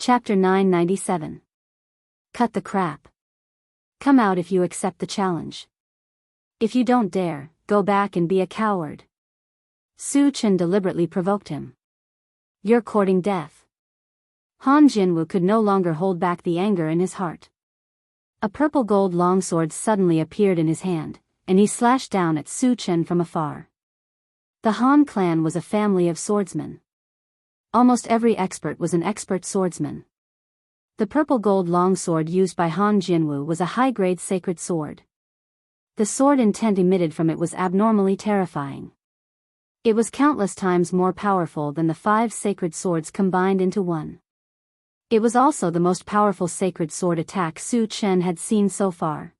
Chapter 997. Cut the crap. Come out if you accept the challenge. If you don't dare, go back and be a coward. Su Chen deliberately provoked him. You're courting death. Han Jinwu could no longer hold back the anger in his heart. A purple gold longsword suddenly appeared in his hand, and he slashed down at Su Chen from afar. The Han clan was a family of swordsmen. Almost every expert was an expert swordsman. The purple gold longsword used by Han Jinwu was a high-grade sacred sword. The sword intent emitted from it was abnormally terrifying. It was countless times more powerful than the 5 sacred swords combined into one. It was also the most powerful sacred sword attack Su Chen had seen so far.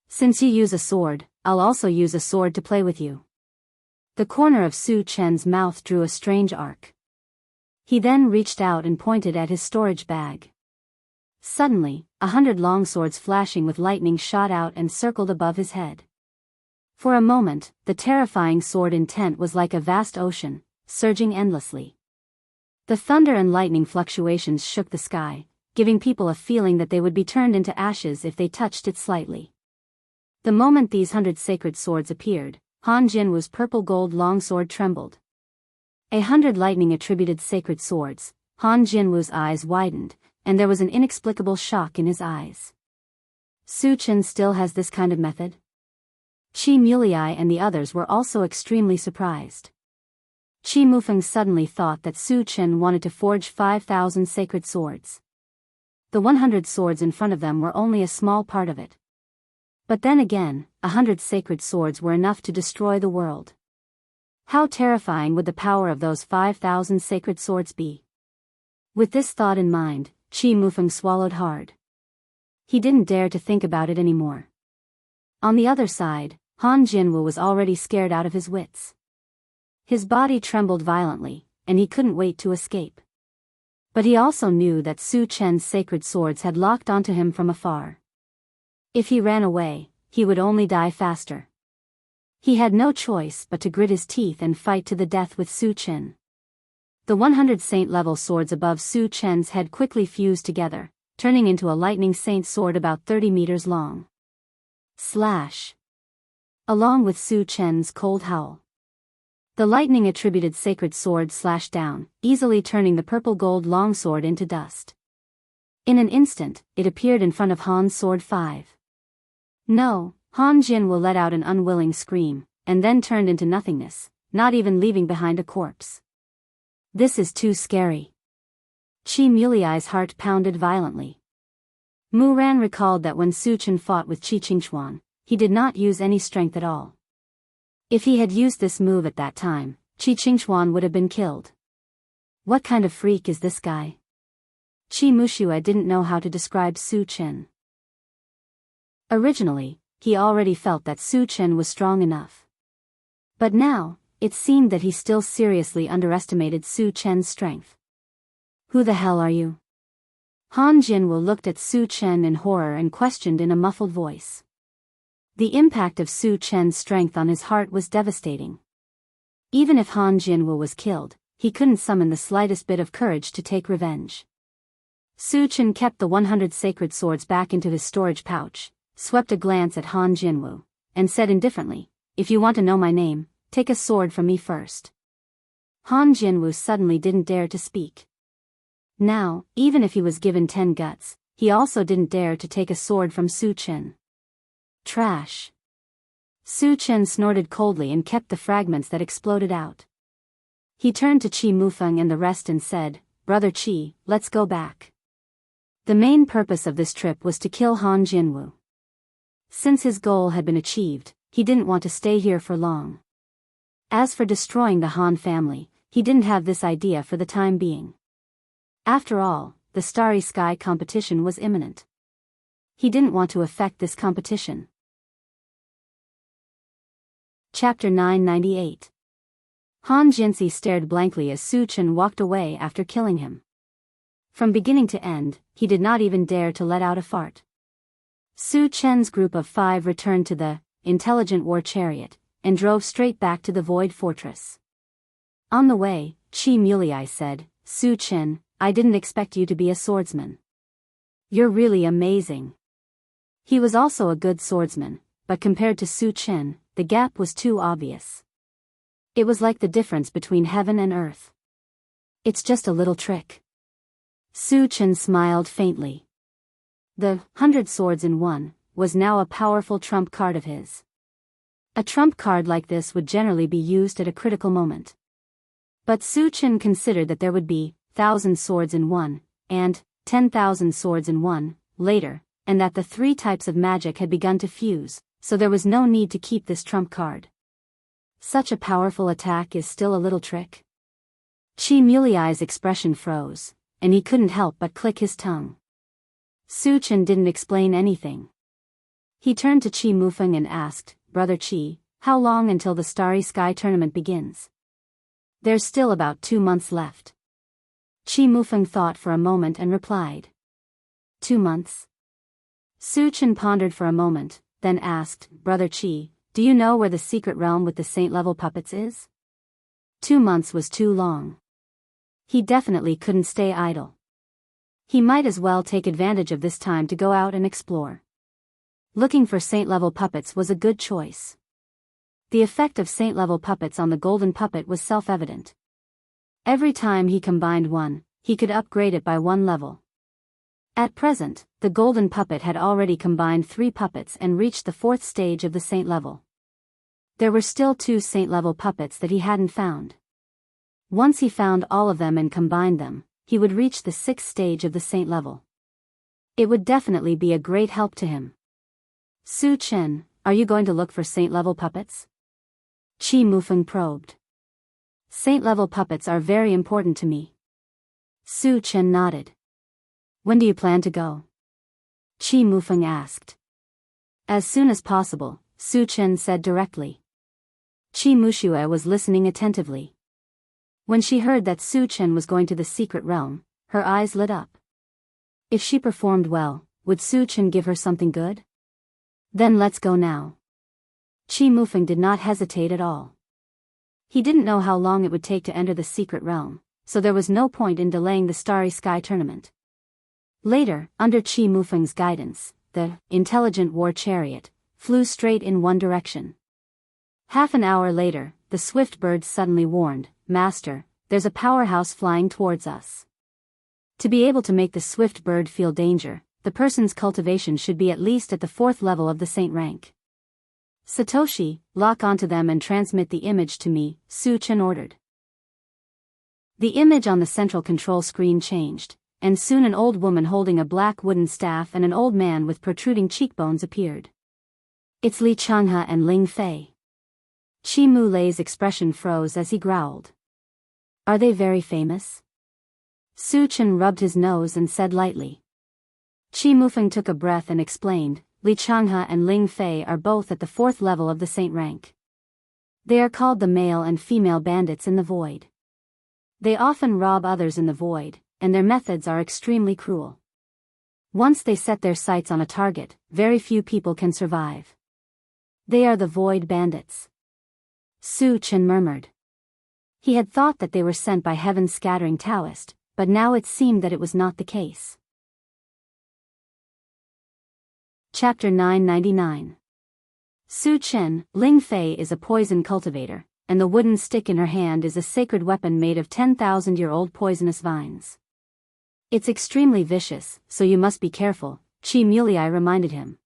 Since you use a sword, I'll also use a sword to play with you. The corner of Su Chen's mouth drew a strange arc. He then reached out and pointed at his storage bag. Suddenly, 100 longswords flashing with lightning shot out and circled above his head. For a moment, the terrifying sword intent was like a vast ocean, surging endlessly. The thunder and lightning fluctuations shook the sky, giving people a feeling that they would be turned into ashes if they touched it slightly. The moment these 100 sacred swords appeared, Han Jinwu's purple gold longsword trembled. 100 lightning-attributed sacred swords. Han Jinwu's eyes widened, and there was an inexplicable shock in his eyes. Su Chen still has this kind of method? Qi Mulei and the others were also extremely surprised. Qi Mufeng suddenly thought that Su Chen wanted to forge 5,000 sacred swords. The 100 swords in front of them were only a small part of it. But then again, 100 sacred swords were enough to destroy the world. How terrifying would the power of those 5,000 sacred swords be? With this thought in mind, Qi Mufeng swallowed hard. He didn't dare to think about it anymore. On the other side, Han Jinwu was already scared out of his wits. His body trembled violently, and he couldn't wait to escape. But he also knew that Su Chen's sacred swords had locked onto him from afar. If he ran away, he would only die faster. He had no choice but to grit his teeth and fight to the death with Su Chen. The 100 saint-level swords above Su Chen's head quickly fused together, turning into a lightning saint sword about 30 meters long. Slash! Along with Su Chen's cold howl. The lightning-attributed sacred sword slashed down, easily turning the purple gold longsword into dust. In an instant, it appeared in front of Han's sword 5. No! Han Jinwu let out an unwilling scream, and then turned into nothingness, not even leaving behind a corpse. This is too scary. Qi Mulei's heart pounded violently. Mu Ran recalled that when Su Chen fought with Qi Qingchuan, he did not use any strength at all. If he had used this move at that time, Qi Qingchuan would have been killed. What kind of freak is this guy? Qi Muxue didn't know how to describe Su Chen. Originally, he already felt that Su Chen was strong enough. But now, it seemed that he still seriously underestimated Su Chen's strength. Who the hell are you? Han Jinwu looked at Su Chen in horror and questioned in a muffled voice. The impact of Su Chen's strength on his heart was devastating. Even if Han Jinwu was killed, he couldn't summon the slightest bit of courage to take revenge. Su Chen kept the 100 sacred swords back into his storage pouch, swept a glance at Han Jinwu, and said indifferently, "If you want to know my name, take a sword from me first." Han Jinwu suddenly didn't dare to speak. Now, even if he was given 10 guts, he also didn't dare to take a sword from Su Chen. Trash. Su Chen snorted coldly and kept the fragments that exploded out. He turned to Qi Mufeng and the rest and said, "Brother Qi, let's go back." The main purpose of this trip was to kill Han Jinwu. Since his goal had been achieved, he didn't want to stay here for long. As for destroying the Han family, he didn't have this idea for the time being. After all, the Starry Sky competition was imminent. He didn't want to affect this competition. Chapter 998. Han Jinsi stared blankly as Su Chen walked away after killing him. From beginning to end, he did not even dare to let out a fart. Su Chen's group of 5 returned to the intelligent war chariot, and drove straight back to the Void Fortress. On the way, Qi Mulei said, "Su Chen, I didn't expect you to be a swordsman. You're really amazing. He was also a good swordsman, but compared to Su Chen, the gap was too obvious. It was like the difference between heaven and earth. It's just a little trick. Su Chen smiled faintly. The 100 swords in one was now a powerful trump card of his. A trump card like this would generally be used at a critical moment. But Su Chen considered that there would be 1,000 swords in one, and 10,000 swords in one, later, and that the three types of magic had begun to fuse, so there was no need to keep this trump card. Such a powerful attack is still a little trick. Qi Muliai's expression froze, and he couldn't help but click his tongue. Su Chen didn't explain anything. He turned to Qi Mufeng and asked, Brother Qi, how long until the Starry Sky tournament begins? There's still about 2 months left. Qi Mufeng thought for a moment and replied. 2 months? Su Chen pondered for a moment, then asked, Brother Qi, do you know where the secret realm with the saint-level puppets is? 2 months was too long. He definitely couldn't stay idle. He might as well take advantage of this time to go out and explore. Looking for saint-level puppets was a good choice. The effect of saint-level puppets on the golden puppet was self-evident. Every time he combined one, he could upgrade it by 1 level. At present, the golden puppet had already combined 3 puppets and reached the 4th stage of the saint level. There were still 2 saint-level puppets that he hadn't found. Once he found all of them and combined them, he would reach the 6th stage of the saint level. It would definitely be a great help to him. Su Chen, are you going to look for saint-level puppets? Qi Mufeng probed. Saint-level puppets are very important to me. Su Chen nodded. When do you plan to go? Qi Mufeng asked. As soon as possible, Su Chen said directly. Qi Muxue was listening attentively. When she heard that Su Chen was going to the secret realm, her eyes lit up. If she performed well, would Su Chen give her something good? Then let's go now. Qi Mufeng did not hesitate at all. He didn't know how long it would take to enter the secret realm, so there was no point in delaying the Starry Sky tournament. Later, under Qi Mufeng's guidance, the intelligent war chariot flew straight in one direction. Half an hour later, the swift bird suddenly warned, Master, there's a powerhouse flying towards us. To be able to make the swift bird feel danger, the person's cultivation should be at least at the 4th level of the saint rank. Satoshi, lock onto them and transmit the image to me, Su Chen ordered. The image on the central control screen changed, and soon an old woman holding a black wooden staff and an old man with protruding cheekbones appeared. It's Li Changhe and Ling Fei. Qi Mulei's expression froze as he growled. Are they very famous? Su Chen rubbed his nose and said lightly. Qi Mufeng took a breath and explained, Li Changhe and Ling Fei are both at the 4th level of the saint rank. They are called the male and female bandits in the void. They often rob others in the void, and their methods are extremely cruel. Once they set their sights on a target, very few people can survive. They are the void bandits. Su Chen murmured. He had thought that they were sent by Heaven's scattering Taoist, but now it seemed that it was not the case. Chapter 999. Su Chen, Ling Fei is a poison cultivator, and the wooden stick in her hand is a sacred weapon made of 10,000-year-old poisonous vines. It's extremely vicious, so you must be careful, Qi Muliai reminded him.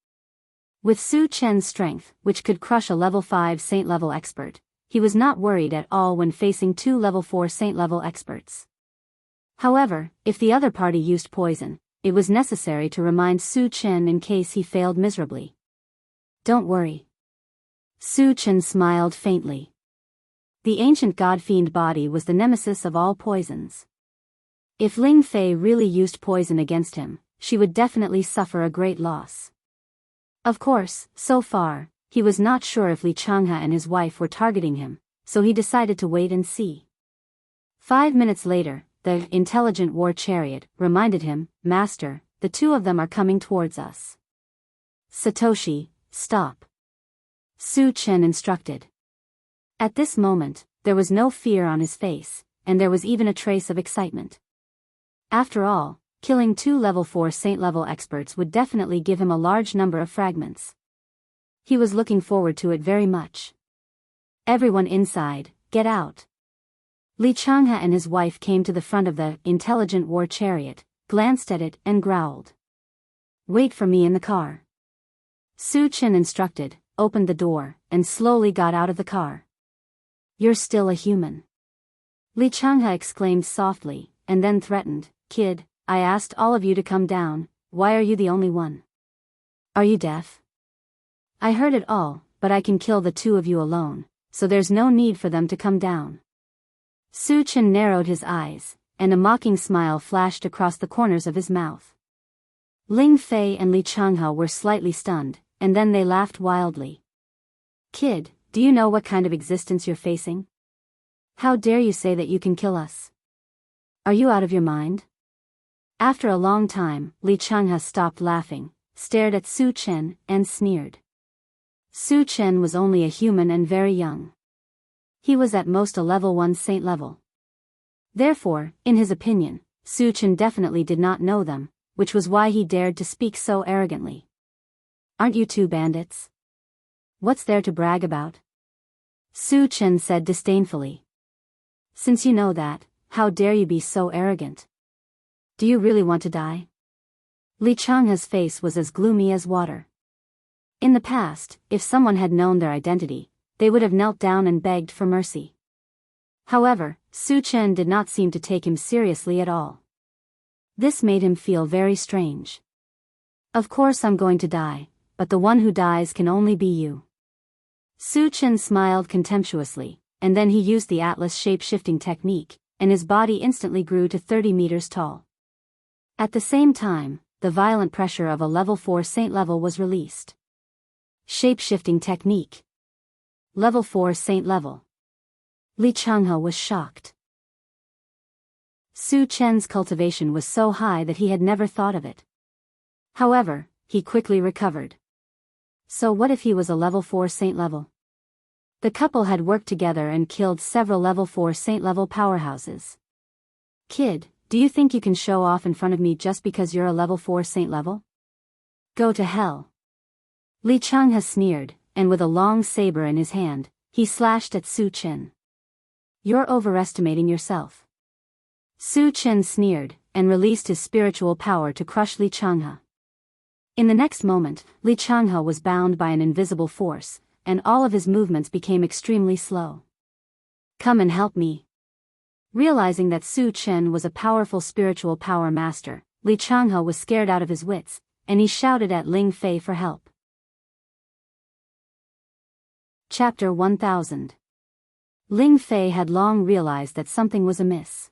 With Su Chen's strength, which could crush a level 5 saint-level expert, he was not worried at all when facing 2 level 4 saint-level experts. However, if the other party used poison, it was necessary to remind Su Chen in case he failed miserably. Don't worry. Su Chen smiled faintly. The ancient god-fiend body was the nemesis of all poisons. If Ling Fei really used poison against him, she would definitely suffer a great loss. Of course, so far, he was not sure if Li Changhe and his wife were targeting him, so he decided to wait and see. 5 minutes later, the intelligent war chariot reminded him, Master, the 2 of them are coming towards us. Satoshi, stop. Su Chen instructed. At this moment, there was no fear on his face, and there was even a trace of excitement. After all, killing 2 level 4 saint-level experts would definitely give him a large number of fragments. He was looking forward to it very much. Everyone inside, get out. Li Changhe and his wife came to the front of the intelligent war chariot, glanced at it, and growled. Wait for me in the car. Su Chen instructed, opened the door, and slowly got out of the car. You're still a human. Li Changhe exclaimed softly, and then threatened, Kid, I asked all of you to come down, why are you the only one? Are you deaf? I heard it all, but I can kill the 2 of you alone, so there's no need for them to come down. Su Chen narrowed his eyes, and a mocking smile flashed across the corners of his mouth. Ling Fei and Li Changhe were slightly stunned, and then they laughed wildly. Kid, do you know what kind of existence you're facing? How dare you say that you can kill us? Are you out of your mind? After a long time, Li Changhe stopped laughing, stared at Su Chen, and sneered. Su Chen was only a human and very young. He was at most a level 1 saint level. Therefore, in his opinion, Su Chen definitely did not know them, which was why he dared to speak so arrogantly. Aren't you 2 bandits? What's there to brag about? Su Chen said disdainfully. Since you know that, how dare you be so arrogant? Do you really want to die? Li Changhe's face was as gloomy as water. In the past, if someone had known their identity, they would have knelt down and begged for mercy. However, Su Chen did not seem to take him seriously at all. This made him feel very strange. Of course I'm going to die, but the one who dies can only be you. Su Chen smiled contemptuously, and then he used the Atlas shape-shifting technique, and his body instantly grew to 30 meters tall. At the same time, the violent pressure of a level 4 saint level was released. Shape-shifting technique. Level 4 saint level. Li Changhe was shocked. Su Chen's cultivation was so high that he had never thought of it. However, he quickly recovered. So what if he was a level 4 saint level? The couple had worked together and killed several level 4 saint level powerhouses. Kid, do you think you can show off in front of me just because you're a level 4 saint level? Go to hell. Li Changhe sneered, and with a long saber in his hand, he slashed at Su Chen. You're overestimating yourself. Su Chen sneered, and released his spiritual power to crush Li Changhe. In the next moment, Li Changhe was bound by an invisible force, and all of his movements became extremely slow. Come and help me. Realizing that Su Chen was a powerful spiritual power master, Li Changhe was scared out of his wits, and he shouted at Ling Fei for help. Chapter 1000. Ling Fei had long realized that something was amiss.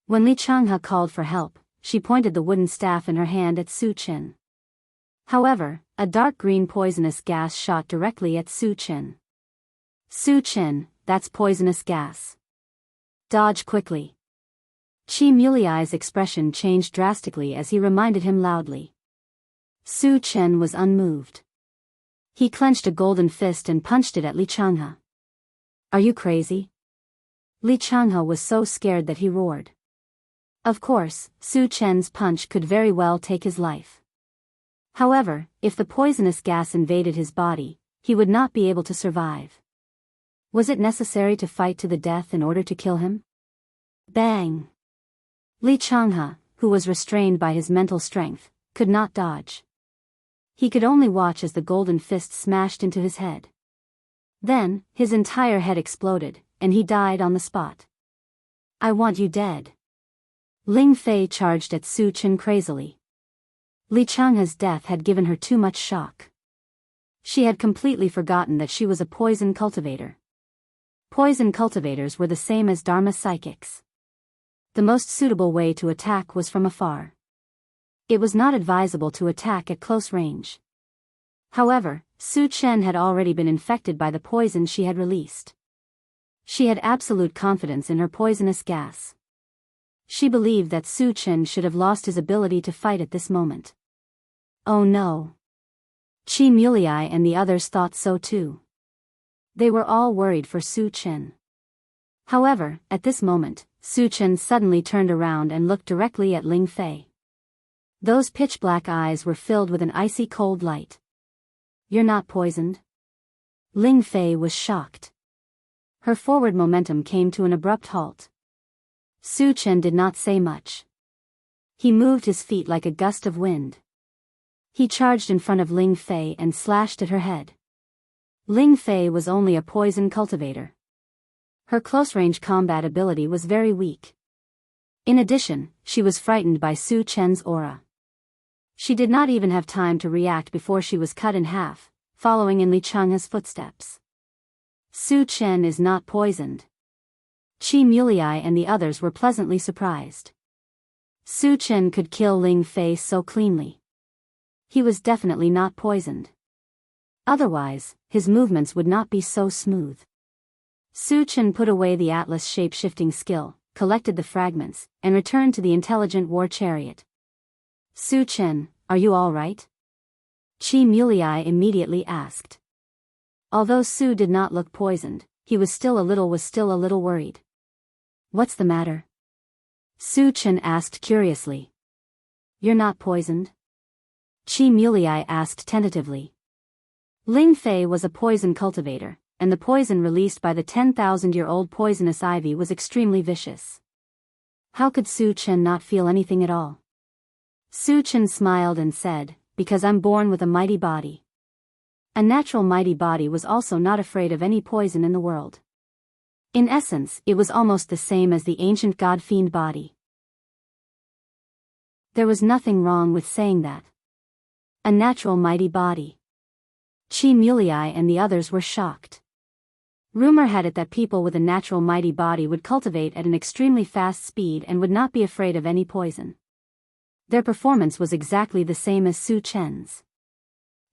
When Li Changhe called for help, she pointed the wooden staff in her hand at Su Chen. However, a dark green poisonous gas shot directly at Su Chen. Su Chen, that's poisonous gas. Dodge quickly. Qi Muliai's expression changed drastically as he reminded him loudly. Su Chen was unmoved. He clenched a golden fist and punched it at Li Changhe. Are you crazy? Li Changhe was so scared that he roared. Of course, Su Chen's punch could very well take his life. However, if the poisonous gas invaded his body, he would not be able to survive. Was it necessary to fight to the death in order to kill him? Bang! Li Changhe, who was restrained by his mental strength, could not dodge. He could only watch as the golden fist smashed into his head. Then, his entire head exploded, and he died on the spot. I want you dead. Ling Fei charged at Su Chen crazily. Li Changhe's death had given her too much shock. She had completely forgotten that she was a poison cultivator. Poison cultivators were the same as Dharma psychics. The most suitable way to attack was from afar. It was not advisable to attack at close range. However, Su Chen had already been infected by the poison she had released. She had absolute confidence in her poisonous gas. She believed that Su Chen should have lost his ability to fight at this moment. Oh no. Qi Muliai and the others thought so too. They were all worried for Su Chen. However, at this moment, Su Chen suddenly turned around and looked directly at Ling Fei. Those pitch-black eyes were filled with an icy cold light. "You're not poisoned?" Ling Fei was shocked. Her forward momentum came to an abrupt halt. Su Chen did not say much. He moved his feet like a gust of wind. He charged in front of Ling Fei and slashed at her head. Ling Fei was only a poison cultivator. Her close-range combat ability was very weak. In addition, she was frightened by Su Chen's aura. She did not even have time to react before she was cut in half, following in Li Chang's footsteps. Su Chen is not poisoned. Qi Mulei and the others were pleasantly surprised. Su Chen could kill Ling Fei so cleanly. He was definitely not poisoned. Otherwise, his movements would not be so smooth. Su Chen put away the Atlas shape-shifting skill, collected the fragments, and returned to the intelligent war chariot. "Su Chen, are you all right?" Qi Mulei immediately asked. Although Su did not look poisoned, he was still a little worried. "What's the matter?" Su Chen asked curiously. "You're not poisoned?" Qi Mulei asked tentatively. Ling Fei was a poison cultivator, and the poison released by the 10,000-year-old poisonous ivy was extremely vicious. How could Su Chen not feel anything at all? Su Chen smiled and said, "Because I'm born with a mighty body." A natural mighty body was also not afraid of any poison in the world. In essence, it was almost the same as the ancient god-fiend body. There was nothing wrong with saying that. A natural mighty body. Qi Mulei and the others were shocked. Rumor had it that people with a natural mighty body would cultivate at an extremely fast speed and would not be afraid of any poison. Their performance was exactly the same as Su Chen's.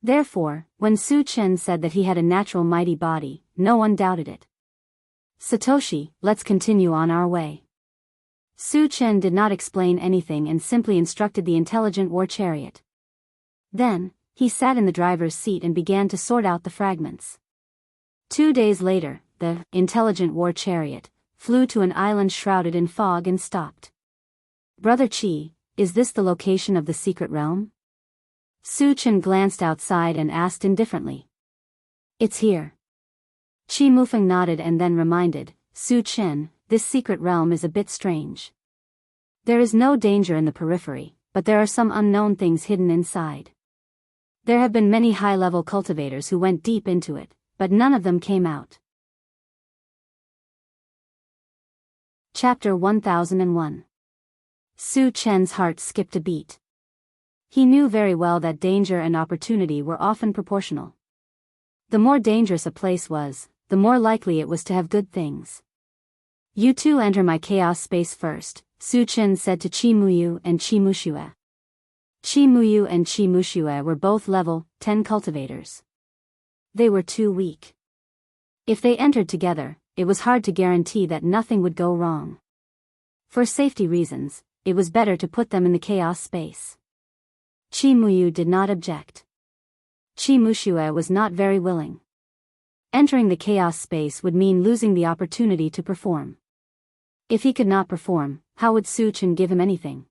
Therefore, when Su Chen said that he had a natural mighty body, no one doubted it. "Satoshi, let's continue on our way." Su Chen did not explain anything and simply instructed the intelligent war chariot. Then, he sat in the driver's seat and began to sort out the fragments. 2 days later, the intelligent war chariot flew to an island shrouded in fog and stopped. "Brother Qi, is this the location of the secret realm?" Su Chen glanced outside and asked indifferently. "It's here." Qi Mufeng nodded and then reminded, "Su Chen, this secret realm is a bit strange. There is no danger in the periphery, but there are some unknown things hidden inside. There have been many high-level cultivators who went deep into it, but none of them came out." Chapter 1001. Su Chen's heart skipped a beat. He knew very well that danger and opportunity were often proportional. The more dangerous a place was, the more likely it was to have good things. "You two enter my chaos space first," Su Chen said to Qi Muyu and Qi Mushue. Qi Muyu and Qi Mushue were both level 10 cultivators. They were too weak. If they entered together, it was hard to guarantee that nothing would go wrong. For safety reasons, it was better to put them in the chaos space. Qi Muyu did not object. Qi Mushue was not very willing. Entering the chaos space would mean losing the opportunity to perform. If he could not perform, how would Su Chen give him anything?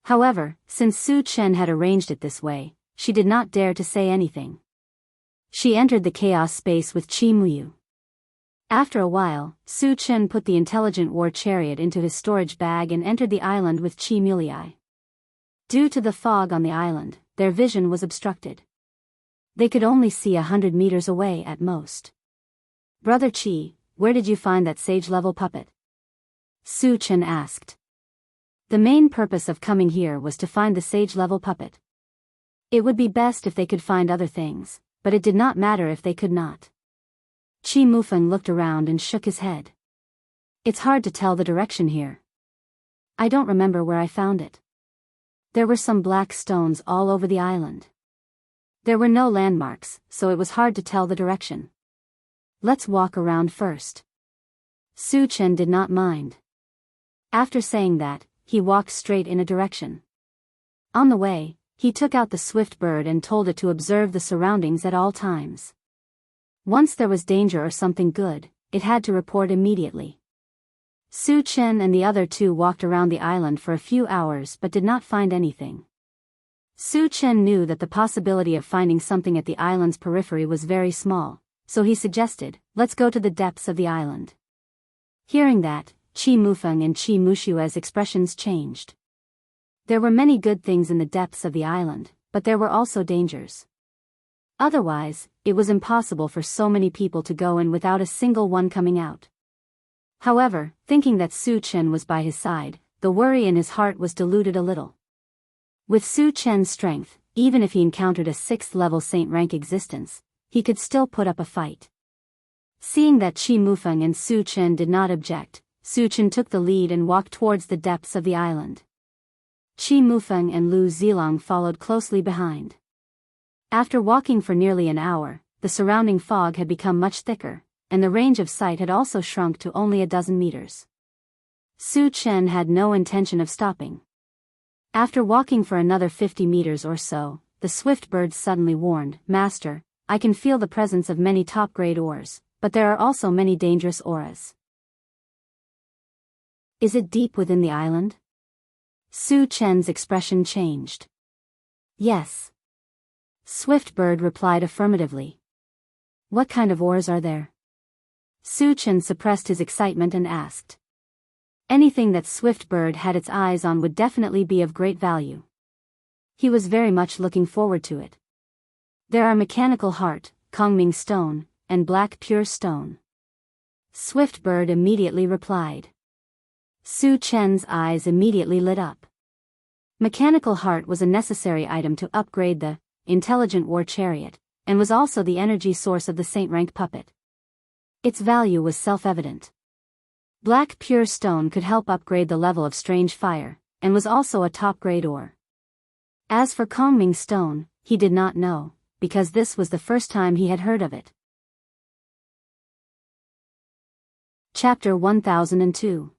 However, since Su Chen had arranged it this way, she did not dare to say anything. She entered the chaos space with Qi Muyu. After a while, Su Chen put the intelligent war chariot into his storage bag and entered the island with Qi Mulei. Due to the fog on the island, their vision was obstructed. They could only see 100 meters away at most. "Brother Qi, where did you find that sage-level puppet?" Su Chen asked. The main purpose of coming here was to find the sage-level puppet. It would be best if they could find other things, but it did not matter if they could not. Qi Mufeng looked around and shook his head. "It's hard to tell the direction here. I don't remember where I found it. There were some black stones all over the island. There were no landmarks, so it was hard to tell the direction. Let's walk around first." Su Chen did not mind. After saying that, he walked straight in a direction. On the way, he took out the swift bird and told it to observe the surroundings at all times. Once there was danger or something good, it had to report immediately. Su Chen and the other two walked around the island for a few hours but did not find anything. Su Chen knew that the possibility of finding something at the island's periphery was very small, so he suggested, let's go to the depths of the island. Hearing that, Qi Mufeng and Qi Mushua's expressions changed. There were many good things in the depths of the island, but there were also dangers. Otherwise, it was impossible for so many people to go in without a single one coming out. However, thinking that Su Chen was by his side, the worry in his heart was diluted a little. With Su Chen's strength, even if he encountered a 6th-level saint rank existence, he could still put up a fight. Seeing that Qi Mufeng and Su Chen did not object, Su Chen took the lead and walked towards the depths of the island. Qi Mufeng and Lu Zilong followed closely behind. After walking for nearly an hour, the surrounding fog had become much thicker, and the range of sight had also shrunk to only a dozen meters. Su Chen had no intention of stopping. After walking for another 50 meters or so, the swift bird suddenly warned, "Master, I can feel the presence of many top-grade ores, but there are also many dangerous auras." Is it deep within the island? Su Chen's expression changed. Yes. Swiftbird replied affirmatively. What kind of ores are there? Su Chen suppressed his excitement and asked. Anything that Swiftbird had its eyes on would definitely be of great value. He was very much looking forward to it. There are mechanical heart, Kongming stone, and black pure stone. Swiftbird immediately replied. Su Chen's eyes immediately lit up. Mechanical heart was a necessary item to upgrade the intelligent war chariot, and was also the energy source of the saint rank puppet. Its value was self-evident. Black pure stone could help upgrade the level of strange fire, and was also a top-grade ore. As for Kongming stone, he did not know, because this was the first time he had heard of it. Chapter 1002.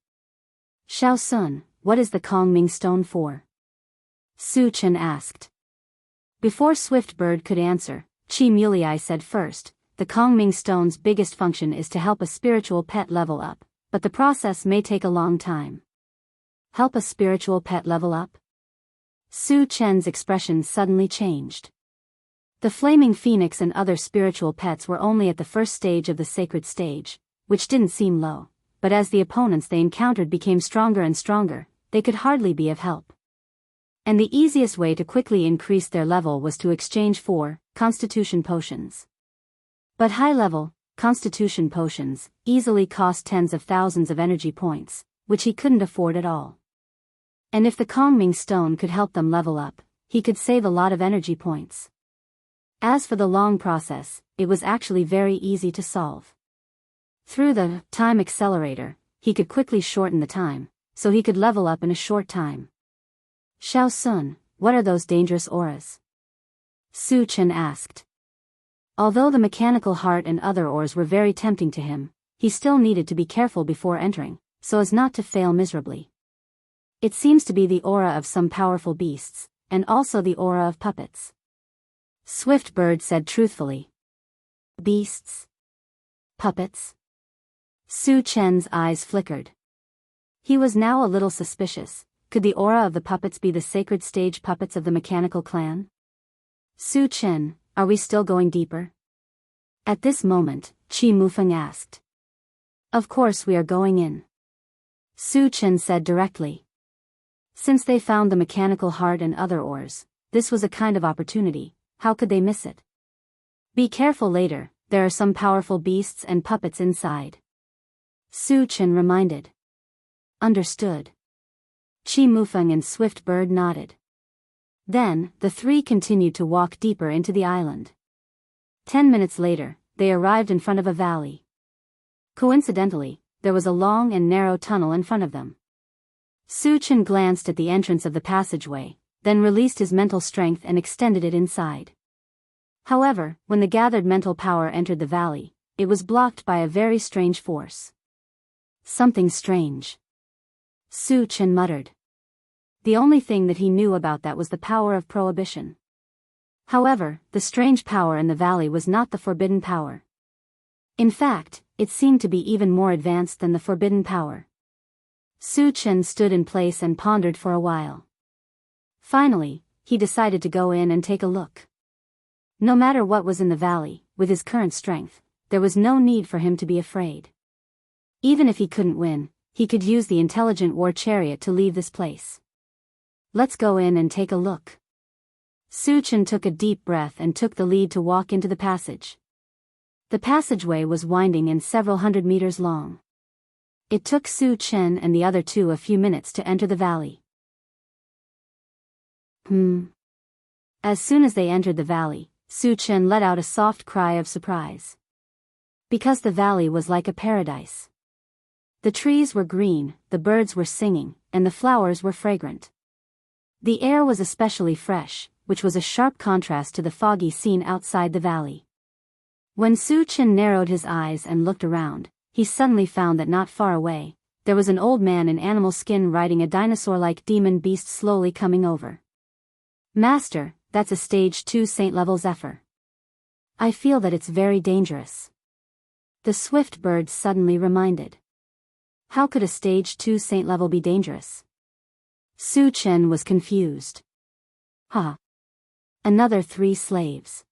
Xiao Sun, what is the Kongming stone for? Su Chen asked. Before Swiftbird could answer, Qi Mulei said first, the Kongming stone's biggest function is to help a spiritual pet level up, but the process may take a long time. Help a spiritual pet level up? Su Chen's expression suddenly changed. The flaming phoenix and other spiritual pets were only at the first stage of the sacred stage, which didn't seem low, but as the opponents they encountered became stronger and stronger, they could hardly be of help. And the easiest way to quickly increase their level was to exchange 4 constitution potions. But high-level constitution potions easily cost tens of thousands of energy points, which he couldn't afford at all. And if the Kongming stone could help them level up, he could save a lot of energy points. As for the long process, it was actually very easy to solve. Through the time accelerator, he could quickly shorten the time, so he could level up in a short time. Xiao Sun, what are those dangerous auras? Su Chen asked. Although the mechanical heart and other ores were very tempting to him, he still needed to be careful before entering, so as not to fail miserably. It seems to be the aura of some powerful beasts, and also the aura of puppets. Swiftbird said truthfully. Beasts? Puppets? Su Chen's eyes flickered. He was now a little suspicious. Could the aura of the puppets be the sacred stage puppets of the mechanical clan? Su Chen, are we still going deeper? At this moment, Qi Mufeng asked. Of course we are going in. Su Chen said directly. Since they found the mechanical heart and other ores, this was a kind of opportunity, how could they miss it? Be careful later, there are some powerful beasts and puppets inside. Su Chen reminded. Understood. Qi Mufeng and Swiftbird nodded. Then, the three continued to walk deeper into the island. 10 minutes later, they arrived in front of a valley. Coincidentally, there was a long and narrow tunnel in front of them. Su Chen glanced at the entrance of the passageway, then released his mental strength and extended it inside. However, when the gathered mental power entered the valley, it was blocked by a very strange force. Something strange. Su Chen muttered. The only thing that he knew about that was the power of prohibition. However, the strange power in the valley was not the forbidden power. In fact, it seemed to be even more advanced than the forbidden power. Su Chen stood in place and pondered for a while. Finally, he decided to go in and take a look. No matter what was in the valley, with his current strength, there was no need for him to be afraid. Even if he couldn't win, he could use the intelligent war chariot to leave this place. Let's go in and take a look. Su Chen took a deep breath and took the lead to walk into the passage. The passageway was winding and several hundred meters long. It took Su Chen and the other two a few minutes to enter the valley. As soon as they entered the valley, Su Chen let out a soft cry of surprise. Because the valley was like a paradise. The trees were green, the birds were singing, and the flowers were fragrant. The air was especially fresh, which was a sharp contrast to the foggy scene outside the valley. When Su Chen narrowed his eyes and looked around, he suddenly found that not far away, there was an old man in animal skin riding a dinosaur-like demon beast slowly coming over. Master, that's a stage 2 saint-level Zephyr. I feel that it's very dangerous. The swift bird suddenly reminded. How could a stage 2 saint-level be dangerous? Su Chen was confused. Another 3 slaves.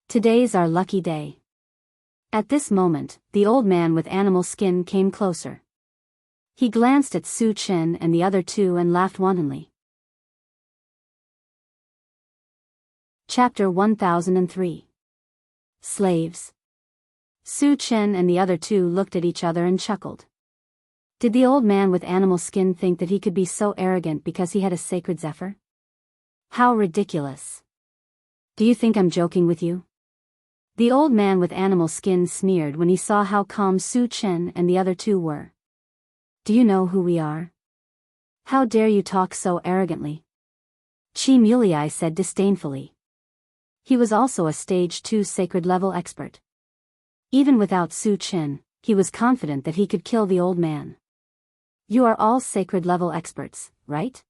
Today's our lucky day. At this moment, the old man with animal skin came closer. He glanced at Su Chen and the other two and laughed wantonly. Chapter 1003. Slaves. Su Chen and the other two looked at each other and chuckled. Did the old man with animal skin think that he could be so arrogant because he had a sacred Zephyr? How ridiculous. Do you think I'm joking with you? The old man with animal skin sneered when he saw how calm Su Chen and the other two were. Do you know who we are? How dare you talk so arrogantly? Chi Mulei said disdainfully. He was also a stage 2 sacred level expert. Even without Su Chen, he was confident that he could kill the old man. You are all sacred level experts, right?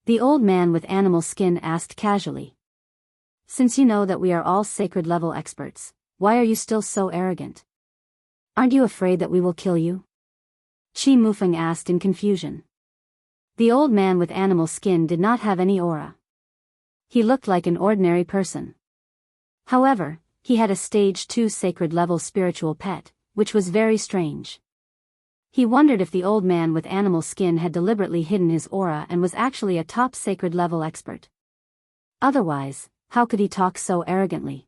The old man with animal skin asked casually. Since you know that we are all sacred level experts, why are you still so arrogant? Aren't you afraid that we will kill you? Chi Mufeng asked in confusion. The old man with animal skin did not have any aura. He looked like an ordinary person. However, he had a stage 2 sacred level spiritual pet, which was very strange. He wondered if the old man with animal skin had deliberately hidden his aura and was actually a top sacred level expert. Otherwise, how could he talk so arrogantly?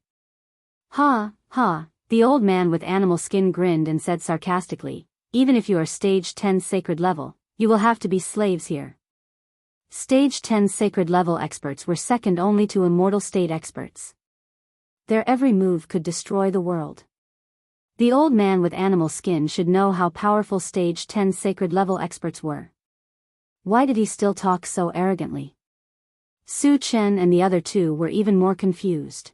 The old man with animal skin grinned and said sarcastically, even if you are stage 10 sacred level, you will have to be slaves here. Stage 10 sacred level experts were second only to immortal state experts. Their every move could destroy the world. The old man with animal skin should know how powerful stage 10 sacred level experts were. Why did he still talk so arrogantly? Su Chen and the other two were even more confused.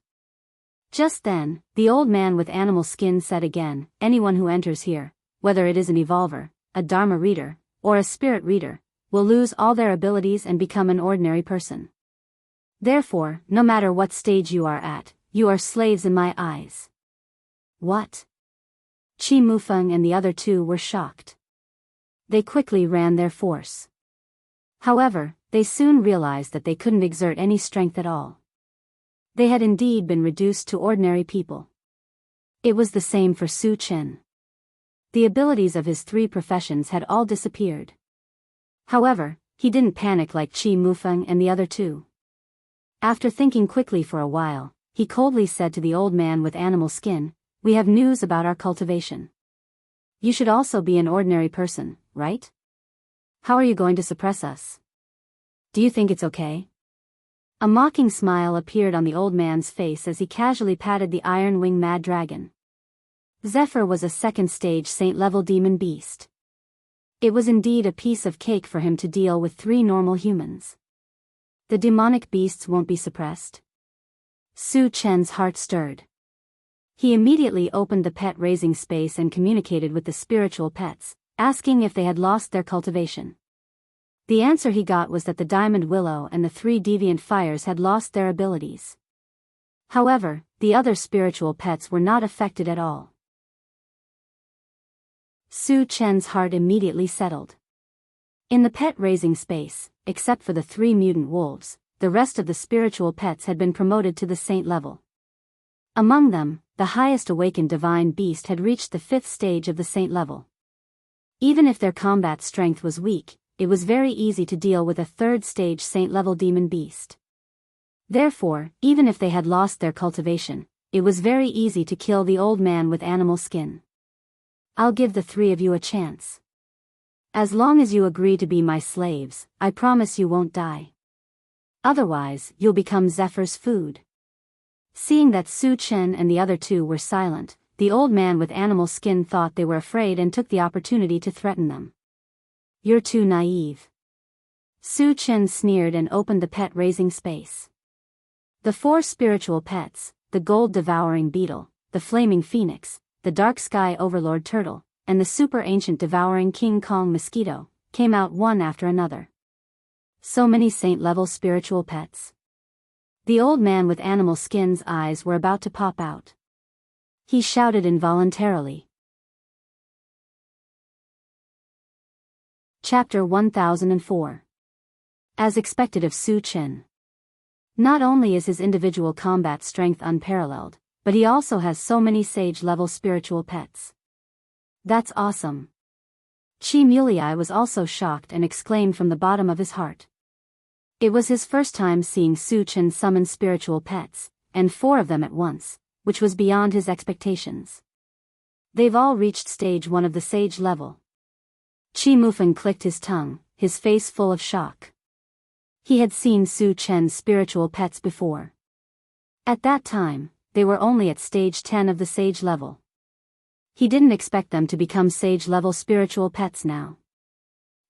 Just then, the old man with animal skin said again, anyone who enters here, whether it is an evolver, a Dharma reader, or a spirit reader, will lose all their abilities and become an ordinary person. Therefore, no matter what stage you are at, you are slaves in my eyes. What? Chi Mufeng and the other two were shocked. They quickly ran their force. However, they soon realized that they couldn't exert any strength at all. They had indeed been reduced to ordinary people. It was the same for Su Chen. The abilities of his 3 professions had all disappeared. However, he didn't panic like Chi Mufeng and the other two. After thinking quickly for a while, he coldly said to the old man with animal skin, we have news about our cultivation. You should also be an ordinary person, right? How are you going to suppress us? Do you think it's okay? A mocking smile appeared on the old man's face as he casually patted the iron wing mad dragon. Zephyr was a second stage saint-level demon beast. It was indeed a piece of cake for him to deal with 3 normal humans. The demonic beasts won't be suppressed. Su Chen's heart stirred. He immediately opened the pet raising space and communicated with the spiritual pets, asking if they had lost their cultivation. The answer he got was that the Diamond Willow and the 3 Deviant Fires had lost their abilities. However, the other spiritual pets were not affected at all. Su Chen's heart immediately settled. In the pet-raising space, except for the 3 mutant wolves, the rest of the spiritual pets had been promoted to the saint level. Among them, the highest awakened divine beast had reached the 5th stage of the saint level. Even if their combat strength was weak, it was very easy to deal with a 3rd stage saint-level demon beast. Therefore, even if they had lost their cultivation, it was very easy to kill the old man with animal skin. I'll give the 3 of you a chance. As long as you agree to be my slaves, I promise you won't die. Otherwise, you'll become Zephyr's food. Seeing that Su Chen and the other 2 were silent, the old man with animal skin thought they were afraid and took the opportunity to threaten them. You're too naive. Su Chen sneered and opened the pet-raising space. The 4 spiritual pets, the gold-devouring beetle, the flaming phoenix, the dark sky overlord turtle, and the super-ancient devouring King Kong mosquito, came out one after another. So many saint-level spiritual pets. The old man with animal skin's eyes were about to pop out. He shouted involuntarily. Chapter 1004. As expected of Su Chen. Not only is his individual combat strength unparalleled, but he also has so many sage-level spiritual pets. That's awesome. Chi Mulei was also shocked and exclaimed from the bottom of his heart. It was his first time seeing Su Chen summon spiritual pets, and 4 of them at once, which was beyond his expectations. They've all reached stage 1 of the sage level. Chi Mufeng clicked his tongue, his face full of shock. He had seen Su Chen's spiritual pets before. At that time, they were only at stage 10 of the sage level. He didn't expect them to become sage-level spiritual pets now.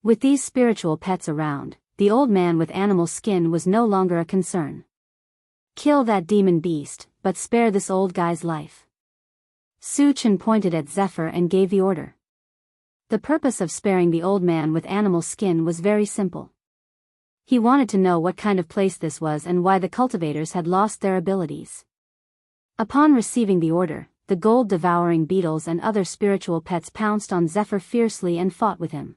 With these spiritual pets around, the old man with animal skin was no longer a concern. Kill that demon beast, but spare this old guy's life. Su Chen pointed at Zephyr and gave the order. The purpose of sparing the old man with animal skin was very simple. He wanted to know what kind of place this was and why the cultivators had lost their abilities. Upon receiving the order, the gold-devouring beetles and other spiritual pets pounced on Zephyr fiercely and fought with him.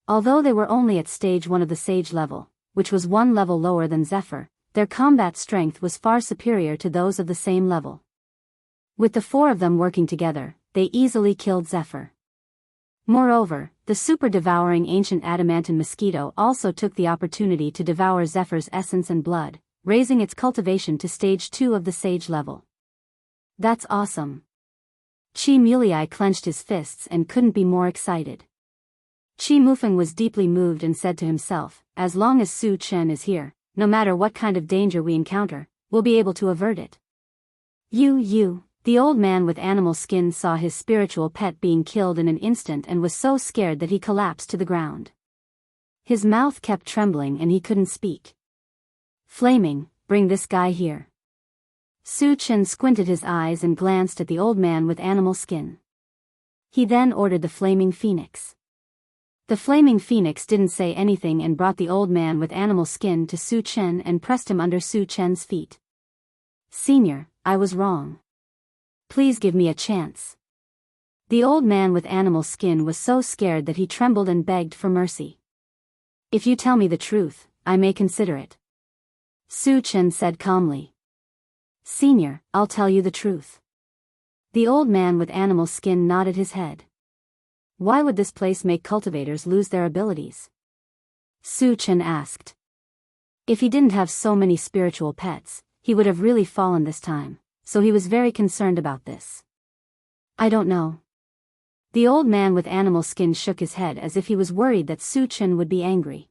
Although they were only at stage 1 of the sage level, which was 1 level lower than Zephyr, their combat strength was far superior to those of the same level. With the 4 of them working together, they easily killed Zephyr. Moreover, the super-devouring ancient adamantine mosquito also took the opportunity to devour Zephyr's essence and blood, raising its cultivation to stage 2 of the sage level. That's awesome. Chi Mulei clenched his fists and couldn't be more excited. Chi Mufeng was deeply moved and said to himself, as long as Su Chen is here, no matter what kind of danger we encounter, we'll be able to avert it. The old man with animal skin saw his spiritual pet being killed in an instant and was so scared that he collapsed to the ground. His mouth kept trembling and he couldn't speak. Flaming, bring this guy here. Su Chen squinted his eyes and glanced at the old man with animal skin. He then ordered the flaming phoenix. The flaming phoenix didn't say anything and brought the old man with animal skin to Su Chen and pressed him under Su Chen's feet. Senior, I was wrong. Please give me a chance. The old man with animal skin was so scared that he trembled and begged for mercy. If you tell me the truth, I may consider it. Su Chen said calmly. Senior, I'll tell you the truth. The old man with animal skin nodded his head. Why would this place make cultivators lose their abilities? Su Chen asked. If he didn't have so many spiritual pets, he would have really fallen this time, so he was very concerned about this. I don't know. The old man with animal skin shook his head as if he was worried that Su Chen would be angry.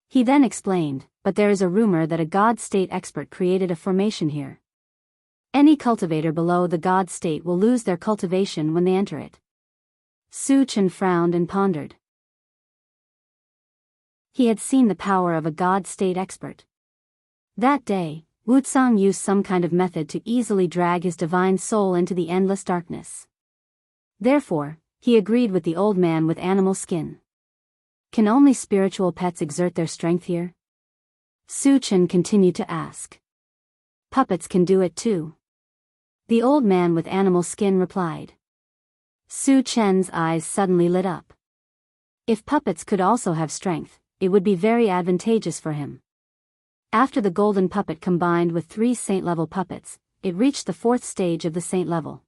He then explained, but there is a rumor that a God State expert created a formation here. Any cultivator below the God State will lose their cultivation when they enter it. Su Chen frowned and pondered. He had seen the power of a God State expert. That day, Wu Tsang used some kind of method to easily drag his divine soul into the endless darkness. Therefore, he agreed with the old man with animal skin. Can only spiritual pets exert their strength here? Su Chen continued to ask. Puppets can do it too. The old man with animal skin replied. Su Chen's eyes suddenly lit up. If puppets could also have strength, it would be very advantageous for him. After the golden puppet combined with 3 saint-level puppets, it reached the 4th stage of the saint level.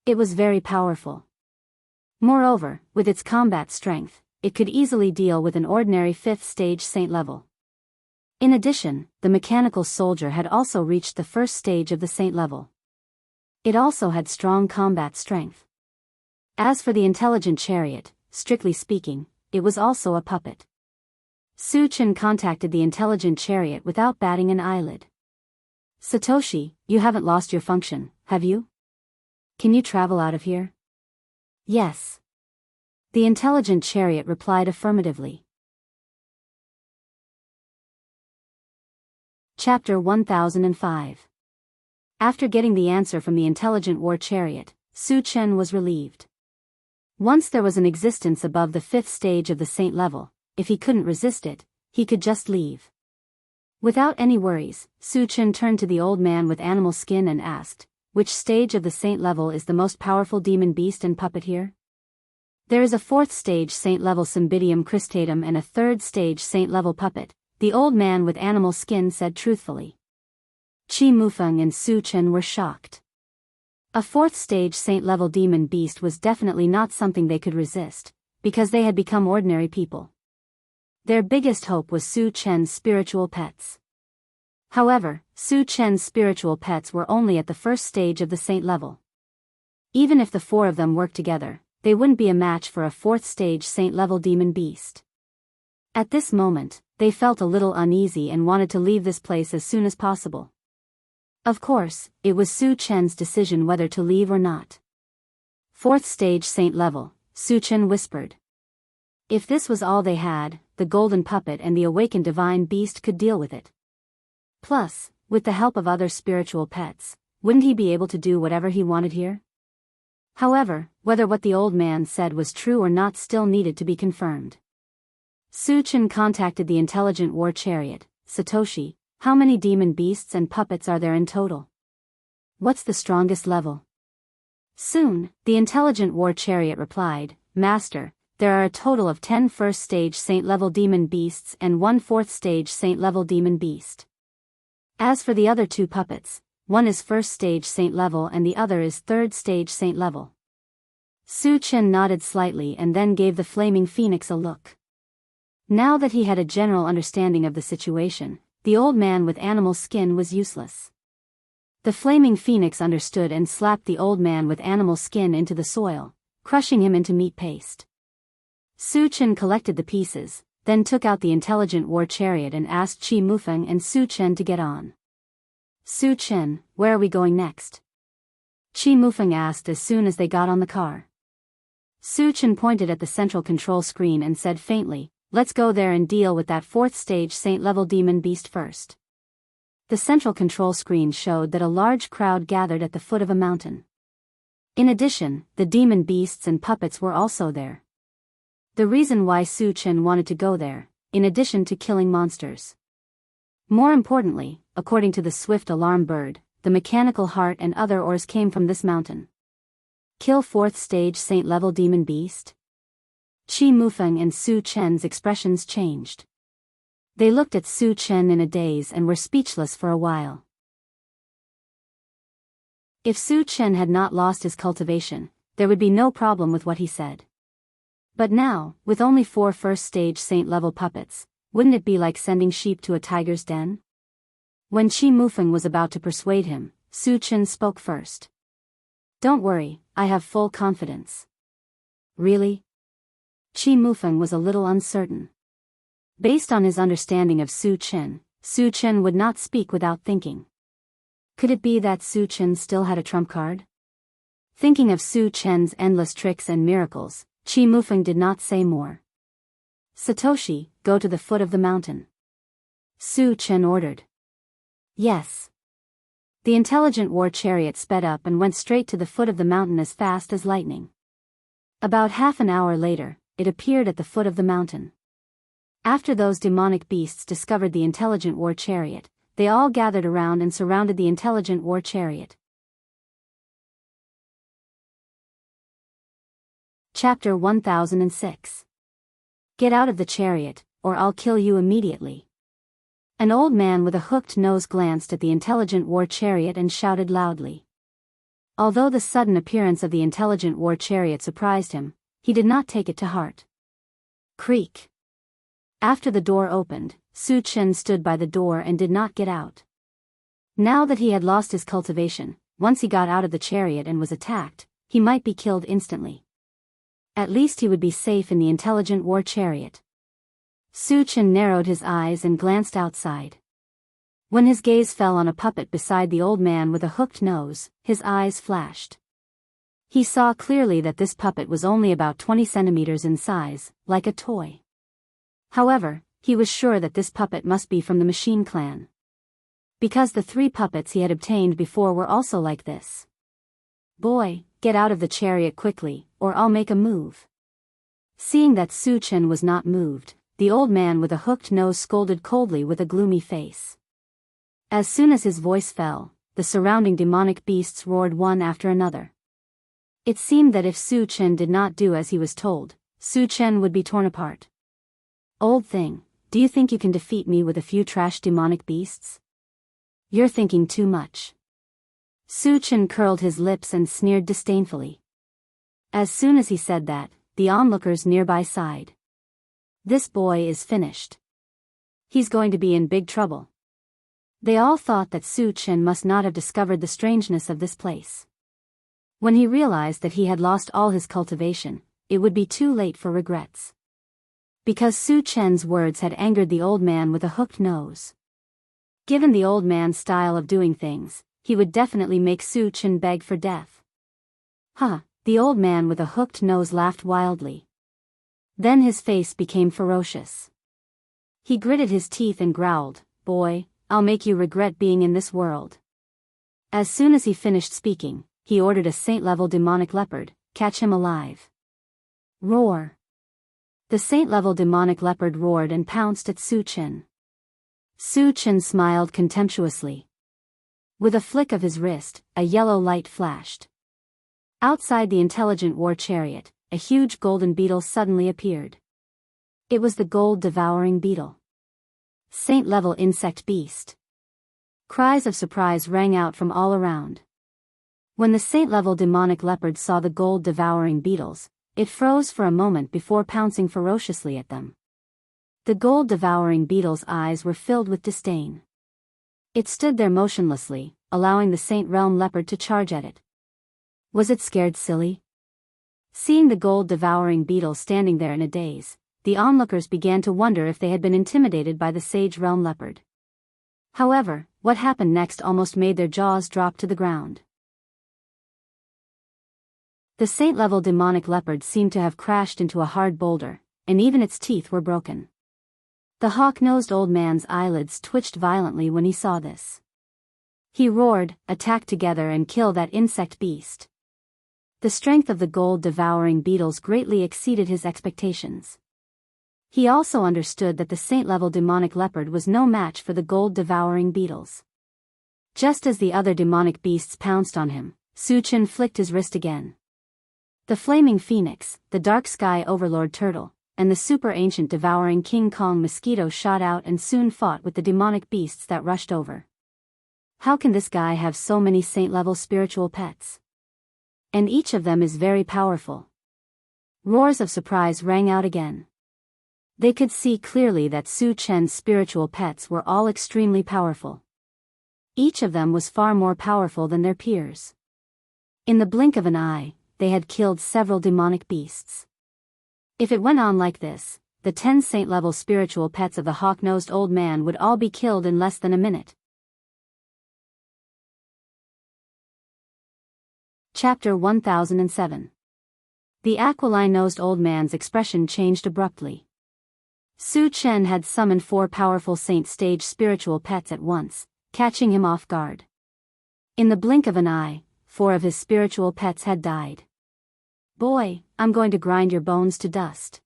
It was very powerful. Moreover, with its combat strength, it could easily deal with an ordinary 5th stage saint level. In addition, the mechanical soldier had also reached the 1st stage of the saint level. It also had strong combat strength. As for the intelligent chariot, strictly speaking, it was also a puppet. Su Chen contacted the intelligent chariot without batting an eyelid. Satoshi, you haven't lost your function, have you? Can you travel out of here? Yes. The intelligent chariot replied affirmatively. Chapter 1005. After getting the answer from the intelligent war chariot, Su Chen was relieved. Once there was an existence above the 5th stage of the saint level, if he couldn't resist it, he could just leave. Without any worries, Su Chen turned to the old man with animal skin and asked, "Which stage of the saint level is the most powerful demon beast and puppet here?" "There is a 4th stage saint level Cymbidium cristatum and a 3rd stage saint level puppet," the old man with animal skin said truthfully. Qi Mufeng and Su Chen were shocked. A 4th stage saint level demon beast was definitely not something they could resist, because they had become ordinary people. Their biggest hope was Su Chen's spiritual pets. However, Su Chen's spiritual pets were only at the 1st stage of the saint level. Even if the 4 of them worked together, they wouldn't be a match for a 4th stage saint level demon beast. At this moment, they felt a little uneasy and wanted to leave this place as soon as possible. Of course, it was Su Chen's decision whether to leave or not. 4th stage saint level, Su Chen whispered. If this was all they had, the golden puppet and the awakened divine beast could deal with it. Plus, with the help of other spiritual pets, wouldn't he be able to do whatever he wanted here? However, whether what the old man said was true or not still needed to be confirmed. Su Chen contacted the intelligent war chariot. "Satoshi, how many demon beasts and puppets are there in total? What's the strongest level?" Soon, the intelligent war chariot replied, "Master, there are a total of 10 1st stage saint level demon beasts and 1 4th stage saint level demon beast. As for the other 2 puppets, one is 1st stage saint level and the other is 3rd stage saint level." Su Chen nodded slightly and then gave the flaming phoenix a look. Now that he had a general understanding of the situation, the old man with animal skin was useless. The flaming phoenix understood and slapped the old man with animal skin into the soil, crushing him into meat paste. Su Chen collected the pieces, then took out the intelligent war chariot and asked Qi Mufeng and Su Chen to get on. "Su Chen, where are we going next?" Qi Mufeng asked as soon as they got on the car. Su Chen pointed at the central control screen and said faintly, "Let's go there and deal with that 4th stage saint level demon beast first." The central control screen showed that a large crowd gathered at the foot of a mountain. In addition, the demon beasts and puppets were also there. The reason why Su Chen wanted to go there, in addition to killing monsters. More importantly, according to the swift alarm bird, the mechanical heart and other ores came from this mountain. Kill 4th stage saint level demon beast? Qi Mufeng and Su Chen's expressions changed. They looked at Su Chen in a daze and were speechless for a while. If Su Chen had not lost his cultivation, there would be no problem with what he said. But now, with only 4 1st stage saint level puppets, wouldn't it be like sending sheep to a tiger's den? When Qi Mufeng was about to persuade him, Su Chen spoke first. "Don't worry, I have full confidence." "Really?" Qi Mufeng was a little uncertain. Based on his understanding of Su Chen would not speak without thinking. Could it be that Su Chen still had a trump card? Thinking of Su Chen's endless tricks and miracles, Qi Mufeng did not say more. "Satoshi, go to the foot of the mountain," Su Chen ordered. "Yes." The intelligent war chariot sped up and went straight to the foot of the mountain as fast as lightning. About half an hour later, it appeared at the foot of the mountain. After those demonic beasts discovered the intelligent war chariot, they all gathered around and surrounded the intelligent war chariot. Chapter 1006. Get out of the chariot, or I'll kill you immediately. An old man with a hooked nose glanced at the intelligent war chariot and shouted loudly. Although the sudden appearance of the intelligent war chariot surprised him, he did not take it to heart. Creak. After the door opened, Su Chen stood by the door and did not get out. Now that he had lost his cultivation, once he got out of the chariot and was attacked, he might be killed instantly. At least he would be safe in the intelligent war chariot. Su Chen narrowed his eyes and glanced outside. When his gaze fell on a puppet beside the old man with a hooked nose, his eyes flashed. He saw clearly that this puppet was only about 20 centimeters in size, like a toy. However, he was sure that this puppet must be from the Machine Clan. Because the 3 puppets he had obtained before were also like this. Boy, get out of the chariot quickly, or I'll make a move. Seeing that Su Chen was not moved, the old man with a hooked nose scolded coldly with a gloomy face. As soon as his voice fell, the surrounding demonic beasts roared one after another. It seemed that if Su Chen did not do as he was told, Su Chen would be torn apart. Old thing, do you think you can defeat me with a few trash demonic beasts? You're thinking too much. Su Chen curled his lips and sneered disdainfully. As soon as he said that, the onlookers nearby sighed. This boy is finished. He's going to be in big trouble. They all thought that Su Chen must not have discovered the strangeness of this place. When he realized that he had lost all his cultivation, it would be too late for regrets. Because Su Chen's words had angered the old man with a hooked nose. Given the old man's style of doing things, he would definitely make Su Chen beg for death. Huh, the old man with a hooked nose laughed wildly. Then his face became ferocious. He gritted his teeth and growled, "Boy, I'll make you regret being in this world." As soon as he finished speaking, he ordered a saint-level demonic leopard, catch him alive. Roar. The saint-level demonic leopard roared and pounced at Su Chen. Su Chen smiled contemptuously. With a flick of his wrist, a yellow light flashed. Outside the intelligent war chariot, a huge golden beetle suddenly appeared. It was the gold-devouring beetle. Saint-level insect beast. Cries of surprise rang out from all around. When the saint-level demonic leopard saw the gold-devouring beetles, it froze for a moment before pouncing ferociously at them. The gold-devouring beetle's eyes were filled with disdain. It stood there motionlessly, allowing the Saint Realm leopard to charge at it. Was it scared silly? Seeing the gold-devouring beetle standing there in a daze, the onlookers began to wonder if they had been intimidated by the Sage Realm leopard. However, what happened next almost made their jaws drop to the ground. The saint-level demonic leopard seemed to have crashed into a hard boulder, and even its teeth were broken. The hawk-nosed old man's eyelids twitched violently when he saw this. He roared, "Attack together and kill that insect beast." The strength of the gold-devouring beetles greatly exceeded his expectations. He also understood that the saint-level demonic leopard was no match for the gold-devouring beetles. Just as the other demonic beasts pounced on him, Su Chen flicked his wrist again. The flaming phoenix, the dark sky overlord turtle, and the super-ancient devouring King Kong mosquito shot out and soon fought with the demonic beasts that rushed over. How can this guy have so many saint-level spiritual pets? And each of them is very powerful. Roars of surprise rang out again. They could see clearly that Su Chen's spiritual pets were all extremely powerful. Each of them was far more powerful than their peers. In the blink of an eye, they had killed several demonic beasts. If it went on like this, the 10 saint-level spiritual pets of the hawk-nosed old man would all be killed in less than a minute. Chapter 1007. The aquiline-nosed old man's expression changed abruptly. Su Chen had summoned 4 powerful saint-stage spiritual pets at once, catching him off guard. In the blink of an eye, 4 of his spiritual pets had died. "Boy, I'm going to grind your bones to dust."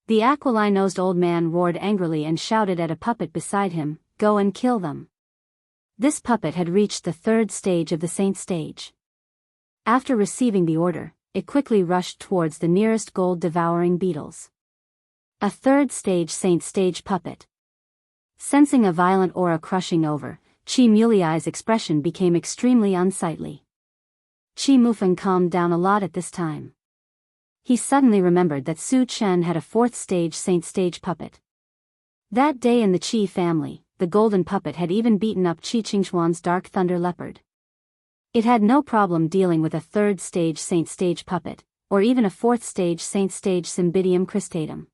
The aquiline-nosed old man roared angrily and shouted at a puppet beside him, "Go and kill them." This puppet had reached the 3rd stage of the saint stage. After receiving the order, it quickly rushed towards the nearest gold-devouring beetles. A third stage Saint stage puppet. Sensing a violent aura crushing over, Chi Muliai's expression became extremely unsightly. Chi Mufeng calmed down a lot at this time. He suddenly remembered that Su Chen had a fourth stage Saint stage puppet. That day in the Qi family, the golden puppet had even beaten up Qi Qingxuan's dark thunder leopard. It had no problem dealing with a third stage Saint stage puppet, or even a fourth stage Saint stage Cymbidium cristatum.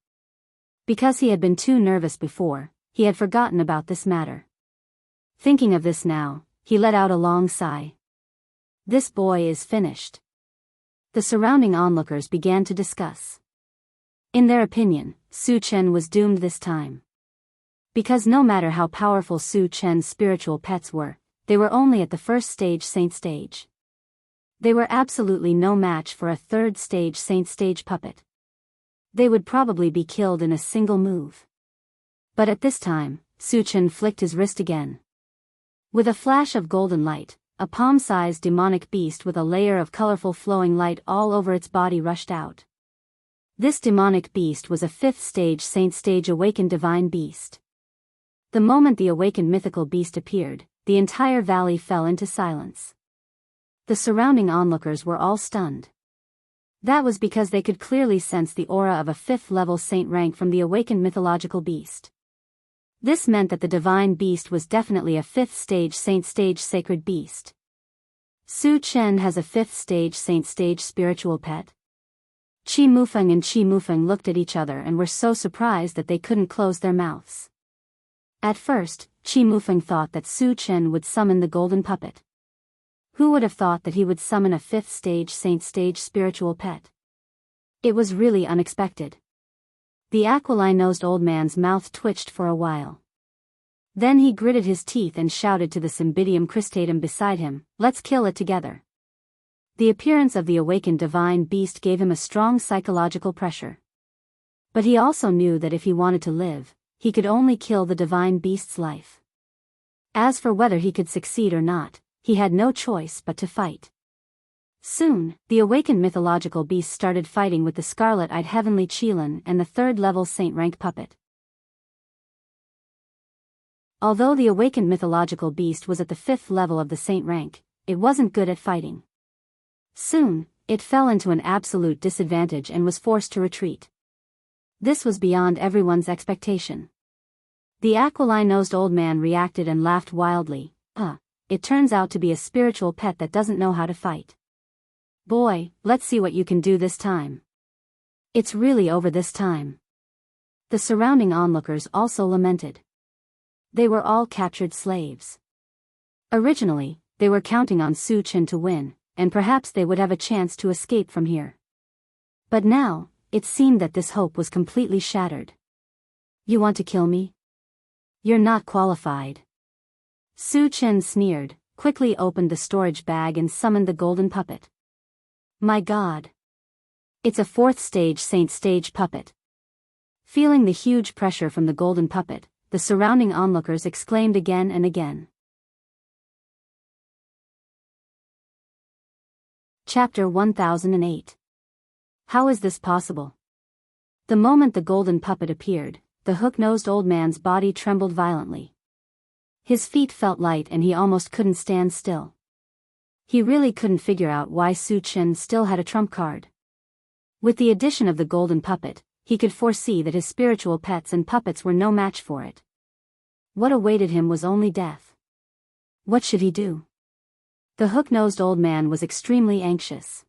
Because he had been too nervous before, he had forgotten about this matter. Thinking of this now, he let out a long sigh. This boy is finished. The surrounding onlookers began to discuss. In their opinion, Su Chen was doomed this time. Because no matter how powerful Su Chen's spiritual pets were, they were only at the first stage Saint stage. They were absolutely no match for a third stage Saint stage puppet. They would probably be killed in a single move. But at this time, Su Chen flicked his wrist again. With a flash of golden light, a palm-sized demonic beast with a layer of colorful flowing light all over its body rushed out. This demonic beast was a fifth stage Saint stage awakened divine beast. The moment the awakened mythical beast appeared, the entire valley fell into silence. The surrounding onlookers were all stunned. That was because they could clearly sense the aura of a fifth-level saint rank from the awakened mythological beast. This meant that the divine beast was definitely a fifth stage Saint stage sacred beast. Su Chen has a fifth stage Saint stage spiritual pet. Qi Mufeng and Qi Mufeng looked at each other and were so surprised that they couldn't close their mouths. At first, Qi Mufeng thought that Su Chen would summon the golden puppet. Who would have thought that he would summon a fifth stage Saint stage spiritual pet? It was really unexpected. The aquiline-nosed old man's mouth twitched for a while. Then he gritted his teeth and shouted to the Cymbidium cristatum beside him, "Let's kill it together." The appearance of the awakened divine beast gave him a strong psychological pressure. But he also knew that if he wanted to live, he could only kill the divine beast's life. As for whether he could succeed or not, he had no choice but to fight. Soon, the awakened mythological beast started fighting with the scarlet-eyed heavenly Qilin and the third-level saint rank puppet. Although the awakened mythological beast was at the fifth level of the saint rank, it wasn't good at fighting. Soon, it fell into an absolute disadvantage and was forced to retreat. This was beyond everyone's expectation. The aquiline-nosed old man reacted and laughed wildly. It turns out to be a spiritual pet that doesn't know how to fight. Boy, let's see what you can do this time. It's really over this time. The surrounding onlookers also lamented. They were all captured slaves. Originally, they were counting on Su Chen to win, and perhaps they would have a chance to escape from here. But now, it seemed that this hope was completely shattered. You want to kill me? You're not qualified. Su Chen sneered, quickly opened the storage bag and summoned the golden puppet. My God! It's a fourth stage saint stage puppet. Feeling the huge pressure from the golden puppet, the surrounding onlookers exclaimed again and again. Chapter 1008. How is this possible? The moment the golden puppet appeared, the hook-nosed old man's body trembled violently. His feet felt light and he almost couldn't stand still. He really couldn't figure out why Su Chen still had a trump card. With the addition of the golden puppet, he could foresee that his spiritual pets and puppets were no match for it. What awaited him was only death. What should he do? The hook-nosed old man was extremely anxious.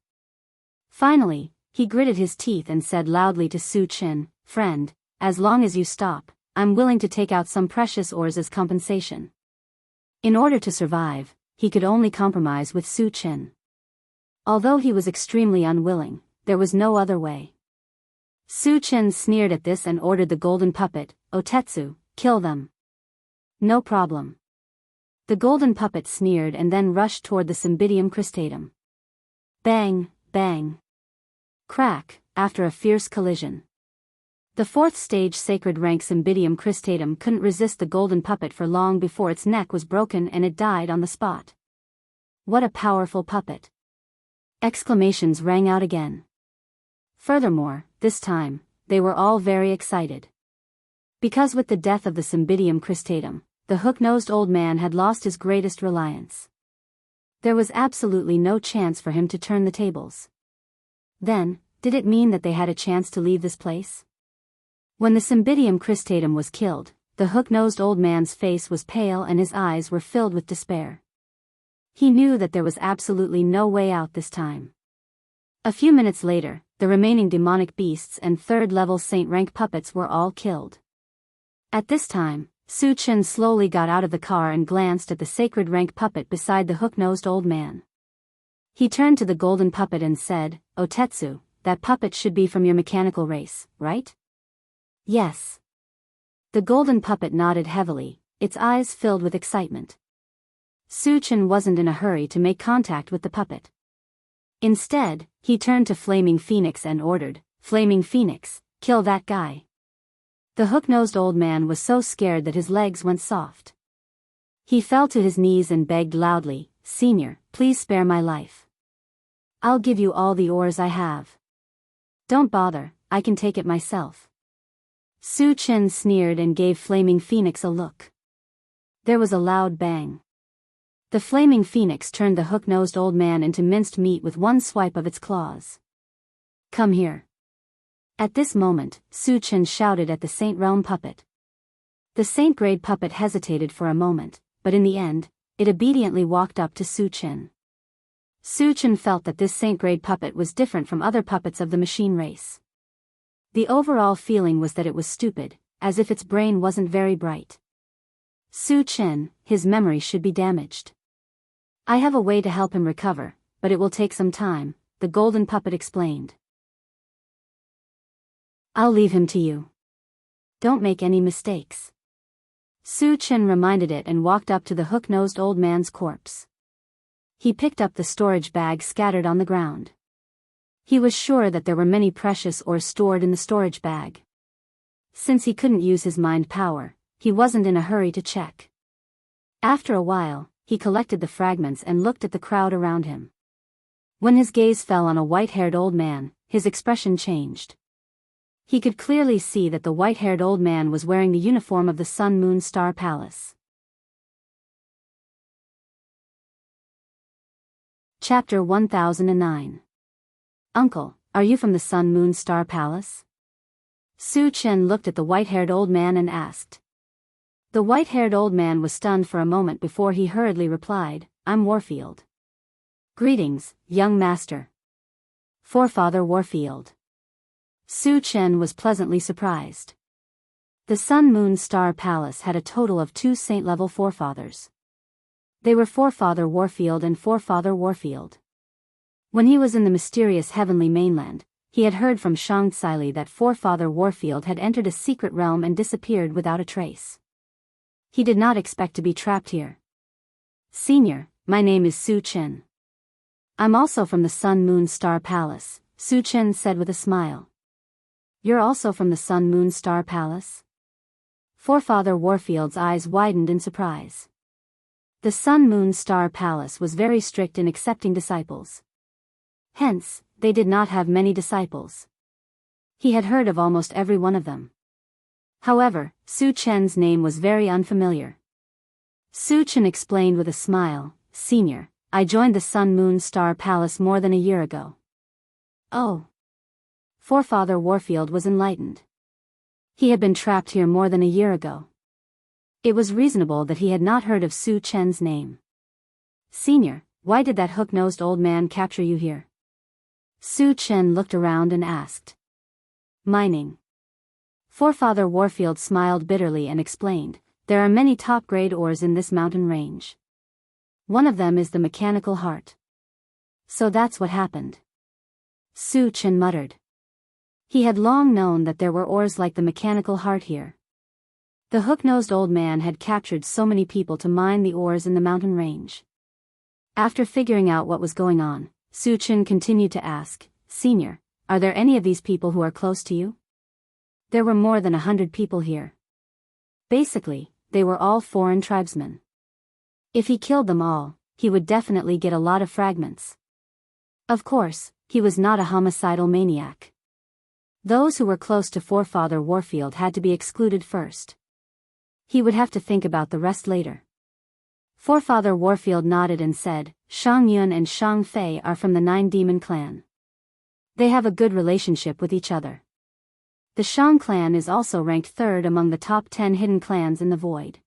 Finally, he gritted his teeth and said loudly to Su Chen, "Friend, as long as you stop, I'm willing to take out some precious ores as compensation." In order to survive, he could only compromise with Su Chen. Although he was extremely unwilling, there was no other way. Su Chen sneered at this and ordered the golden puppet, "Otetsu, kill them." No problem. The golden puppet sneered and then rushed toward the Cymbidium cristatum. Bang, bang. Crack, after a fierce collision. The fourth stage sacred rank Cymbidium cristatum couldn't resist the golden puppet for long before its neck was broken and it died on the spot. What a powerful puppet! Exclamations rang out again. Furthermore, this time, they were all very excited. Because with the death of the Cymbidium cristatum, the hook-nosed old man had lost his greatest reliance. There was absolutely no chance for him to turn the tables. Then, did it mean that they had a chance to leave this place? When the Cymbidium cristatum was killed, the hook-nosed old man's face was pale and his eyes were filled with despair. He knew that there was absolutely no way out this time. A few minutes later, the remaining demonic beasts and third-level saint rank puppets were all killed. At this time, Su Chen slowly got out of the car and glanced at the sacred rank puppet beside the hook-nosed old man. He turned to the golden puppet and said, "Otetsu, that puppet should be from your mechanical race, right?" "Yes." The golden puppet nodded heavily, its eyes filled with excitement. Su Chen wasn't in a hurry to make contact with the puppet. Instead, he turned to Flaming Phoenix and ordered, "Flaming Phoenix, kill that guy." The hook-nosed old man was so scared that his legs went soft. He fell to his knees and begged loudly, "Senior, please spare my life. I'll give you all the ores I have. Don't bother, I can take it myself." Su Chen sneered and gave Flaming Phoenix a look. There was a loud bang. The Flaming Phoenix turned the hook-nosed old man into minced meat with one swipe of its claws. "Come here." At this moment, Su Chen shouted at the Saint Realm puppet. The Saint Grade puppet hesitated for a moment, but in the end, it obediently walked up to Su Chen. Su Chen felt that this Saint Grade puppet was different from other puppets of the machine race. The overall feeling was that it was stupid, as if its brain wasn't very bright. Su Chen, his memory should be damaged. "I have a way to help him recover, but it will take some time," the golden puppet explained. "I'll leave him to you. Don't make any mistakes." Su Chen reminded it and walked up to the hook-nosed old man's corpse. He picked up the storage bag scattered on the ground. He was sure that there were many precious ores stored in the storage bag. Since he couldn't use his mind power, he wasn't in a hurry to check. After a while, he collected the fragments and looked at the crowd around him. When his gaze fell on a white-haired old man, his expression changed. He could clearly see that the white-haired old man was wearing the uniform of the Sun Moon Star Palace. Chapter 1009. "Uncle, are you from the Sun Moon Star Palace?" Su Chen looked at the white-haired old man and asked. The white-haired old man was stunned for a moment before he hurriedly replied, "I'm Warfield." "Greetings, young master." "Forefather Warfield." Su Chen was pleasantly surprised. The Sun Moon Star Palace had a total of 2 saint-level forefathers. They were Forefather Warfield and Forefather Warfield. When he was in the mysterious heavenly mainland, he had heard from Shang Tsili that Forefather Warfield had entered a secret realm and disappeared without a trace. He did not expect to be trapped here. "Senior, my name is Su Chen. I'm also from the Sun Moon Star Palace," Su Chen said with a smile. "You're also from the Sun Moon Star Palace?" Forefather Warfield's eyes widened in surprise. The Sun Moon Star Palace was very strict in accepting disciples. Hence, they did not have many disciples. He had heard of almost every one of them. However, Su Chen's name was very unfamiliar. Su Chen explained with a smile, "Senior, I joined the Sun Moon Star Palace more than a year ago." "Oh." Forefather Warfield was enlightened. He had been trapped here more than a year ago. It was reasonable that he had not heard of Su Chen's name. "Senior, why did that hook-nosed old man capture you here?" Su Chen looked around and asked. "Mining." Forefather Warfield smiled bitterly and explained, "There are many top-grade ores in this mountain range. One of them is the mechanical heart." "So that's what happened." Su Chen muttered. He had long known that there were ores like the mechanical heart here. The hook-nosed old man had captured so many people to mine the ores in the mountain range. After figuring out what was going on, Su Chen continued to ask, "Senior, are there any of these people who are close to you?" There were more than 100 people here. Basically, they were all foreign tribesmen. If he killed them all, he would definitely get a lot of fragments. Of course, he was not a homicidal maniac. Those who were close to Forefather Warfield had to be excluded first. He would have to think about the rest later. Forefather Warfield nodded and said, Shang Yun and Shang Fei are from the Nine Demon clan. They have a good relationship with each other. The Shang clan is also ranked third among the top 10 hidden clans in the void.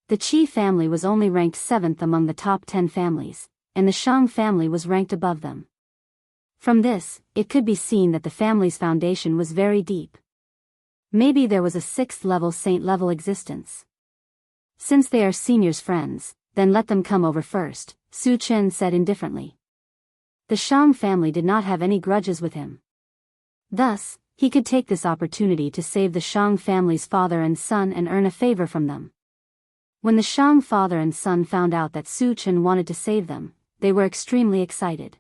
The Qi family was only ranked 7th among the top 10 families, and the Shang family was ranked above them. From this, it could be seen that the family's foundation was very deep. Maybe there was a 6th level saint level existence. Since they are seniors' friends, then let them come over first, Su Chen said indifferently. The Shang family did not have any grudges with him. Thus, he could take this opportunity to save the Shang family's father and son and earn a favor from them. When the Shang father and son found out that Su Chen wanted to save them, they were extremely excited.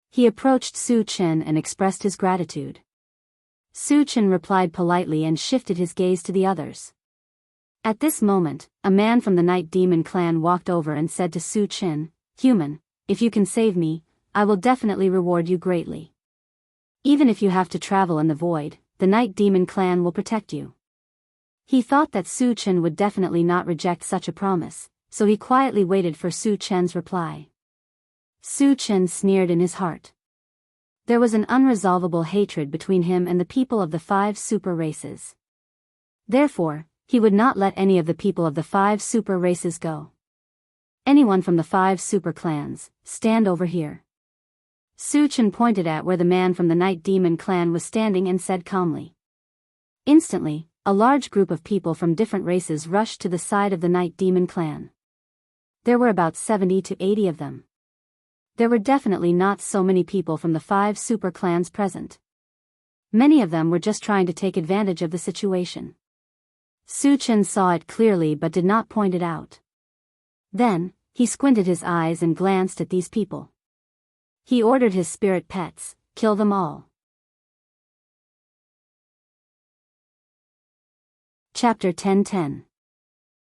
He approached Su Chen and expressed his gratitude. Su Chen replied politely and shifted his gaze to the others. At this moment, a man from the Night Demon clan walked over and said to Su Chen, Human, if you can save me, I will definitely reward you greatly. Even if you have to travel in the void, the Night Demon clan will protect you. He thought that Su Chen would definitely not reject such a promise, so he quietly waited for Su Chen's reply. Su Chen sneered in his heart. There was an unresolvable hatred between him and the people of the 5 super races. Therefore, he would not let any of the people of the 5 super races go. Anyone from the 5 super clans, stand over here. Su Chen pointed at where the man from the Night Demon clan was standing and said calmly. Instantly, a large group of people from different races rushed to the side of the Night Demon clan. There were about 70 to 80 of them. There were definitely not so many people from the 5 super clans present. Many of them were just trying to take advantage of the situation. Su Chen saw it clearly but did not point it out. Then, he squinted his eyes and glanced at these people. He ordered his spirit pets, kill them all. Chapter 10:10.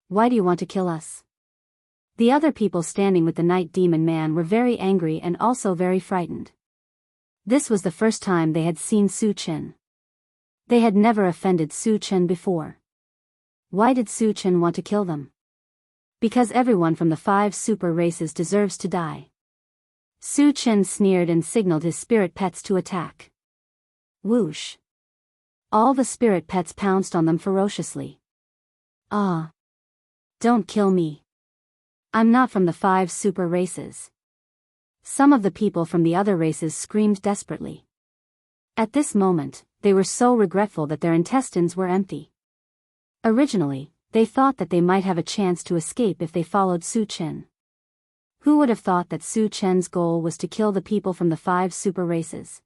Why do you want to kill us? The other people standing with the Night Demon man were very angry and also very frightened. This was the first time they had seen Su Chen. They had never offended Su Chen before. Why did Su Chen want to kill them? Because everyone from the 5 super races deserves to die. Su Chen sneered and signaled his spirit pets to attack. Whoosh! All the spirit pets pounced on them ferociously. Ah! Don't kill me. I'm not from the 5 super races. Some of the people from the other races screamed desperately. At this moment, they were so regretful that their intestines were empty. Originally, they thought that they might have a chance to escape if they followed Su Chen. Who would have thought that Su Chen's goal was to kill the people from the 5 super races?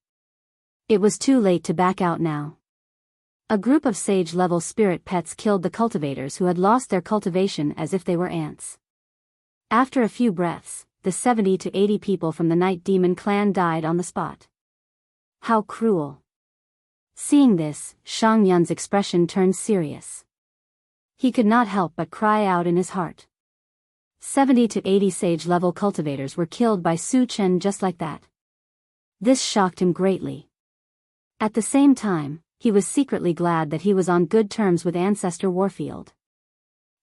It was too late to back out now. A group of sage-level spirit pets killed the cultivators who had lost their cultivation as if they were ants. After a few breaths, the 70 to 80 people from the Night Demon clan died on the spot. How cruel. Seeing this, Shang Yun's expression turned serious. He could not help but cry out in his heart. 70 to 80 sage-level cultivators were killed by Su Chen just like that. This shocked him greatly. At the same time, he was secretly glad that he was on good terms with Ancestor Warfield.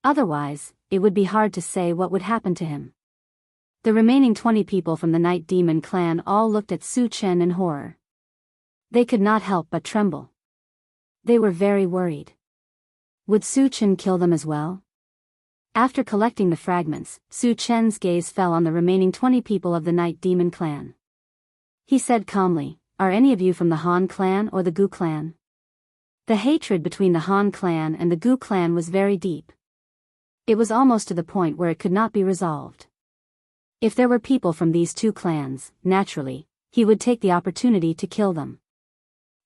Otherwise, it would be hard to say what would happen to him. The remaining 20 people from the Night Demon clan all looked at Su Chen in horror. They could not help but tremble. They were very worried. Would Su Chen kill them as well? After collecting the fragments, Su Chen's gaze fell on the remaining 20 people of the Night Demon clan. He said calmly, Are any of you from the Han clan or the Gu clan? The hatred between the Han clan and the Gu clan was very deep. It was almost to the point where it could not be resolved. If there were people from these 2 clans, naturally, he would take the opportunity to kill them.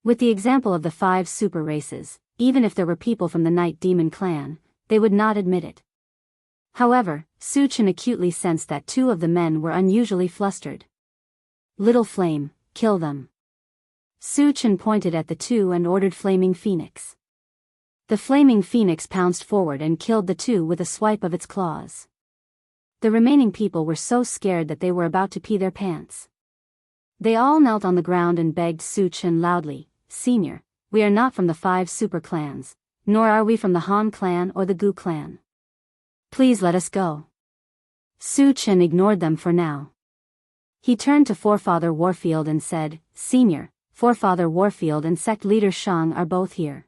With the example of the 5 super races, even if there were people from the Night Demon clan, they would not admit it. However, Su Chen acutely sensed that 2 of the men were unusually flustered. Little Flame, kill them. Su Chen pointed at the 2 and ordered Flaming Phoenix. The Flaming Phoenix pounced forward and killed the 2 with a swipe of its claws. The remaining people were so scared that they were about to pee their pants. They all knelt on the ground and begged Su Chen loudly, "Senior, we are not from the 5 super clans, nor are we from the Han clan or the Gu clan. Please let us go." Su Chen ignored them for now. He turned to Forefather Warfield and said, "Senior, Forefather Warfield and sect leader Shang are both here.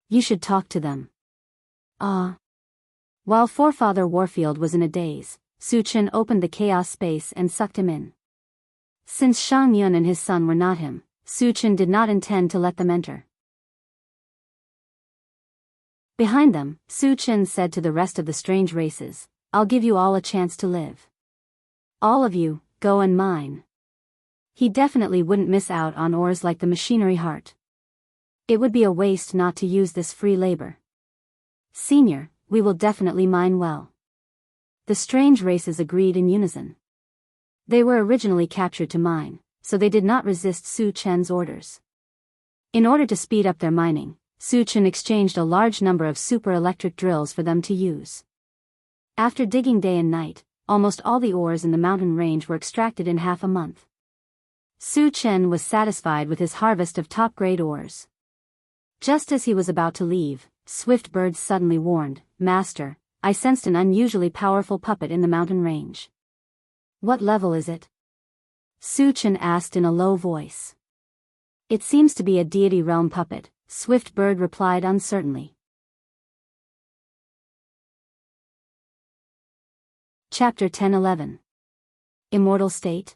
You should talk to them." While Forefather Warfield was in a daze, Su Chen opened the chaos space and sucked him in. Since Shang Yun and his son were not him, Su Chen did not intend to let them enter. Behind them, Su Chen said to the rest of the strange races, "I'll give you all a chance to live. All of you, go and mine." He definitely wouldn't miss out on ores like the machinery heart. It would be a waste not to use this free labor. "Senior, we will definitely mine well." The strange races agreed in unison. They were originally captured to mine, so they did not resist Su Chen's orders. In order to speed up their mining, Su Chen exchanged a large number of super electric drills for them to use. After digging day and night, almost all the ores in the mountain range were extracted in half a month. Su Chen was satisfied with his harvest of top-grade ores. Just as he was about to leave, Swift Bird suddenly warned, "Master, I sensed an unusually powerful puppet in the mountain range." "What level is it?" Su Chen asked in a low voice. "It seems to be a deity realm puppet," Swift Bird replied uncertainly. Chapter 10-11. Immortal State.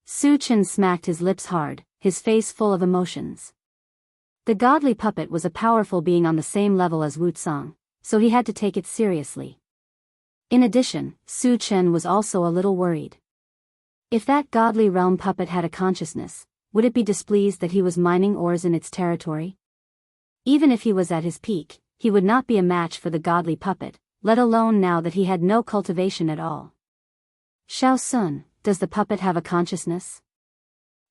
Su Chen smacked his lips hard, his face full of emotions. The godly puppet was a powerful being on the same level as Wu Tsang, so he had to take it seriously. In addition, Su Chen was also a little worried. If that godly realm puppet had a consciousness, would it be displeased that he was mining ores in its territory? Even if he was at his peak, he would not be a match for the godly puppet, let alone now that he had no cultivation at all. "Shao Sun, does the puppet have a consciousness?"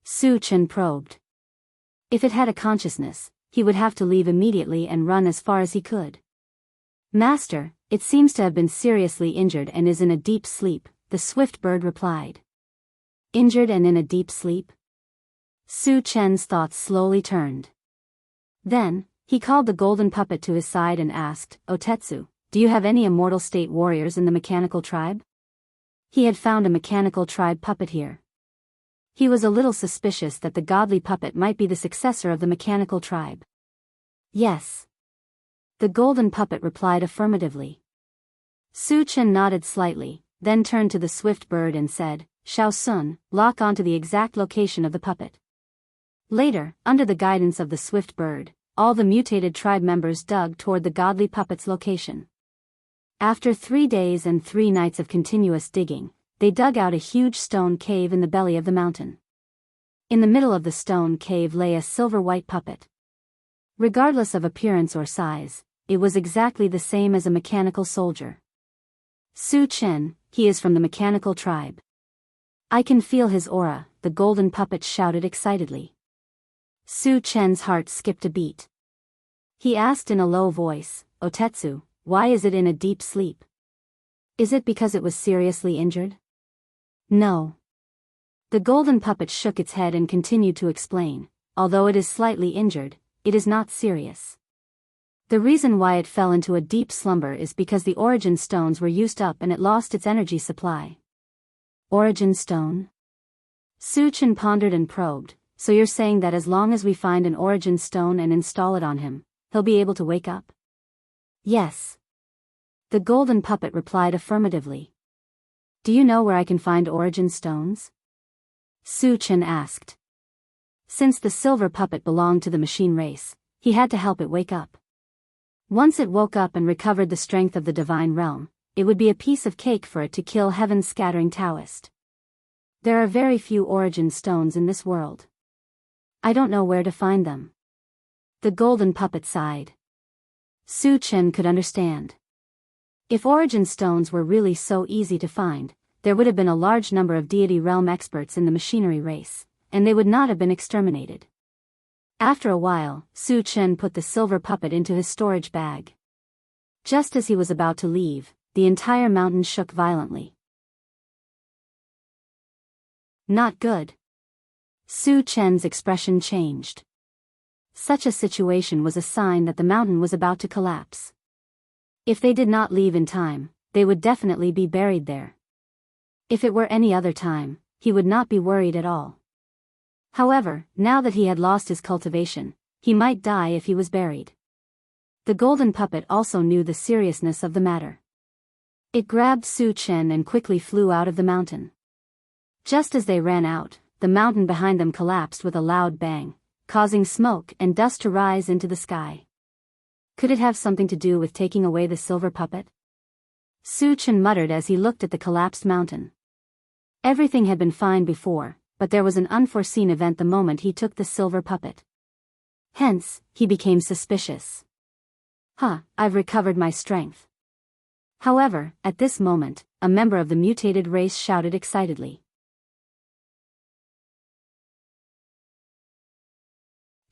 Su Chen probed. If it had a consciousness, he would have to leave immediately and run as far as he could. "Master, it seems to have been seriously injured and is in a deep sleep," the Swift Bird replied. "Injured and in a deep sleep?" Su Chen's thoughts slowly turned. Then, he called the golden puppet to his side and asked, "Otetsu, do you have any immortal state warriors in the mechanical tribe?" He had found a mechanical tribe puppet here. He was a little suspicious that the godly puppet might be the successor of the mechanical tribe. "Yes." The golden puppet replied affirmatively. Su Chen nodded slightly, then turned to the Swift Bird and said, "Shao Sun, lock onto the exact location of the puppet." Later, under the guidance of the Swift Bird, all the mutated tribe members dug toward the godly puppet's location. After 3 days and 3 nights of continuous digging, they dug out a huge stone cave in the belly of the mountain. In the middle of the stone cave lay a silver-white puppet. Regardless of appearance or size, it was exactly the same as a mechanical soldier. "Su Chen, he is from the mechanical tribe. I can feel his aura," the golden puppet shouted excitedly. Su Chen's heart skipped a beat. He asked in a low voice, "Otetsu, why is it in a deep sleep? Is it because it was seriously injured?" "No." The golden puppet shook its head and continued to explain, "Although it is slightly injured, it is not serious. The reason why it fell into a deep slumber is because the origin stones were used up and it lost its energy supply." "Origin stone?" Su Chen pondered and probed, "So you're saying that as long as we find an origin stone and install it on him, he'll be able to wake up?" "Yes." The golden puppet replied affirmatively. "Do you know where I can find origin stones?" Su Chen asked. Since the silver puppet belonged to the machine race, he had to help it wake up. Once it woke up and recovered the strength of the divine realm, it would be a piece of cake for it to kill heaven's scattering Taoist. There are very few origin stones in this world. I don't know where to find them. The golden puppet sighed. Su Chen could understand. If origin stones were really so easy to find, there would have been a large number of deity realm experts in the machinery race, and they would not have been exterminated. After a while, Su Chen put the silver puppet into his storage bag. Just as he was about to leave, the entire mountain shook violently. Not good. Su Chen's expression changed. Such a situation was a sign that the mountain was about to collapse. If they did not leave in time, they would definitely be buried there. If it were any other time, he would not be worried at all. However, now that he had lost his cultivation, he might die if he was buried. The golden puppet also knew the seriousness of the matter. It grabbed Su Chen and quickly flew out of the mountain. Just as they ran out, the mountain behind them collapsed with a loud bang, causing smoke and dust to rise into the sky. Could it have something to do with taking away the silver puppet? Su Chen muttered as he looked at the collapsed mountain. Everything had been fine before, but there was an unforeseen event the moment he took the silver puppet. Hence, he became suspicious. I've recovered my strength. However, at this moment, a member of the mutated race shouted excitedly.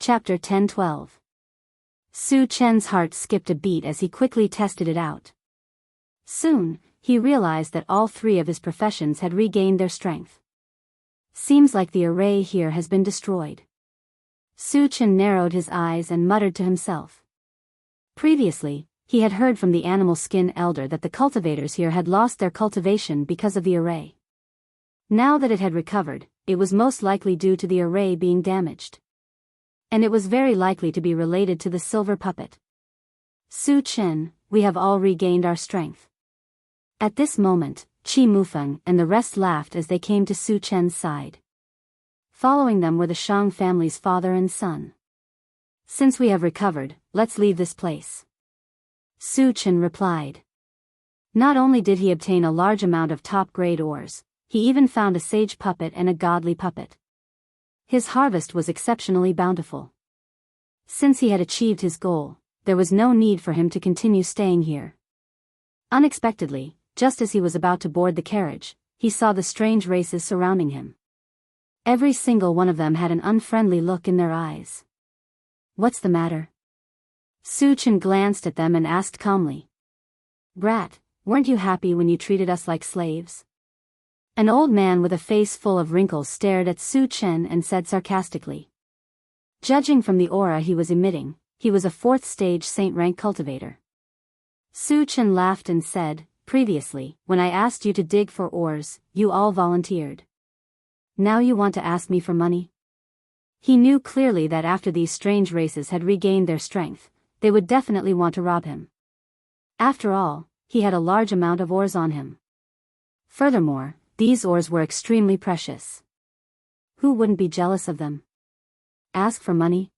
Chapter 10-12. Su Chen's heart skipped a beat as he quickly tested it out. Soon, he realized that all three of his professions had regained their strength. Seems like the array here has been destroyed. Su Chen narrowed his eyes and muttered to himself. Previously, he had heard from the animal skin elder that the cultivators here had lost their cultivation because of the array. Now that it had recovered, it was most likely due to the array being damaged. And it was very likely to be related to the silver puppet. Su Chen, we have all regained our strength. At this moment, Qi Mufeng and the rest laughed as they came to Su Chen's side. Following them were the Shang family's father and son. Since we have recovered, let's leave this place. Su Chen replied. Not only did he obtain a large amount of top-grade ores, he even found a sage puppet and a godly puppet. His harvest was exceptionally bountiful. Since he had achieved his goal, there was no need for him to continue staying here. Unexpectedly, just as he was about to board the carriage, he saw the strange races surrounding him. Every single one of them had an unfriendly look in their eyes. What's the matter? Su Chen glanced at them and asked calmly. Brat, weren't you happy when you treated us like slaves? An old man with a face full of wrinkles stared at Su Chen and said sarcastically. Judging from the aura he was emitting, he was a 4th-stage saint rank cultivator. Su Chen laughed and said, previously, when I asked you to dig for ores, you all volunteered. Now you want to ask me for money? He knew clearly that after these strange races had regained their strength, they would definitely want to rob him. After all, he had a large amount of ores on him. Furthermore, these ores were extremely precious. Who wouldn't be jealous of them? Ask for money?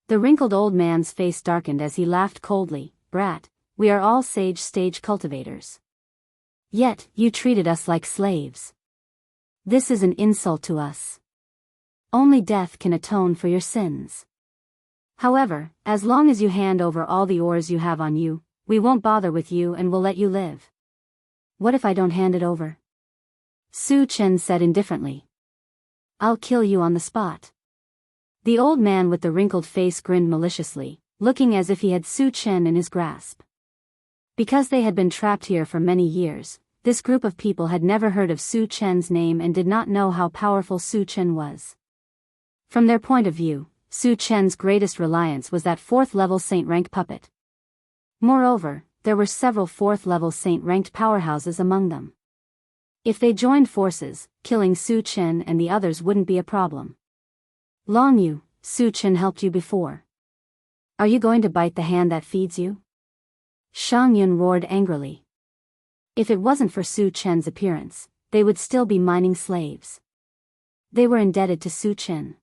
The wrinkled old man's face darkened as he laughed coldly. Brat, we are all sage-stage cultivators. Yet, you treated us like slaves. This is an insult to us. Only death can atone for your sins. However, as long as you hand over all the ores you have on you, we won't bother with you and will let you live. What if I don't hand it over? Su Chen said indifferently. I'll kill you on the spot. The old man with the wrinkled face grinned maliciously, looking as if he had Su Chen in his grasp. Because they had been trapped here for many years, this group of people had never heard of Su Chen's name and did not know how powerful Su Chen was. From their point of view, Su Chen's greatest reliance was that 4th-level saint-ranked puppet. Moreover, there were several 4th-level saint-ranked powerhouses among them. If they joined forces, killing Su Chen and the others wouldn't be a problem. Long Yu, Su Chen helped you before. Are you going to bite the hand that feeds you? Shang Yun roared angrily. If it wasn't for Su Chen's appearance, they would still be mining slaves. They were indebted to Su Chen.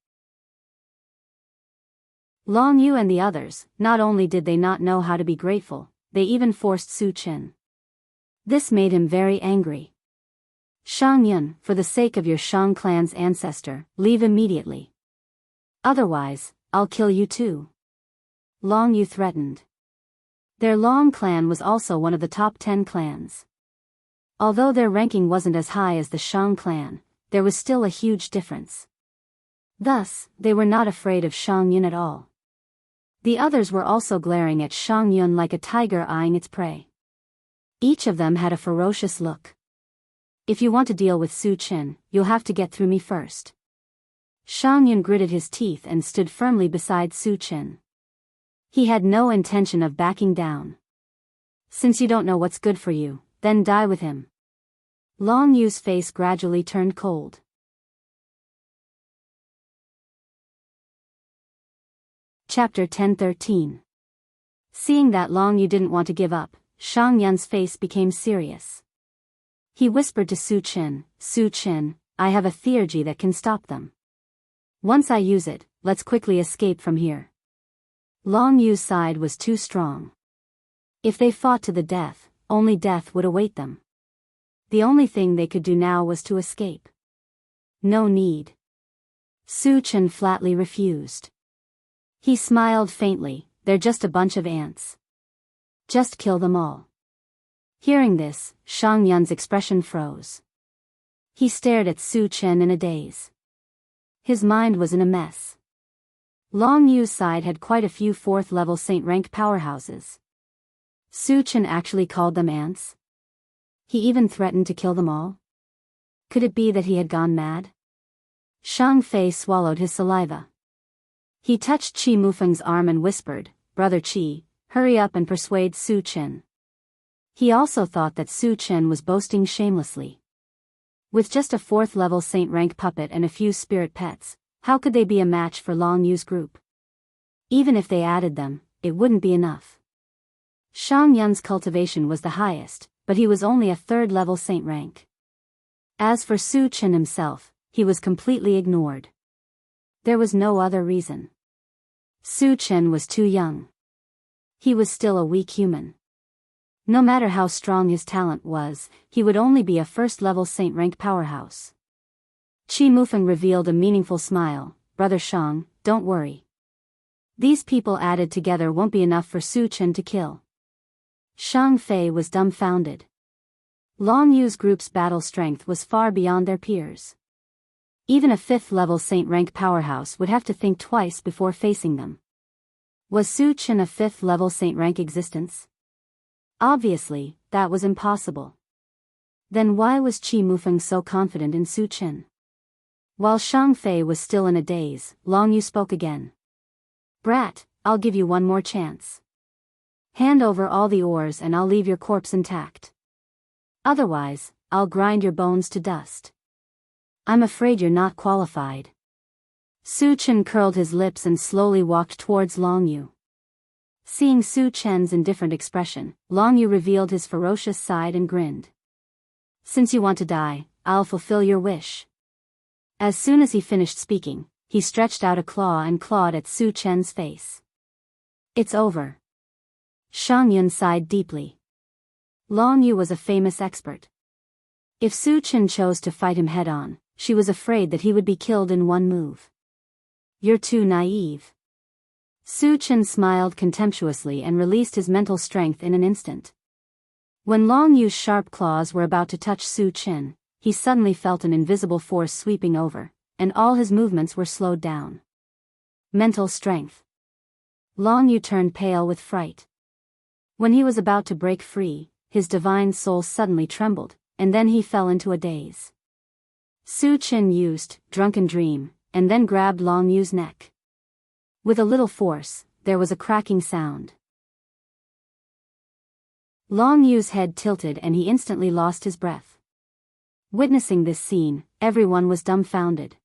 Long Yu and the others, not only did they not know how to be grateful, they even forced Su Chen. This made him very angry. Shang Yun, for the sake of your Shang clan's ancestor, leave immediately. Otherwise, I'll kill you too. Long Yu threatened. Their Long clan was also one of the top 10 clans. Although their ranking wasn't as high as the Shang clan, there was still a huge difference. Thus, they were not afraid of Shang Yun at all. The others were also glaring at Shang Yun like a tiger eyeing its prey. Each of them had a ferocious look. If you want to deal with Su Chen, you'll have to get through me first. Shang Yun gritted his teeth and stood firmly beside Su Chen. He had no intention of backing down. Since you don't know what's good for you, then die with him. Long Yu's face gradually turned cold. Chapter 10:13. Seeing that Long Yu didn't want to give up, Shang Yun's face became serious. He whispered to Su Chen, "Su Chen, I have a theurgy that can stop them. Once I use it, let's quickly escape from here." Long Yu's side was too strong. If they fought to the death, only death would await them. The only thing they could do now was to escape. No need. Su Chen flatly refused. He smiled faintly, "They're just a bunch of ants. Just kill them all." Hearing this, Shang Yun's expression froze. He stared at Su Chen in a daze. His mind was in a mess. Long Yu's side had quite a few 4th level saint rank powerhouses. Su Chen actually called them ants? He even threatened to kill them all? Could it be that he had gone mad? Shang Fei swallowed his saliva. He touched Qi Mufeng's arm and whispered, "Brother Qi, hurry up and persuade Su Chen." He also thought that Su Chen was boasting shamelessly. With just a 4th level saint rank puppet and a few spirit pets, how could they be a match for Long Yu's group? Even if they added them, it wouldn't be enough. Shang Yun's cultivation was the highest, but he was only a 3rd level saint rank. As for Su Chen himself, he was completely ignored. There was no other reason. Su Chen was too young. He was still a weak human. No matter how strong his talent was, he would only be a 1st level saint rank powerhouse. Qi Mufeng revealed a meaningful smile, "Brother Shang, don't worry. These people added together won't be enough for Su Chen to kill." Shang Fei was dumbfounded. Long Yu's group's battle strength was far beyond their peers. Even a 5th level saint rank powerhouse would have to think twice before facing them. Was Su Chen a 5th level saint rank existence? Obviously, that was impossible. Then why was Qi Mufeng so confident in Su Chen? While Shang Fei was still in a daze, Long Yu spoke again. "Brat, I'll give you one more chance. Hand over all the ores and I'll leave your corpse intact. Otherwise, I'll grind your bones to dust. I'm afraid you're not qualified." Su Chen curled his lips and slowly walked towards Long Yu. Seeing Su Chen's indifferent expression, Long Yu revealed his ferocious side and grinned. "Since you want to die, I'll fulfill your wish." As soon as he finished speaking, he stretched out a claw and clawed at Su Chen's face. "It's over." Shang Yun sighed deeply. Long Yu was a famous expert. If Su Chen chose to fight him head-on, she was afraid that he would be killed in one move. "You're too naive." Su Chen smiled contemptuously and released his mental strength in an instant. When Long Yu's sharp claws were about to touch Su Chen, he suddenly felt an invisible force sweeping over, and all his movements were slowed down. Mental strength. Long Yu turned pale with fright. When he was about to break free, his divine soul suddenly trembled, and then he fell into a daze. Su Chen used drunken dream, and then grabbed Long Yu's neck. With a little force, there was a cracking sound. Long Yu's head tilted and he instantly lost his breath. Witnessing this scene, everyone was dumbfounded.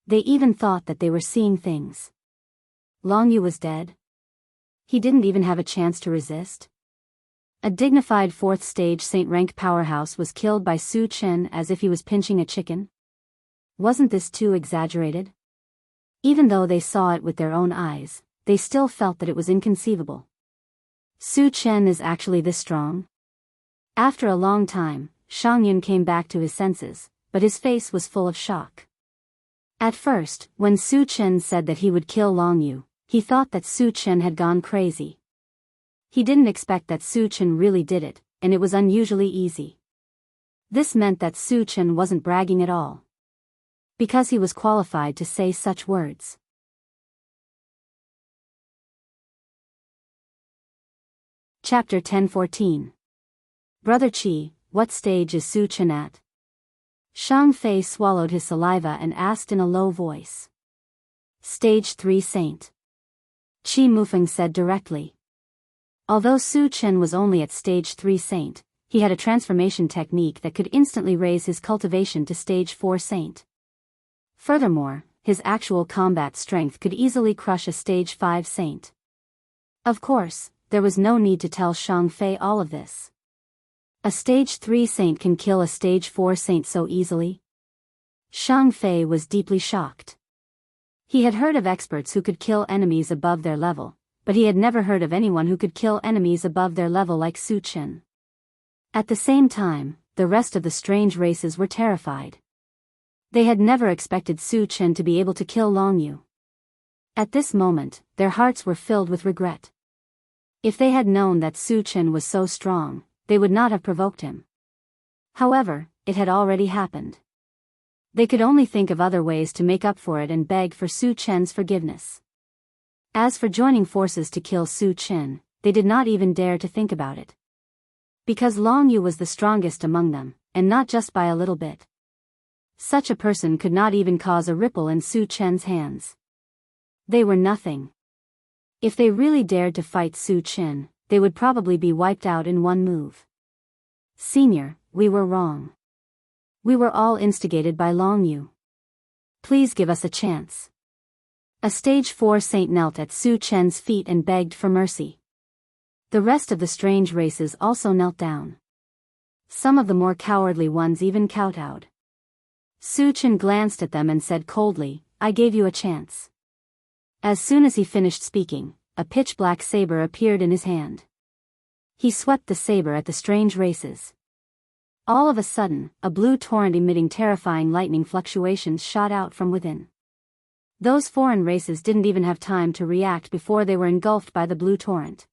They even thought that they were seeing things. Long Yu was dead? He didn't even have a chance to resist? A dignified 4th stage saint rank powerhouse was killed by Su Chen as if he was pinching a chicken? Wasn't this too exaggerated? Even though they saw it with their own eyes, they still felt that it was inconceivable. Su Chen is actually this strong? After a long time, Shang Yun came back to his senses, but his face was full of shock. At first, when Su Chen said that he would kill Long Yu, he thought that Su Chen had gone crazy. He didn't expect that Su Chen really did it, and it was unusually easy. This meant that Su Chen wasn't bragging at all. Because he was qualified to say such words. Chapter 10:14. Brother Qi, what stage is Su Chen at? Shang Fei swallowed his saliva and asked in a low voice. Stage 3 Saint. Qi Mufeng said directly. Although Su Chen was only at Stage 3 Saint, he had a transformation technique that could instantly raise his cultivation to Stage 4 Saint. Furthermore, his actual combat strength could easily crush a Stage 5 Saint. Of course, there was no need to tell Shang Fei all of this. A Stage 3 Saint can kill a Stage 4 Saint so easily? Shang Fei was deeply shocked. He had heard of experts who could kill enemies above their level, but he had never heard of anyone who could kill enemies above their level like Su Chen. At the same time, the rest of the strange races were terrified. They had never expected Su Chen to be able to kill Long Yu. At this moment, their hearts were filled with regret. If they had known that Su Chen was so strong, they would not have provoked him. However, it had already happened. They could only think of other ways to make up for it and beg for Su Chen's forgiveness. As for joining forces to kill Su Chen, they did not even dare to think about it. Because Long Yu was the strongest among them, and not just by a little bit. Such a person could not even cause a ripple in Su Chen's hands. They were nothing. If they really dared to fight Su Chen, they would probably be wiped out in one move. Senior, we were wrong. We were all instigated by Long Yu. Please give us a chance. A Stage 4 Saint knelt at Su Chen's feet and begged for mercy. The rest of the strange races also knelt down. Some of the more cowardly ones even kowtowed. Su Chen glanced at them and said coldly, I gave you a chance. As soon as he finished speaking, a pitch-black saber appeared in his hand. He swept the saber at the strange races. All of a sudden, a blue torrent emitting terrifying lightning fluctuations shot out from within. Those foreign races didn't even have time to react before they were engulfed by the blue torrent.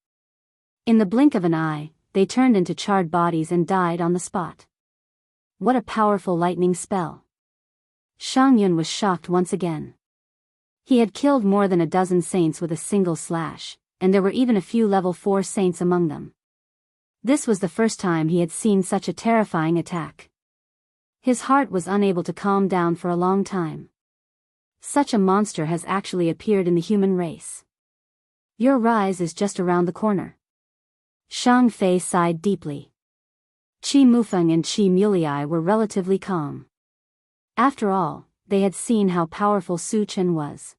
In the blink of an eye, they turned into charred bodies and died on the spot. What a powerful lightning spell! Shang Yun was shocked once again. He had killed more than a dozen saints with a single slash, and there were even a few level 4 saints among them. This was the first time he had seen such a terrifying attack. His heart was unable to calm down for a long time. Such a monster has actually appeared in the human race. Your rise is just around the corner. Shang Fei sighed deeply. Qi Mufeng and Qi Mulei were relatively calm. After all, they had seen how powerful Su Chen was.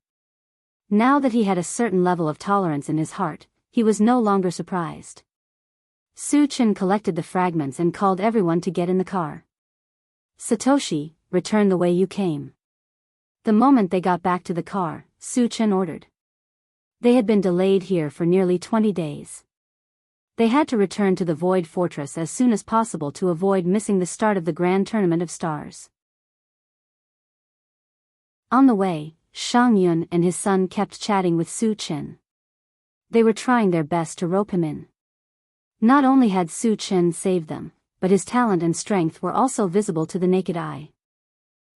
Now that he had a certain level of tolerance in his heart, he was no longer surprised. Su Chen collected the fragments and called everyone to get in the car. Satoshi, return the way you came. The moment they got back to the car, Su Chen ordered. They had been delayed here for nearly 20 days. They had to return to the Void Fortress as soon as possible to avoid missing the start of the Grand Tournament of Stars. On the way, Shang Yun and his son kept chatting with Su Chen. They were trying their best to rope him in. Not only had Su Chen saved them, but his talent and strength were also visible to the naked eye.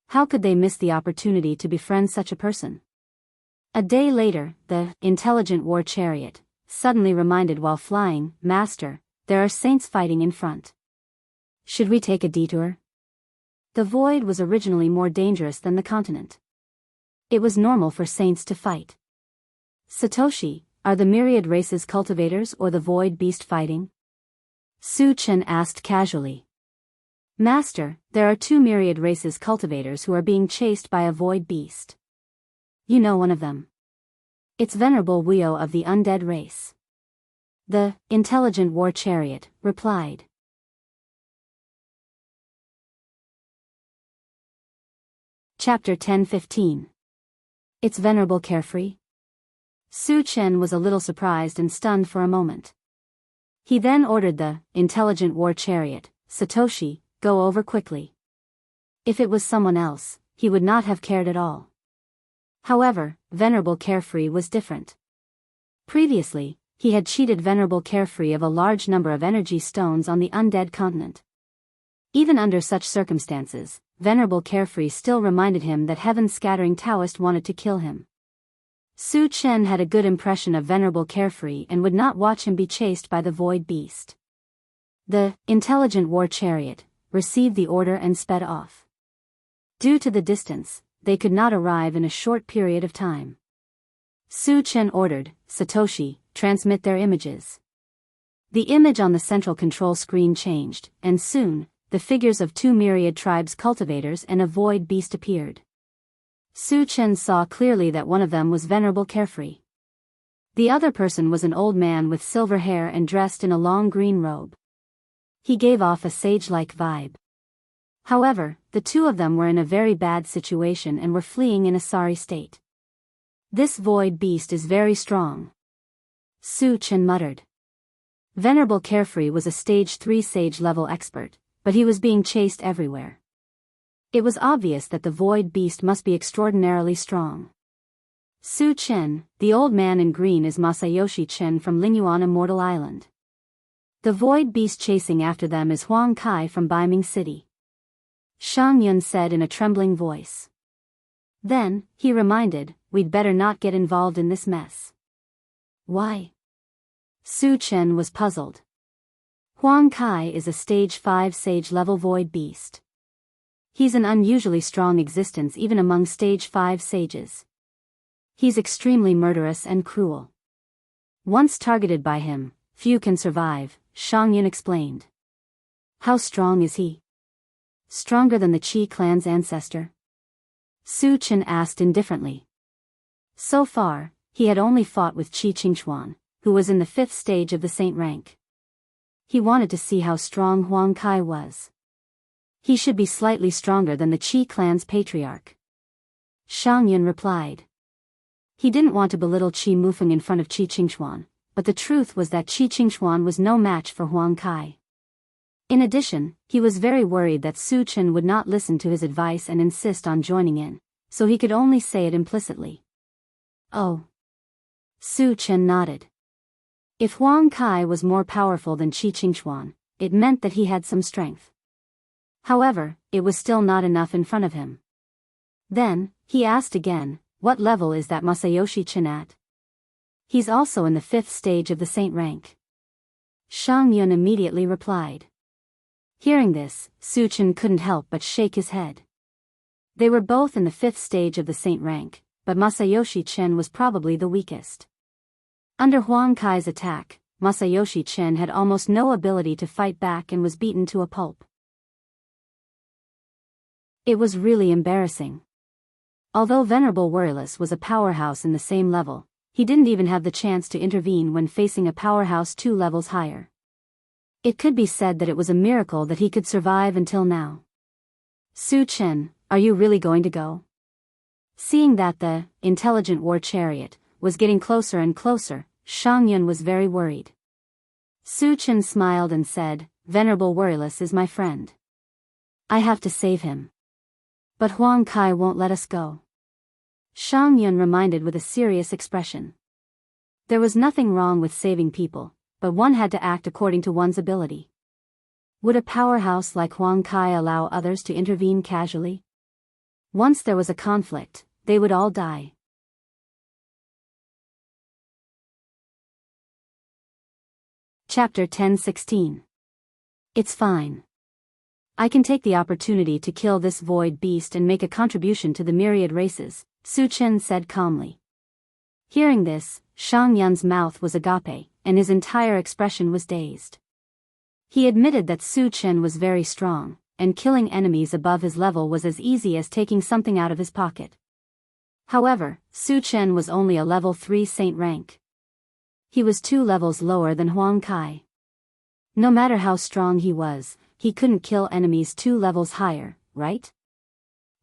How could they miss the opportunity to befriend such a person? A day later, the intelligent war chariot suddenly reminded while flying, Master, there are saints fighting in front. Should we take a detour? The void was originally more dangerous than the continent. It was normal for saints to fight. Satoshi, are the myriad races cultivators or the void beast fighting? Su Chen asked casually. Master, there are 2 myriad races cultivators who are being chased by a void beast. You know one of them. It's Venerable Wio of the undead race. The intelligent war chariot replied. Chapter 10-15. It's Venerable Carefree? Su Chen was a little surprised and stunned for a moment. He then ordered the intelligent war chariot, Satoshi, go over quickly. If it was someone else, he would not have cared at all. However, Venerable Carefree was different. Previously, he had cheated Venerable Carefree of a large number of energy stones on the undead continent. Even under such circumstances, Venerable Carefree still reminded him that Heaven's Scattering Taoist wanted to kill him. Su Chen had a good impression of Venerable Carefree and would not watch him be chased by the void beast. The intelligent war chariot received the order and sped off. Due to the distance, they could not arrive in a short period of time. Su Chen ordered, Satoshi, transmit their images. The image on the central control screen changed, and soon, the figures of 2 myriad tribes cultivators and a void beast appeared. Su Chen saw clearly that one of them was Venerable Carefree. The other person was an old man with silver hair and dressed in a long green robe. He gave off a sage-like vibe. However, the two of them were in a very bad situation and were fleeing in a sorry state. This void beast is very strong, Su Chen muttered. Venerable Carefree was a stage 3 sage-level expert, but he was being chased everywhere. It was obvious that the void beast must be extraordinarily strong. Su Chen, the old man in green, is Masayoshi Chen from Lingyuan Immortal Island. The void beast chasing after them is Huang Kai from Baiming City, Shang Yun said in a trembling voice. Then, he reminded, we'd better not get involved in this mess. Why? Su Chen was puzzled. Huang Kai is a stage 5 sage-level void beast. He's an unusually strong existence even among stage 5 sages. He's extremely murderous and cruel. Once targeted by him, few can survive, Shang Yun explained. How strong is he? Stronger than the Qi clan's ancestor? Su Chen asked indifferently. So far, he had only fought with Qi Qingchuan, who was in the 5th stage of the saint rank. He wanted to see how strong Huang Kai was. He should be slightly stronger than the Qi clan's patriarch. Shang Yun replied. He didn't want to belittle Qi Mufeng in front of Qi Qingchuan, but the truth was that Qi Qingchuan was no match for Huang Kai. In addition, he was very worried that Su Chen would not listen to his advice and insist on joining in, so he could only say it implicitly. Oh. Su Chen nodded. If Huang Kai was more powerful than Qi Qingchuan, it meant that he had some strength. However, it was still not enough in front of him. Then, he asked again, what level is that Masayoshi Chen at? He's also in the 5th stage of the saint rank. Shang Yun immediately replied. Hearing this, Su Chen couldn't help but shake his head. They were both in the 5th stage of the saint rank, but Masayoshi Chen was probably the weakest. Under Huang Kai's attack, Masayoshi Chen had almost no ability to fight back and was beaten to a pulp. It was really embarrassing. Although Venerable Warriorless was a powerhouse in the same level, he didn't even have the chance to intervene when facing a powerhouse 2 levels higher. It could be said that it was a miracle that he could survive until now. Su Chen, are you really going to go? Seeing that the intelligent war chariot was getting closer and closer, Shang Yun was very worried. Su Chen smiled and said, Venerable Warriorless is my friend. I have to save him. But Huang Kai won't let us go. Shang Yun reminded with a serious expression. There was nothing wrong with saving people, but one had to act according to one's ability. Would a powerhouse like Huang Kai allow others to intervene casually? Once there was a conflict, they would all die. Chapter 10:16. It's fine. I can take the opportunity to kill this void beast and make a contribution to the myriad races, Su Chen said calmly. Hearing this, Shang Yun's mouth was agape, and his entire expression was dazed. He admitted that Su Chen was very strong, and killing enemies above his level was as easy as taking something out of his pocket. However, Su Chen was only a level 3 saint rank. He was 2 levels lower than Huang Kai. No matter how strong he was, he couldn't kill enemies 2 levels higher, right?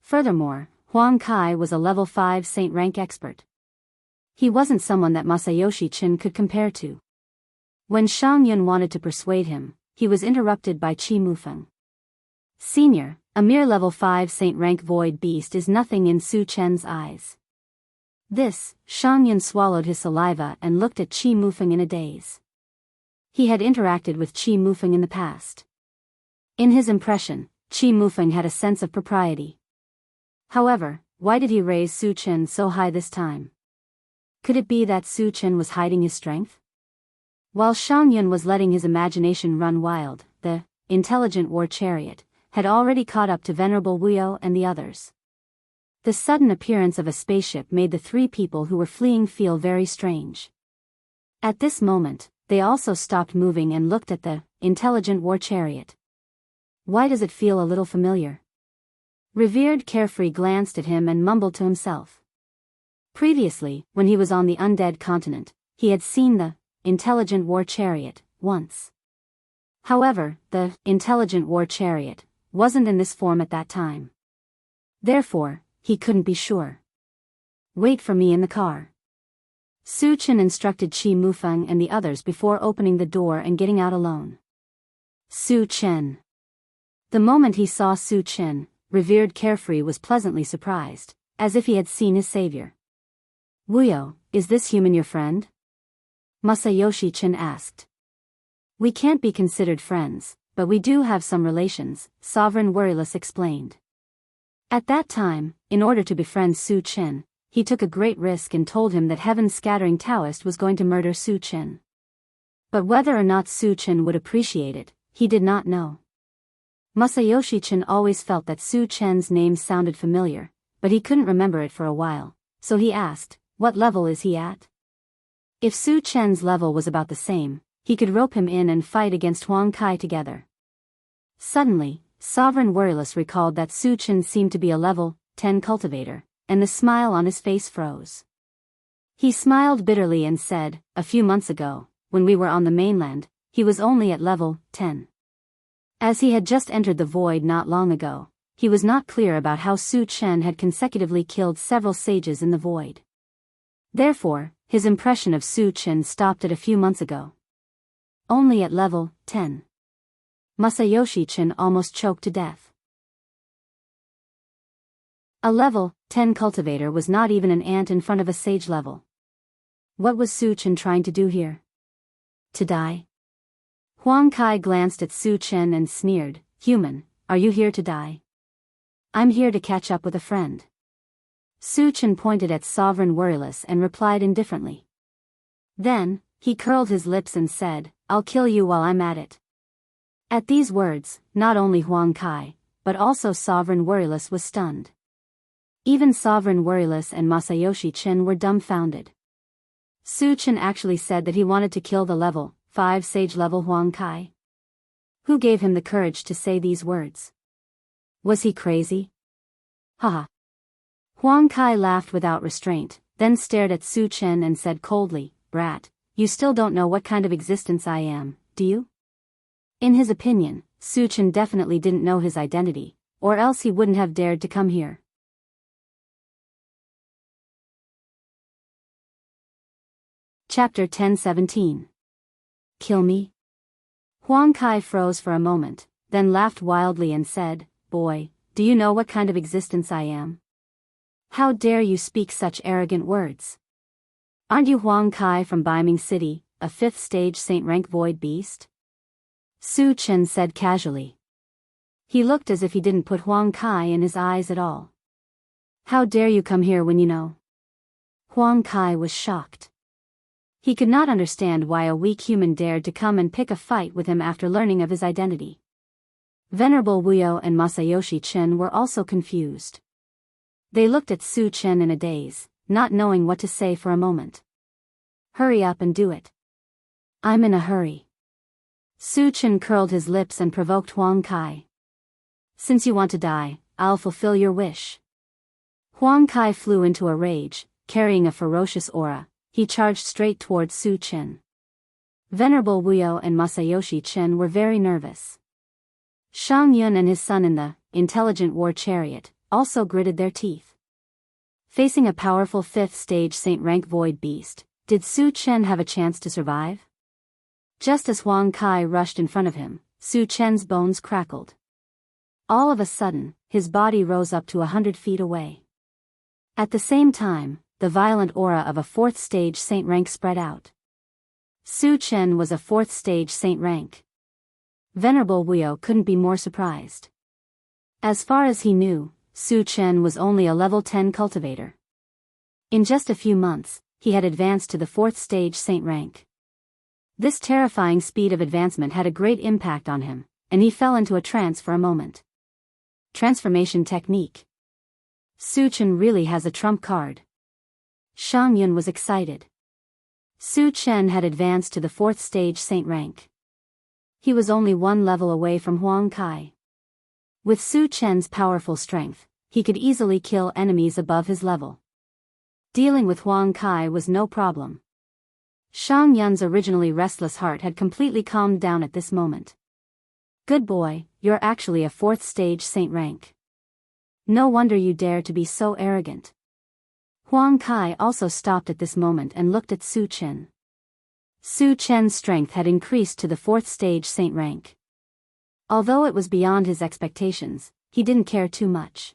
Furthermore, Huang Kai was a level 5 saint rank expert. He wasn't someone that Masayoshi Chen could compare to. When Shang Yun wanted to persuade him, he was interrupted by Qi Mufeng. Senior, a mere level 5 saint rank void beast is nothing in Su Chen's eyes. This, Shang Yun swallowed his saliva and looked at Qi Mufeng in a daze. He had interacted with Qi Mufeng in the past. In his impression, Qi Mufeng had a sense of propriety. However, why did he raise Su Chen so high this time? Could it be that Su Chen was hiding his strength? While Shang Yun was letting his imagination run wild, the intelligent war chariot had already caught up to Venerable Wuyo and the others. The sudden appearance of a spaceship made the three people who were fleeing feel very strange. At this moment, they also stopped moving and looked at the intelligent war chariot. Why does it feel a little familiar? Revered Carefree glanced at him and mumbled to himself. Previously, when he was on the undead continent, he had seen the intelligent war chariot once. However, the intelligent war chariot wasn't in this form at that time. Therefore, he couldn't be sure. Wait for me in the car. Su Chen instructed Chi Mufeng and the others before opening the door and getting out alone. Su Chen. The moment he saw Su Chen, Revered Carefree was pleasantly surprised, as if he had seen his savior. Wuyo, is this human your friend? Masayoshi Chen asked. We can't be considered friends, but we do have some relations, Sovereign Worryless explained. At that time, in order to befriend Su Chen, he took a great risk and told him that Heaven's Scattering Taoist was going to murder Su Chen. But whether or not Su Chen would appreciate it, he did not know. Masayoshi Chen always felt that Su Chen's name sounded familiar, but he couldn't remember it for a while, so he asked, what level is he at? If Su Chen's level was about the same, he could rope him in and fight against Huang Kai together. Suddenly, Sovereign Worryless recalled that Su Chen seemed to be a level 10 cultivator, and the smile on his face froze. He smiled bitterly and said, a few months ago, when we were on the mainland, he was only at level 10. As he had just entered the void not long ago, he was not clear about how Su Chen had consecutively killed several sages in the void. Therefore, his impression of Su Chen stopped at a few months ago. Only at level 10. Masayoshi Chen almost choked to death. A level 10 cultivator was not even an ant in front of a sage level. What was Su Chen trying to do here? To die? Huang Kai glanced at Su Chen and sneered, human, are you here to die? I'm here to catch up with a friend. Su Chen pointed at Sovereign Worryless and replied indifferently. Then, he curled his lips and said, I'll kill you while I'm at it. At these words, not only Huang Kai, but also Sovereign Worryless was stunned. Even Sovereign Worryless and Masayoshi Chen were dumbfounded. Su Chen actually said that he wanted to kill the level 5 sage level Huang Kai. Who gave him the courage to say these words? Was he crazy? Haha. Huang Kai laughed without restraint, then stared at Su Chen and said coldly, brat, you still don't know what kind of existence I am, do you? In his opinion, Su Chen definitely didn't know his identity, or else he wouldn't have dared to come here. Chapter 10:17. Kill me? Huang Kai froze for a moment, then laughed wildly and said, boy, do you know what kind of existence I am? How dare you speak such arrogant words? Aren't you Huang Kai from Baiming City, a 5th stage Saint rank void beast? Su Chen said casually. He looked as if he didn't put Huang Kai in his eyes at all. How dare you come here when you know? Huang Kai was shocked. He could not understand why a weak human dared to come and pick a fight with him after learning of his identity. Venerable Wuyo and Masayoshi Chen were also confused. They looked at Su Chen in a daze, not knowing what to say for a moment. Hurry up and do it. I'm in a hurry. Su Chen curled his lips and provoked Huang Kai. Since you want to die, I'll fulfill your wish. Huang Kai flew into a rage, carrying a ferocious aura. He charged straight towards Su Chen. Venerable Wuyo and Masayoshi Chen were very nervous. Shang Yun and his son in the intelligent war chariot also gritted their teeth. Facing a powerful 5th stage Saint rank void beast, did Su Chen have a chance to survive? Just as Huang Kai rushed in front of him, Su Chen's bones crackled. All of a sudden, his body rose up to 100 feet away. At the same time, the violent aura of a 4th stage Saint rank spread out. Su Chen was a 4th stage Saint rank. Venerable Wuyo couldn't be more surprised. As far as he knew, Su Chen was only a level 10 cultivator. In just a few months, he had advanced to the 4th stage Saint rank. This terrifying speed of advancement had a great impact on him, and he fell into a trance for a moment. Transformation technique. Su Chen really has a trump card. Shang Yun was excited. Su Chen had advanced to the 4th stage saint rank. He was only one level away from Huang Kai. With Su Chen's powerful strength, he could easily kill enemies above his level. Dealing with Huang Kai was no problem. Shang Yun's originally restless heart had completely calmed down at this moment. Good boy, you're actually a 4th stage saint rank. No wonder you dare to be so arrogant. Huang Kai also stopped at this moment and looked at Su Chen. Su Chen's strength had increased to the 4th stage saint rank. Although it was beyond his expectations, he didn't care too much.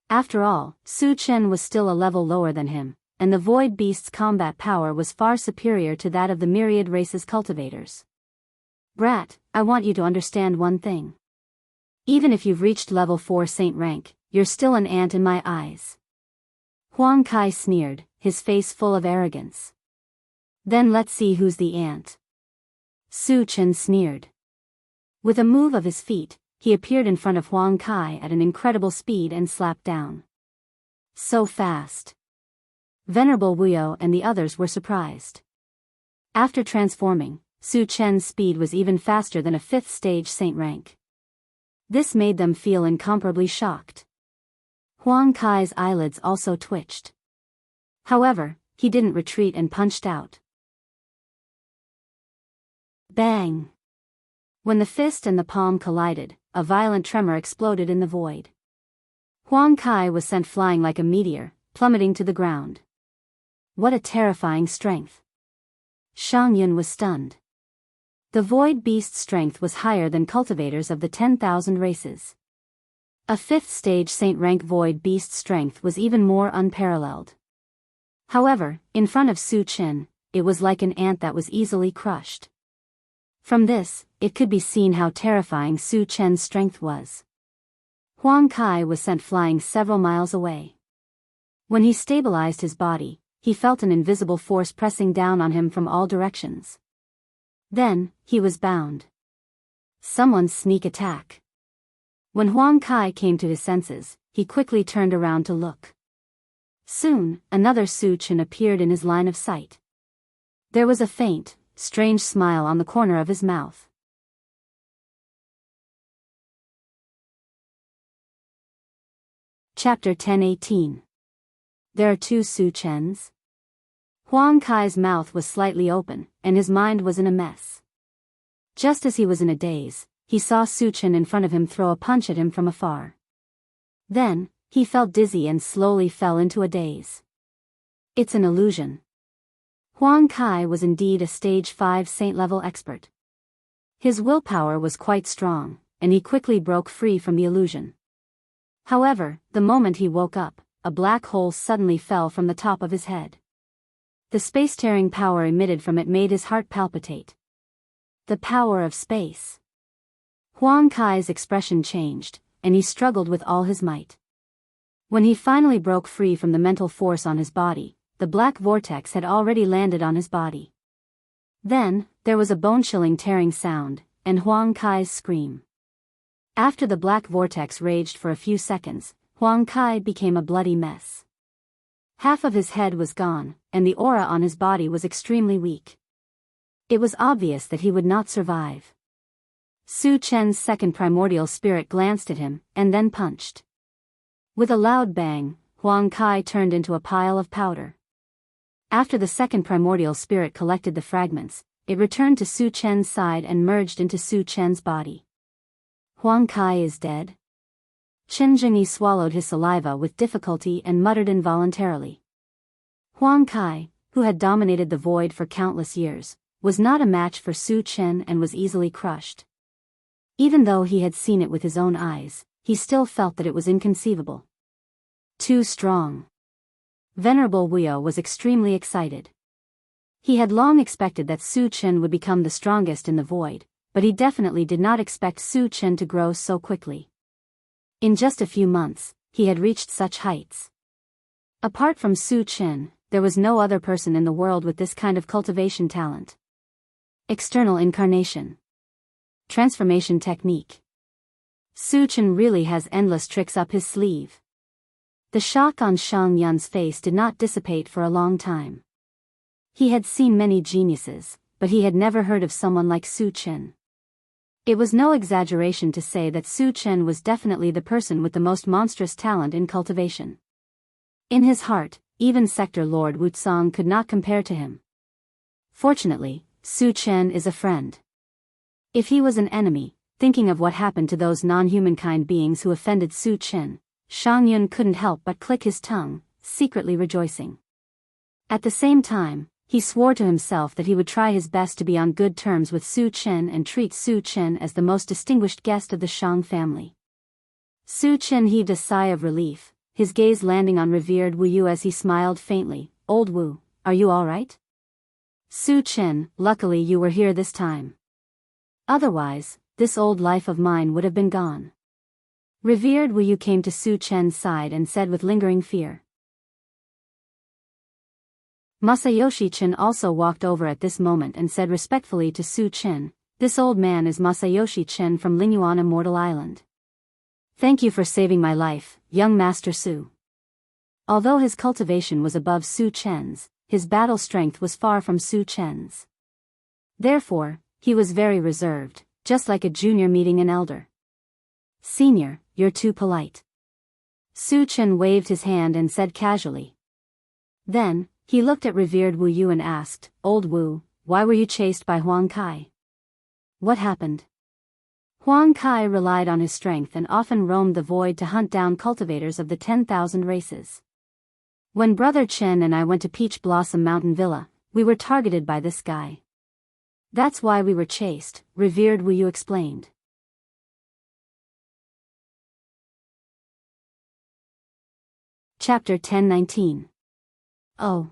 After all, Su Chen was still a level lower than him, and the Void Beast's combat power was far superior to that of the myriad races cultivators. Brat, I want you to understand one thing. Even if you've reached level 4 saint rank, you're still an ant in my eyes. Huang Kai sneered, his face full of arrogance. Then let's see who's the ant. Su Chen sneered. With a move of his feet, he appeared in front of Huang Kai at an incredible speed and slapped down. So fast. Venerable Wuyo and the others were surprised. After transforming, Su Chen's speed was even faster than a 5th stage saint rank. This made them feel incomparably shocked. Huang Kai's eyelids also twitched. However, he didn't retreat and punched out. Bang! When the fist and the palm collided, a violent tremor exploded in the void. Huang Kai was sent flying like a meteor, plummeting to the ground. What a terrifying strength! Shang Yun was stunned. The Void Beast's strength was higher than cultivators of the 10,000 races. A 5th stage saint rank Void Beast's strength was even more unparalleled. However, in front of Su Chen, it was like an ant that was easily crushed. From this, it could be seen how terrifying Su Chen's strength was. Huang Kai was sent flying several miles away. When he stabilized his body, he felt an invisible force pressing down on him from all directions. Then, he was bound. Someone's sneak attack. When Huang Kai came to his senses, he quickly turned around to look. Soon, another Su Chen appeared in his line of sight. There was a faint, strange smile on the corner of his mouth. Chapter 10:18. There are two Su Chens. Huang Kai's mouth was slightly open, and his mind was in a mess. Just as he was in a daze, he saw Su Chen in front of him throw a punch at him from afar. Then, he felt dizzy and slowly fell into a daze. It's an illusion. Huang Kai was indeed a stage 5 saint-level expert. His willpower was quite strong, and he quickly broke free from the illusion. However, the moment he woke up, a black hole suddenly fell from the top of his head. The space-tearing power emitted from it made his heart palpitate. The power of space. Huang Kai's expression changed, and he struggled with all his might. When he finally broke free from the mental force on his body, the black vortex had already landed on his body. Then, there was a bone-chilling tearing sound, and Huang Kai's scream. After the black vortex raged for a few seconds, Huang Kai became a bloody mess. Half of his head was gone, and the aura on his body was extremely weak. It was obvious that he would not survive. Su Chen's second primordial spirit glanced at him, and then punched. With a loud bang, Huang Kai turned into a pile of powder. After the second primordial spirit collected the fragments, it returned to Su Chen's side and merged into Su Chen's body. Huang Kai is dead? Chen Jingyi swallowed his saliva with difficulty and muttered involuntarily. Huang Kai, who had dominated the void for countless years, was not a match for Su Chen and was easily crushed. Even though he had seen it with his own eyes, he still felt that it was inconceivable. Too strong. Venerable Wuyo was extremely excited. He had long expected that Su Chen would become the strongest in the void, but he definitely did not expect Su Chen to grow so quickly. In just a few months, he had reached such heights. Apart from Su Chen, there was no other person in the world with this kind of cultivation talent. External incarnation. Transformation technique. Su Chen really has endless tricks up his sleeve. The shock on Shang Yun's face did not dissipate for a long time. He had seen many geniuses, but he had never heard of someone like Su Chen. It was no exaggeration to say that Su Chen was definitely the person with the most monstrous talent in cultivation. In his heart, even Sector Lord Wutsong could not compare to him. Fortunately, Su Chen is a friend. If he was an enemy, thinking of what happened to those non-humankind beings who offended Su Chen, Shang Yun couldn't help but click his tongue, secretly rejoicing. At the same time, he swore to himself that he would try his best to be on good terms with Su Chen and treat Su Chen as the most distinguished guest of the Shang family. Su Chen heaved a sigh of relief, his gaze landing on revered Wu Yu as he smiled faintly. "Old Wu, are you all right?" "Su Chen, luckily you were here this time. Otherwise, this old life of mine would have been gone." Revered Wu Yu came to Su Chen's side and said with lingering fear. Masayoshi Chen also walked over at this moment and said respectfully to Su Chen, "This old man is Masayoshi Chen from Lingyuan Immortal Island. Thank you for saving my life, young Master Su." Although his cultivation was above Su Chen's, his battle strength was far from Su Chen's. Therefore, he was very reserved, just like a junior meeting an elder. "Senior, you're too polite." Su Chen waved his hand and said casually. Then, he looked at revered Wu Yu and asked, "Old Wu, why were you chased by Huang Kai? What happened?" Huang Kai relied on his strength and often roamed the void to hunt down cultivators of the 10,000 races. When Brother Chen and I went to Peach Blossom Mountain Villa, we were targeted by this guy. That's why we were chased, revered Wu Yu explained. Chapter 1019. Oh.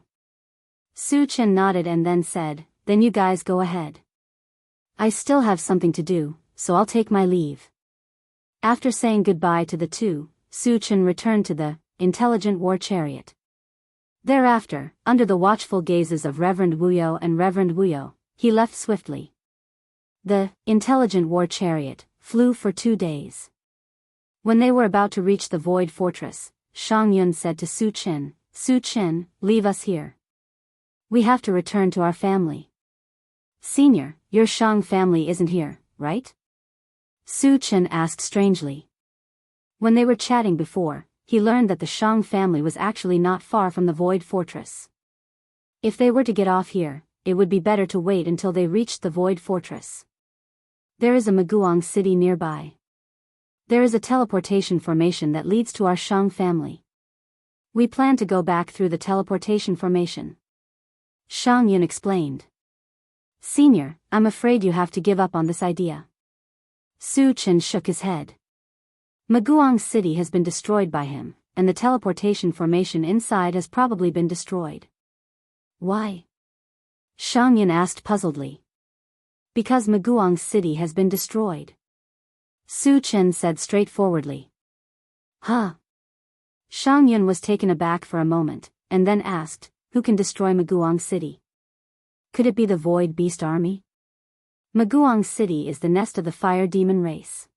Su Chen nodded and then said, "Then you guys go ahead. I still have something to do, so I'll take my leave." After saying goodbye to the two, Su Chen returned to the intelligent war chariot. Thereafter, under the watchful gazes of Reverend Wuyo and Reverend Wuyo, he left swiftly. The intelligent war chariot flew for 2 days. When they were about to reach the Void Fortress, Shang Yun said to Su Chen, "Su Chen, leave us here. We have to return to our family." "Senior, your Shang family isn't here, right?" Su Chen asked strangely. When they were chatting before, he learned that the Shang family was actually not far from the Void Fortress. If they were to get off here, it would be better to wait until they reached the Void Fortress. There is a Maguang city nearby. There is a teleportation formation that leads to our Shang family. We plan to go back through the teleportation formation. Shang Yun explained. "Senior, I'm afraid you have to give up on this idea." Su Chen shook his head. Maguang City has been destroyed by him, and the teleportation formation inside has probably been destroyed. "Why?" Shang Yun asked puzzledly. "Because Maguang City has been destroyed," Su Chen said straightforwardly. "Huh?" Shang Yun was taken aback for a moment, and then asked, "Who can destroy Maguang City? Could it be the Void Beast Army?" Maguang City is the nest of the Fire Demon race.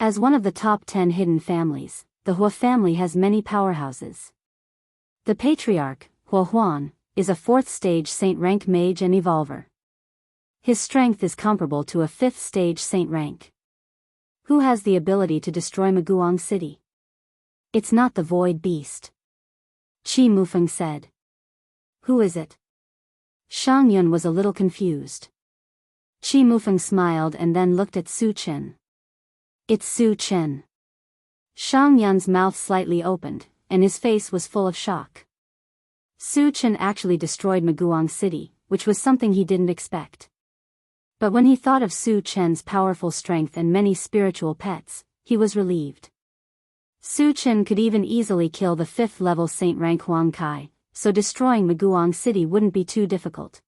As one of the top 10 hidden families, the Hua family has many powerhouses. The Patriarch, Hua Huan, is a 4th stage Saint rank mage and evolver. His strength is comparable to a 5th stage Saint rank. Who has the ability to destroy Maguang City? It's not the Void Beast. Qi Mufeng said. Who is it? Shang Yun was a little confused. Qi Mufeng smiled and then looked at Su Chen. It's Su Chen. Shang Yun's mouth slightly opened, and his face was full of shock. Su Chen actually destroyed Maguang City, which was something he didn't expect. But when he thought of Su Chen's powerful strength and many spiritual pets, he was relieved. Su Chen could even easily kill the 5th level Saint rank Huang Kai, so destroying Maguang City wouldn't be too difficult.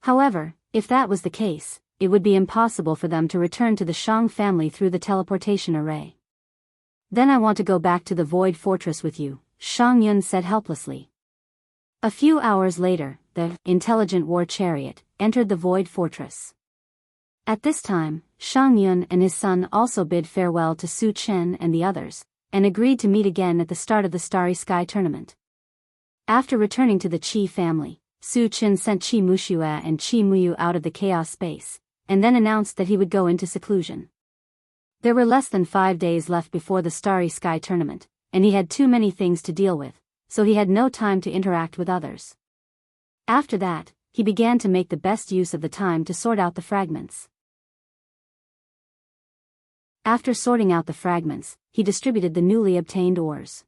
However, if that was the case, it would be impossible for them to return to the Shang family through the teleportation array. Then I want to go back to the Void Fortress with you, Shang Yun said helplessly. A few hours later, the intelligent war chariot entered the Void Fortress. At this time, Shang Yun and his son also bid farewell to Su Chen and the others, and agreed to meet again at the start of the Starry Sky tournament. After returning to the Qi family, Su Chen sent Qi Muxue and Qi Muyu out of the chaos space, and then announced that he would go into seclusion. There were less than 5 days left before the Starry Sky tournament, and he had too many things to deal with, so he had no time to interact with others. After that, he began to make the best use of the time to sort out the fragments. After sorting out the fragments, he distributed the newly obtained ores.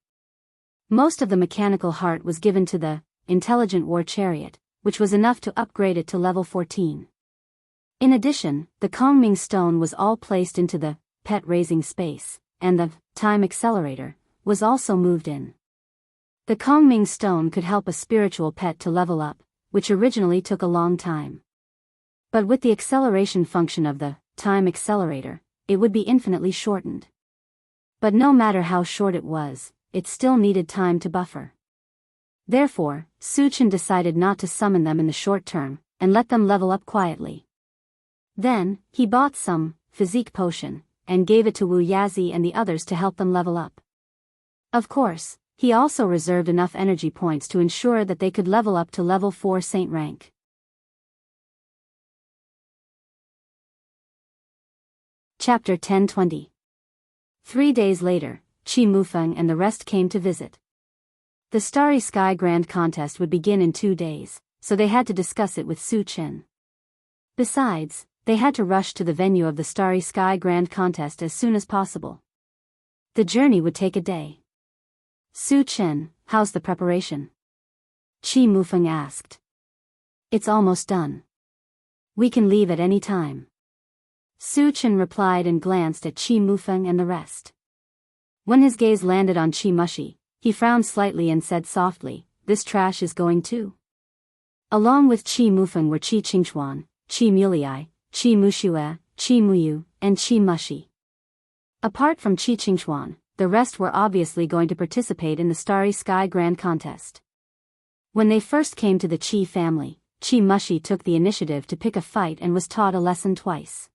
Most of the mechanical heart was given to the intelligent war chariot, which was enough to upgrade it to level 14. In addition, the Kongming stone was all placed into the pet raising space, and the time accelerator was also moved in. The Kongming stone could help a spiritual pet to level up, which originally took a long time. But with the acceleration function of the time accelerator, it would be infinitely shortened. But no matter how short it was, it still needed time to buffer. Therefore, Su Chen decided not to summon them in the short term, and let them level up quietly. Then, he bought some physique potion, and gave it to Wu Yazi and the others to help them level up. Of course, he also reserved enough energy points to ensure that they could level up to level 4 saint rank. Chapter 1020. 3 days later, Qi Mufeng and the rest came to visit. The Starry Sky Grand Contest would begin in 2 days, so they had to discuss it with Su Chen. Besides, they had to rush to the venue of the Starry Sky Grand Contest as soon as possible. The journey would take a day. Su Chen, how's the preparation? Qi Mufeng asked. It's almost done. We can leave at any time. Su Chen replied and glanced at Qi Mufeng and the rest. When his gaze landed on Qi Mushi, he frowned slightly and said softly, "This trash is going too." Along with Qi Mufeng were Qi Qingchuan, Qi Mulei, Qi Muxue, Qi Muyu, and Qi Mushi. Apart from Qi Qingchuan, the rest were obviously going to participate in the Starry Sky Grand Contest. When they first came to the Qi family, Qi Mushi took the initiative to pick a fight and was taught a lesson twice.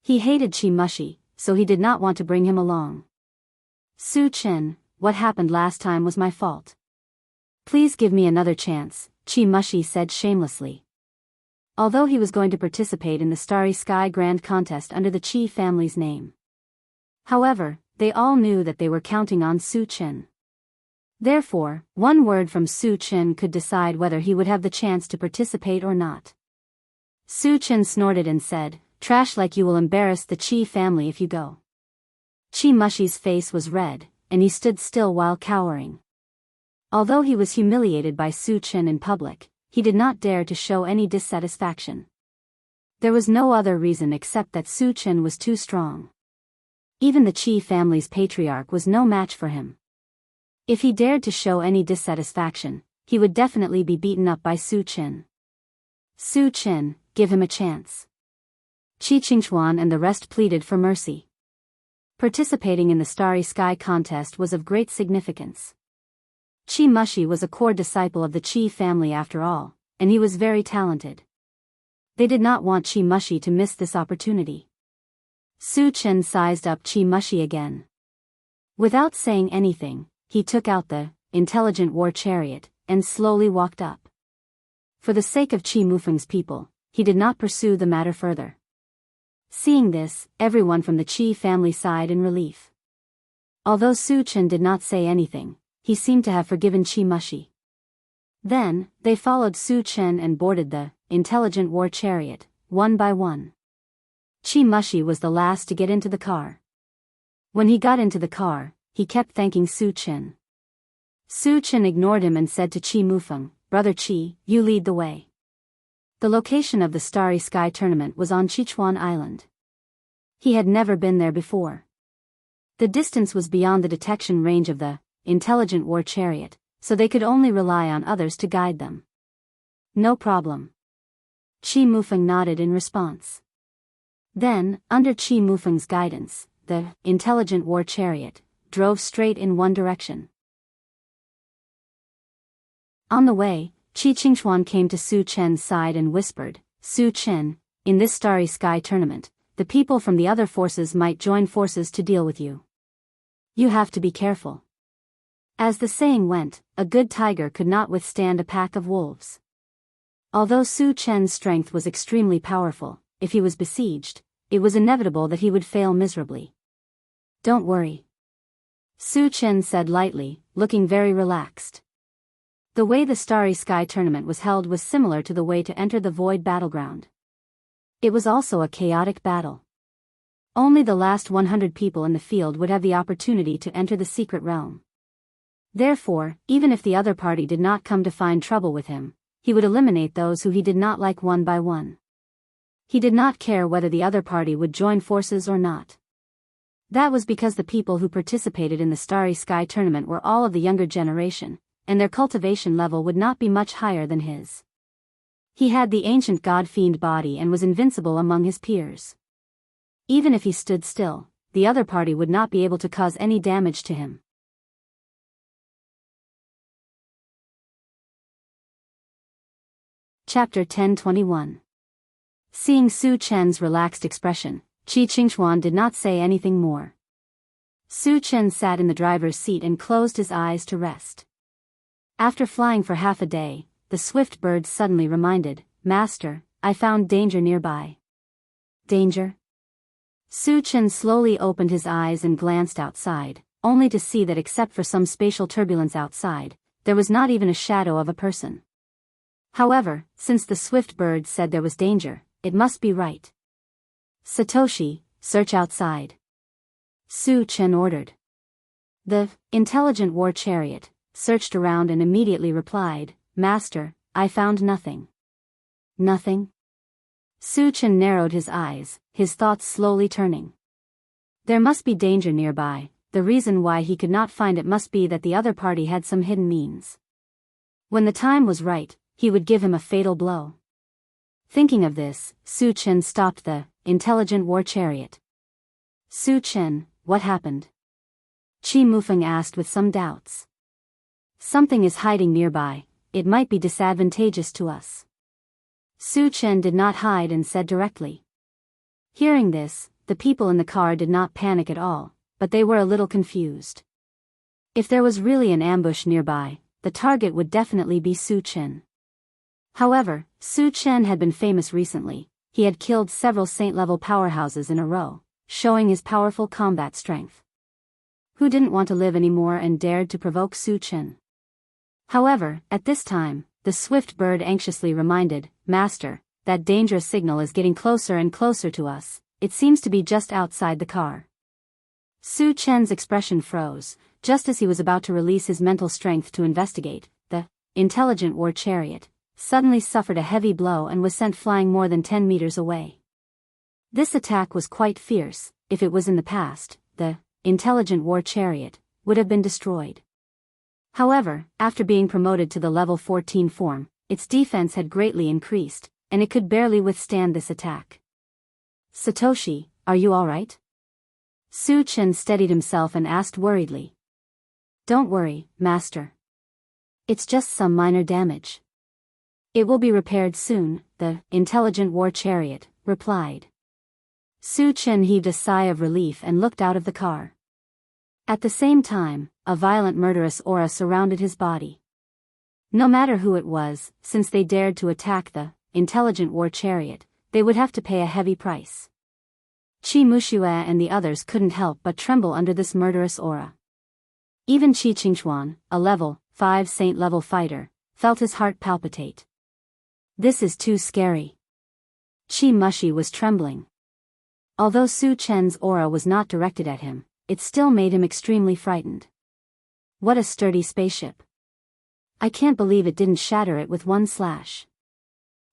He hated Qi Mushi, so he did not want to bring him along. Su Chen, what happened last time was my fault. Please give me another chance, Qi Mushi said shamelessly. Although he was going to participate in the Starry Sky Grand Contest under the Qi family's name. However, they all knew that they were counting on Su Chen. Therefore, one word from Su Chen could decide whether he would have the chance to participate or not. Su Chen snorted and said, "Trash like you will embarrass the Qi family if you go." Qi Mushi's face was red, and he stood still while cowering. Although he was humiliated by Su Chen in public, he did not dare to show any dissatisfaction. There was no other reason except that Su Chen was too strong. Even the Qi family's patriarch was no match for him. If he dared to show any dissatisfaction, he would definitely be beaten up by Su Chen. Su Chen, give him a chance. Qi Qingchuan and the rest pleaded for mercy. Participating in the Starry Sky contest was of great significance. Qi Mushi was a core disciple of the Qi family after all, and he was very talented. They did not want Qi Mushi to miss this opportunity. Su Chen sized up Qi Mushi again. Without saying anything, he took out the intelligent war chariot and slowly walked up. For the sake of Qi Mufeng's people, he did not pursue the matter further. Seeing this, everyone from the Qi family sighed in relief. Although Su Chen did not say anything, he seemed to have forgiven Qi Mushi. Then, they followed Su Chen and boarded the intelligent war chariot, one by one. Qi Mushi was the last to get into the car. When he got into the car, he kept thanking Su Chen. Su Chen ignored him and said to Qi Mufeng, "Brother Qi, you lead the way." The location of the Starry Sky tournament was on Sichuan Island. He had never been there before. The distance was beyond the detection range of the intelligent war chariot, so they could only rely on others to guide them. No problem. Qi Mufeng nodded in response. Then, under Qi Mufeng's guidance, the intelligent war chariot drove straight in one direction. On the way, Qi Qingchuan came to Su Chen's side and whispered, "Su Chen, in this starry sky tournament, the people from the other forces might join forces to deal with you. You have to be careful. As the saying went, a good tiger could not withstand a pack of wolves. Although Su Chen's strength was extremely powerful, if he was besieged, it was inevitable that he would fail miserably. Don't worry, Su Chen said lightly, looking very relaxed. The way the Starry Sky tournament was held was similar to the way to enter the Void battleground. It was also a chaotic battle. Only the last 100 people in the field would have the opportunity to enter the secret realm. Therefore, even if the other party did not come to find trouble with him, he would eliminate those who he did not like one by one. He did not care whether the other party would join forces or not. That was because the people who participated in the Starry Sky tournament were all of the younger generation, and their cultivation level would not be much higher than his. He had the ancient god-fiend body and was invincible among his peers. Even if he stood still, the other party would not be able to cause any damage to him. Chapter 10:21. Seeing Su Chen's relaxed expression, Qi Qingchuan did not say anything more. Su Chen sat in the driver's seat and closed his eyes to rest. After flying for half a day, the swift bird suddenly reminded, "Master, I found danger nearby." Danger? Su Chen slowly opened his eyes and glanced outside, only to see that except for some spatial turbulence outside, there was not even a shadow of a person. However, since the swift bird said there was danger, it must be right. Satoshi, search outside, Su Chen ordered. The intelligent war chariot searched around and immediately replied, "Master, I found nothing." Nothing? Su Chen narrowed his eyes, his thoughts slowly turning. There must be danger nearby. The reason why he could not find it must be that the other party had some hidden means. When the time was right, he would give him a fatal blow. Thinking of this, Su Chen stopped the intelligent war chariot. "Su Chen, what happened?" Qi Mufeng asked with some doubts. "Something is hiding nearby. It might be disadvantageous to us." Su Chen did not hide and said directly. Hearing this, the people in the car did not panic at all, but they were a little confused. If there was really an ambush nearby, the target would definitely be Su Chen. However, Su Chen had been famous recently. He had killed several saint-level powerhouses in a row, showing his powerful combat strength. Who didn't want to live anymore and dared to provoke Su Chen? However, at this time, the swift bird anxiously reminded, "Master, that dangerous signal is getting closer and closer to us. It seems to be just outside the car." Su Chen's expression froze, just as he was about to release his mental strength to investigate. The intelligent war chariot suddenly suffered a heavy blow and was sent flying more than 10 meters away. This attack was quite fierce. If it was in the past, the intelligent war chariot would have been destroyed. However, after being promoted to the level 14 form, its defense had greatly increased, and it could barely withstand this attack. "Satoshi, are you alright?" Su Chen steadied himself and asked worriedly. "Don't worry, Master. It's just some minor damage. It will be repaired soon," the intelligent war chariot replied. Su Chen heaved a sigh of relief and looked out of the car. At the same time, a violent murderous aura surrounded his body. No matter who it was, since they dared to attack the intelligent war chariot, they would have to pay a heavy price. Qi Muxue and the others couldn't help but tremble under this murderous aura. Even Qi Qingchuan, a level 5 saint-level fighter, felt his heart palpitate. This is too scary. Qi Muxi was trembling. Although Su Chen's aura was not directed at him, it still made him extremely frightened. What a sturdy spaceship. I can't believe it didn't shatter it with one slash.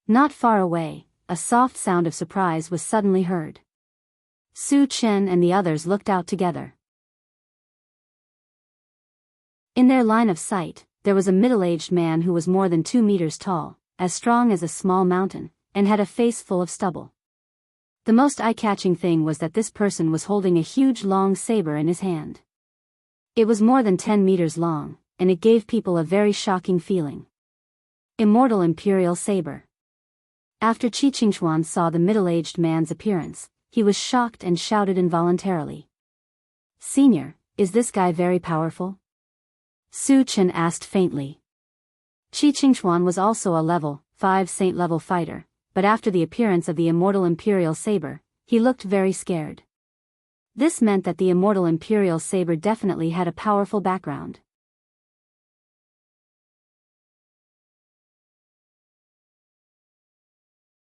Not far away, a soft sound of surprise was suddenly heard. Su Chen and the others looked out together. In their line of sight, there was a middle-aged man who was more than 2 meters tall, as strong as a small mountain, and had a face full of stubble. The most eye-catching thing was that this person was holding a huge long saber in his hand. It was more than 10 meters long, and it gave people a very shocking feeling. Immortal Imperial Saber. After Qi Qingxuan saw the middle-aged man's appearance, he was shocked and shouted involuntarily. "Senior, is this guy very powerful?" Su Chen asked faintly. Qi Qingxuan was also a level 5 saint-level fighter, but after the appearance of the immortal imperial saber, he looked very scared. This meant that the immortal imperial saber definitely had a powerful background.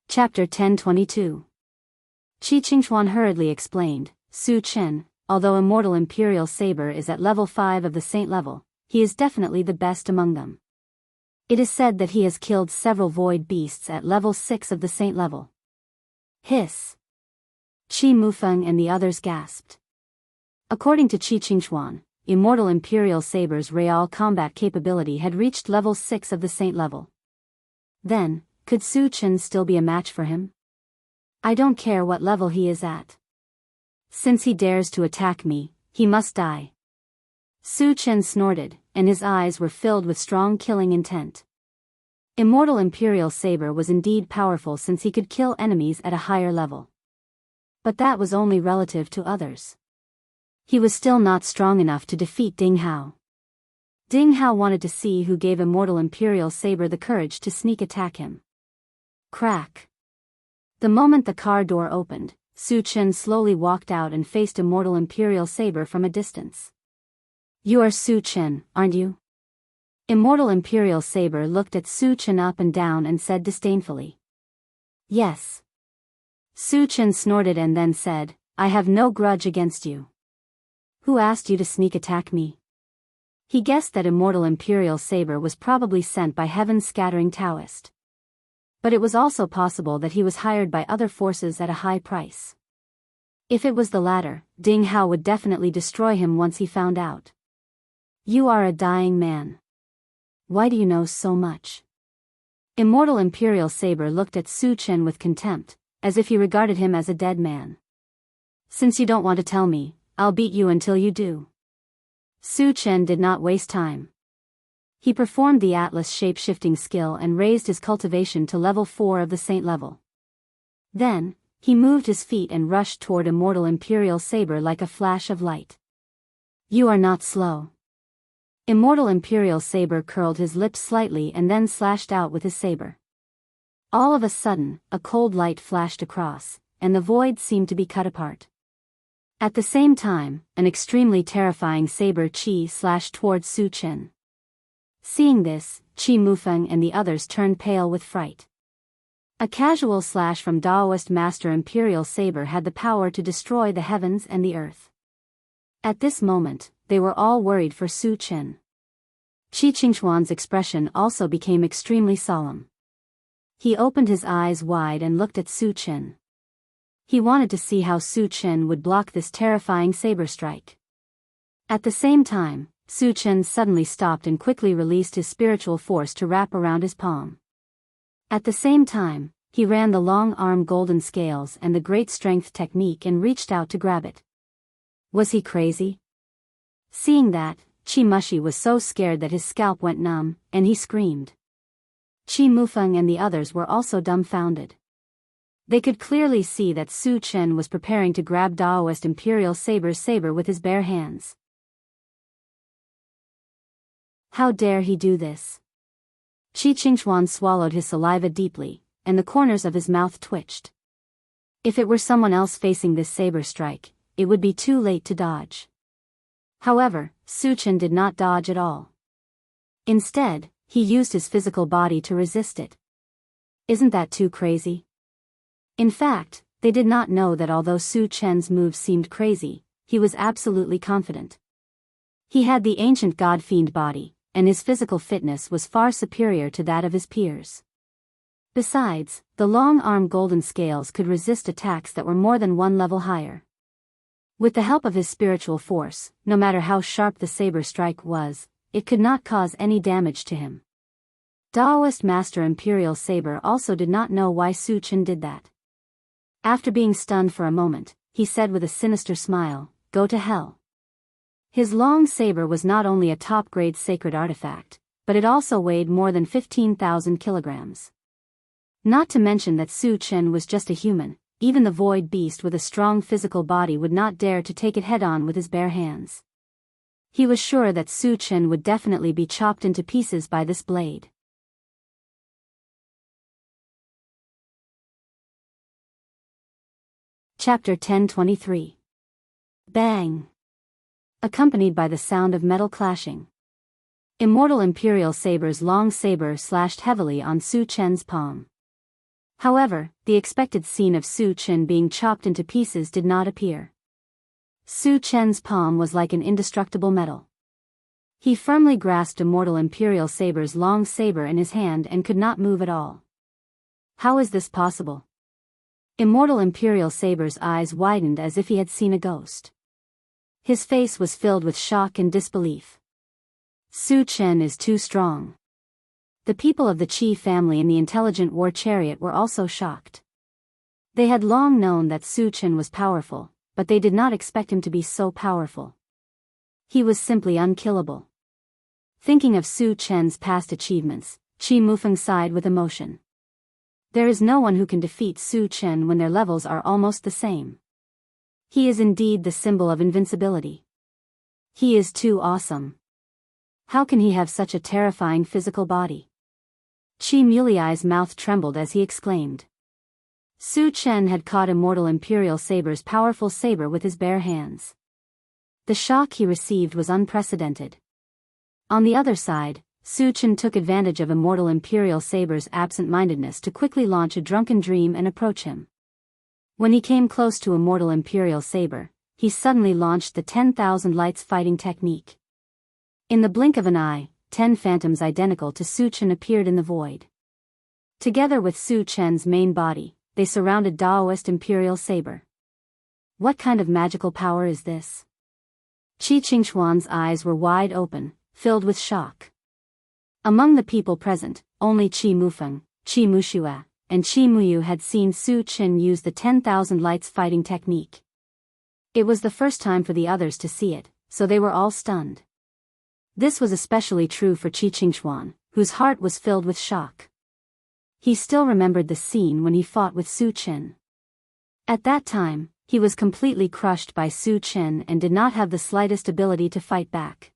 Chapter 1022. Qi Qingxuan hurriedly explained, "Su Chen, although immortal imperial saber is at level 5 of the saint level, he is definitely the best among them. It is said that he has killed several void beasts at level 6 of the saint level." Hiss. Qi Mufeng and the others gasped. According to Qi Qingxuan, immortal imperial saber's real combat capability had reached level 6 of the saint level. Then, could Su Chen still be a match for him? "I don't care what level he is at. Since he dares to attack me, he must die." Su Chen snorted, and his eyes were filled with strong killing intent. Immortal imperial saber was indeed powerful since he could kill enemies at a higher level. But that was only relative to others. He was still not strong enough to defeat Ding Hao. Ding Hao wanted to see who gave immortal imperial saber the courage to sneak attack him. Crack. The moment the car door opened, Su Chen slowly walked out and faced immortal imperial saber from a distance. "You are Su Chen, aren't you?" Immortal imperial saber looked at Su Chen up and down and said disdainfully. "Yes." Su Chen snorted and then said, "I have no grudge against you. Who asked you to sneak attack me?" He guessed that immortal imperial saber was probably sent by Heaven's scattering Taoist. But it was also possible that he was hired by other forces at a high price. If it was the latter, Ding Hao would definitely destroy him once he found out. "You are a dying man. Why do you know so much?" Immortal imperial saber looked at Su Chen with contempt, as if he regarded him as a dead man. "Since you don't want to tell me, I'll beat you until you do." Su Chen did not waste time. He performed the Atlas shape-shifting skill and raised his cultivation to level 4 of the saint level. Then, he moved his feet and rushed toward immortal imperial saber like a flash of light. "You are not slow." Immortal imperial saber curled his lips slightly and then slashed out with his saber. All of a sudden, a cold light flashed across, and the void seemed to be cut apart. At the same time, an extremely terrifying saber chi slashed towards Su Chen. Seeing this, Qi Mufeng and the others turned pale with fright. A casual slash from Daoist Master Imperial Saber had the power to destroy the heavens and the earth. At this moment, they were all worried for Su Chen. Qi Qingxuan's expression also became extremely solemn. He opened his eyes wide and looked at Su Chen. He wanted to see how Su Chen would block this terrifying saber strike. At the same time, Su Chen suddenly stopped and quickly released his spiritual force to wrap around his palm. At the same time, he ran the long arm golden scales and the great strength technique and reached out to grab it. Was he crazy? Seeing that, Qi Mushi was so scared that his scalp went numb, and he screamed. Qi Mufeng and the others were also dumbfounded. They could clearly see that Su Chen was preparing to grab Daoist Imperial Saber's saber with his bare hands. How dare he do this? Qi Qingxuan swallowed his saliva deeply, and the corners of his mouth twitched. If it were someone else facing this saber strike, it would be too late to dodge. However, Su Chen did not dodge at all. Instead, he used his physical body to resist it. Isn't that too crazy? In fact, they did not know that although Su Chen's moves seemed crazy, he was absolutely confident. He had the ancient god-fiend body, and his physical fitness was far superior to that of his peers. Besides, the long-arm golden scales could resist attacks that were more than one level higher. With the help of his spiritual force, no matter how sharp the saber strike was, it could not cause any damage to him. Daoist Master Imperial Saber also did not know why Su Chen did that. After being stunned for a moment, he said with a sinister smile, "Go to hell." His long saber was not only a top-grade sacred artifact, but it also weighed more than 15,000 kilograms. Not to mention that Su Chen was just a human, even the void beast with a strong physical body would not dare to take it head-on with his bare hands. He was sure that Su Chen would definitely be chopped into pieces by this blade. Chapter 1023. Bang! Accompanied by the sound of metal clashing. Immortal Imperial Saber's long saber slashed heavily on Su Chen's palm. However, the expected scene of Su Chen being chopped into pieces did not appear. Su Chen's palm was like an indestructible metal. He firmly grasped Immortal Imperial Saber's long saber in his hand and could not move at all. How is this possible? Immortal Imperial Saber's eyes widened as if he had seen a ghost. His face was filled with shock and disbelief. Su Chen is too strong. The people of the Qi family in the intelligent war chariot were also shocked. They had long known that Su Chen was powerful, but they did not expect him to be so powerful. He was simply unkillable. Thinking of Su Chen's past achievements, Qi Mufeng sighed with emotion. There is no one who can defeat Su Chen when their levels are almost the same. He is indeed the symbol of invincibility. He is too awesome. How can he have such a terrifying physical body? Qi Muliai's mouth trembled as he exclaimed. Su Chen had caught Immortal Imperial Saber's powerful saber with his bare hands. The shock he received was unprecedented. On the other side, Su Chen took advantage of Immortal Imperial Saber's absent-mindedness to quickly launch a drunken dream and approach him. When he came close to Immortal Imperial Saber, he suddenly launched the 10,000 lights fighting technique. In the blink of an eye, 10 phantoms identical to Su Chen appeared in the void. Together with Su Chen's main body, they surrounded Daoist Imperial Saber. What kind of magical power is this? Qi Qingchuan's eyes were wide open, filled with shock. Among the people present, only Qi Mufeng, Qi Muxue, and Qi Muyu had seen Su Chen use the 10,000 lights fighting technique. It was the first time for the others to see it, so they were all stunned. This was especially true for Qi Qingchuan, whose heart was filled with shock. He still remembered the scene when he fought with Su Chen. At that time, he was completely crushed by Su Chen and did not have the slightest ability to fight back.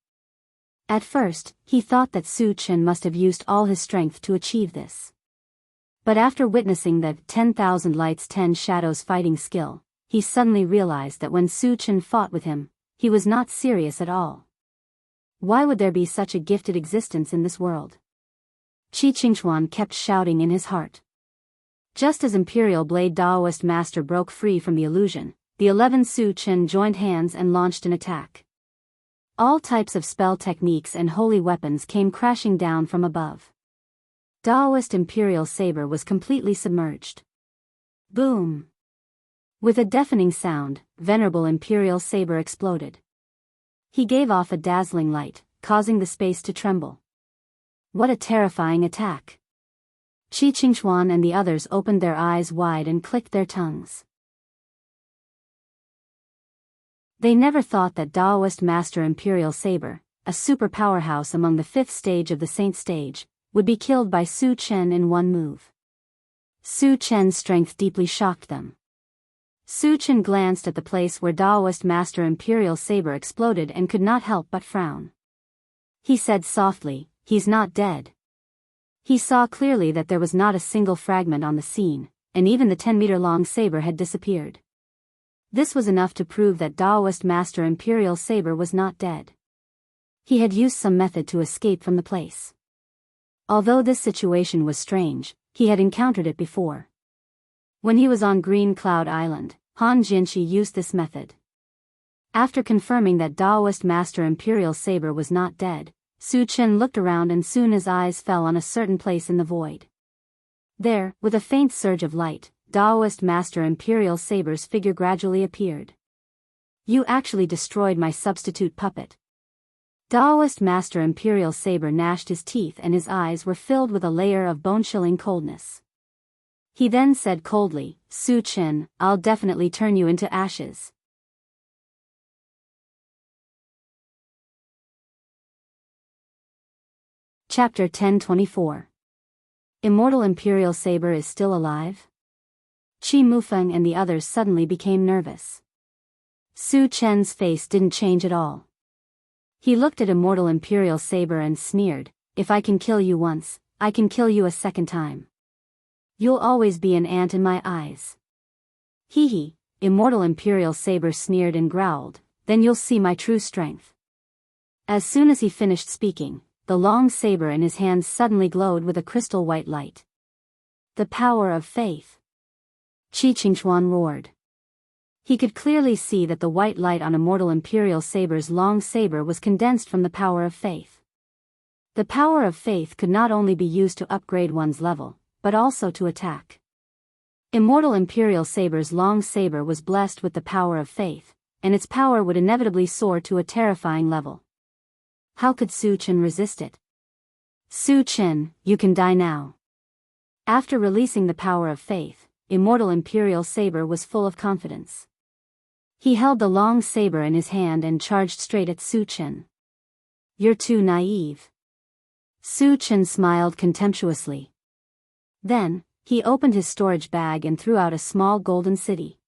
At first, he thought that Su Chen must have used all his strength to achieve this. But after witnessing the 10,000 lights 10 shadows fighting skill, he suddenly realized that when Su Chen fought with him, he was not serious at all. Why would there be such a gifted existence in this world? Qi Qingchuan kept shouting in his heart. Just as Imperial Blade Daoist Master broke free from the illusion, the 11 Su Chen joined hands and launched an attack. All types of spell techniques and holy weapons came crashing down from above. Daoist Imperial Saber was completely submerged. Boom! With a deafening sound, Venerable Imperial Saber exploded. He gave off a dazzling light, causing the space to tremble. What a terrifying attack! Qi Qingchuan and the others opened their eyes wide and clicked their tongues. They never thought that Daoist Master Imperial Saber, a super powerhouse among the 5th stage of the Saint Stage, would be killed by Su Chen in one move. Su Chen's strength deeply shocked them. Su Chen glanced at the place where Daoist Master Imperial Saber exploded and could not help but frown. He said softly, "He's not dead." He saw clearly that there was not a single fragment on the scene, and even the 10-meter-long saber had disappeared. This was enough to prove that Daoist Master Imperial Saber was not dead. He had used some method to escape from the place. Although this situation was strange, he had encountered it before. When he was on Green Cloud Island, Han Jinshi used this method. After confirming that Daoist Master Imperial Saber was not dead, Su Chen looked around and soon his eyes fell on a certain place in the void. There, with a faint surge of light, Daoist Master Imperial Saber's figure gradually appeared. "You actually destroyed my substitute puppet." Daoist Master Imperial Saber gnashed his teeth and his eyes were filled with a layer of bone-chilling coldness. He then said coldly, "Su Chen, I'll definitely turn you into ashes." Chapter 1024. Immortal Imperial Saber is still alive? Qi Mufeng and the others suddenly became nervous. Su Chen's face didn't change at all. He looked at Immortal Imperial Saber and sneered, "If I can kill you once, I can kill you a second time. You'll always be an ant in my eyes." "Hee hee," Immortal Imperial Saber sneered and growled, "then you'll see my true strength." As soon as he finished speaking, the long saber in his hands suddenly glowed with a crystal white light. "The power of faith!" Qi Qingchuan roared. He could clearly see that the white light on Immortal Imperial Saber's long saber was condensed from the power of faith. The power of faith could not only be used to upgrade one's level, but also to attack. Immortal Imperial Saber's long saber was blessed with the power of faith, and its power would inevitably soar to a terrifying level. How could Su Chen resist it? "Su Chen, you can die now." After releasing the power of faith, Immortal Imperial Saber was full of confidence. He held the long saber in his hand and charged straight at Su Chen. "You're too naive." Su Chen smiled contemptuously. Then, he opened his storage bag and threw out a small golden city.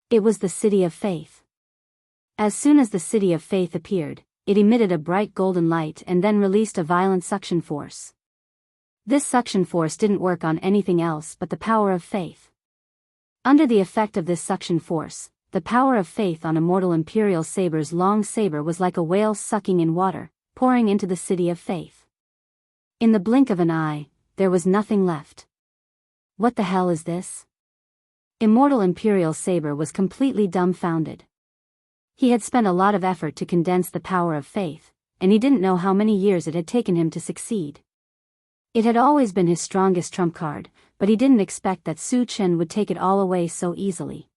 It was the City of Faith. As soon as the City of Faith appeared, it emitted a bright golden light and then released a violent suction force. This suction force didn't work on anything else but the power of faith. Under the effect of this suction force, the power of faith on Immortal Imperial Saber's long saber was like a whale sucking in water, pouring into the City of Faith. In the blink of an eye, there was nothing left. "What the hell is this?" Immortal Imperial Saber was completely dumbfounded. He had spent a lot of effort to condense the power of faith, and he didn't know how many years it had taken him to succeed. It had always been his strongest trump card, but he didn't expect that Su Chen would take it all away so easily.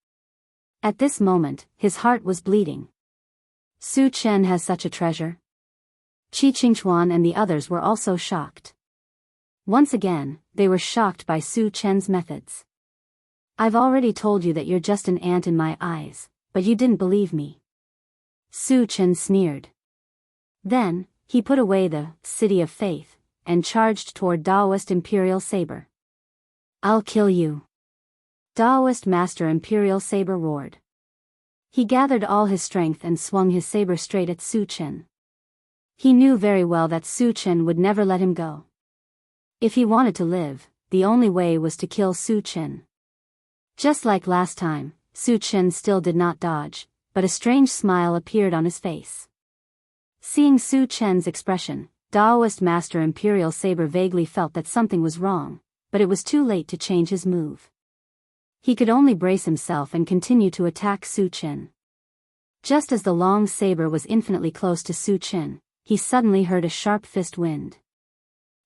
At this moment, his heart was bleeding. Su Chen has such a treasure? Qi Qingchuan and the others were also shocked. Once again, they were shocked by Su Chen's methods. "I've already told you that you're just an ant in my eyes, but you didn't believe me." Su Chen sneered. Then, he put away the City of Faith and charged toward Daoist Imperial Saber. "I'll kill you." Daoist Master Imperial Saber roared. He gathered all his strength and swung his saber straight at Su Chen. He knew very well that Su Chen would never let him go. If he wanted to live, the only way was to kill Su Chen. Just like last time, Su Chen still did not dodge, but a strange smile appeared on his face. Seeing Su Chen's expression, Daoist Master Imperial Saber vaguely felt that something was wrong, but it was too late to change his move. He could only brace himself and continue to attack Su Chen. Just as the long saber was infinitely close to Su Chen, he suddenly heard a sharp fist wind.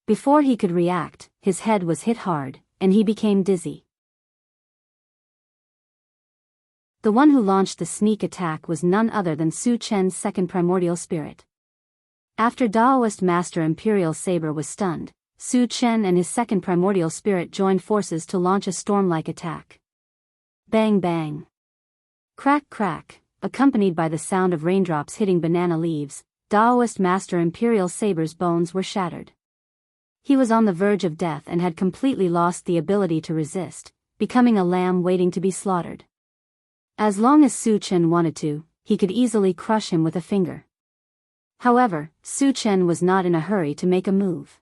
Before he could react, his head was hit hard, and he became dizzy. The one who launched the sneak attack was none other than Su Chen's second primordial spirit. After Daoist Master Imperial Saber was stunned, Su Chen and his second primordial spirit joined forces to launch a storm-like attack. Bang bang. Crack crack, accompanied by the sound of raindrops hitting banana leaves, Daoist Master Imperial Saber's bones were shattered. He was on the verge of death and had completely lost the ability to resist, becoming a lamb waiting to be slaughtered. As long as Su Chen wanted to, he could easily crush him with a finger. However, Su Chen was not in a hurry to make a move.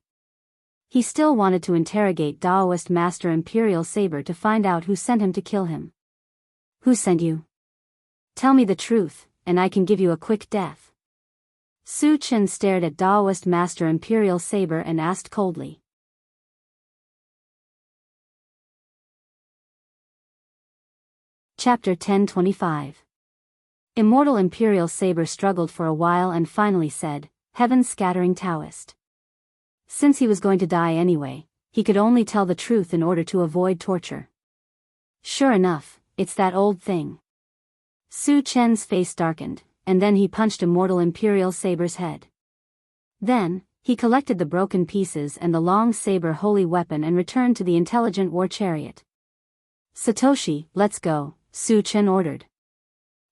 He still wanted to interrogate Daoist Master Imperial Saber to find out who sent him to kill him. "Who sent you? Tell me the truth, and I can give you a quick death." Su Chen stared at Daoist Master Imperial Saber and asked coldly. Chapter 1025. Immortal Imperial Saber struggled for a while and finally said, "Heaven-scattering Taoist." Since he was going to die anyway, he could only tell the truth in order to avoid torture. "Sure enough, it's that old thing." Su Chen's face darkened, and then he punched Immortal Imperial Saber's head. Then, he collected the broken pieces and the long saber holy weapon and returned to the intelligent war chariot. "Satoshi, let's go," Su Chen ordered.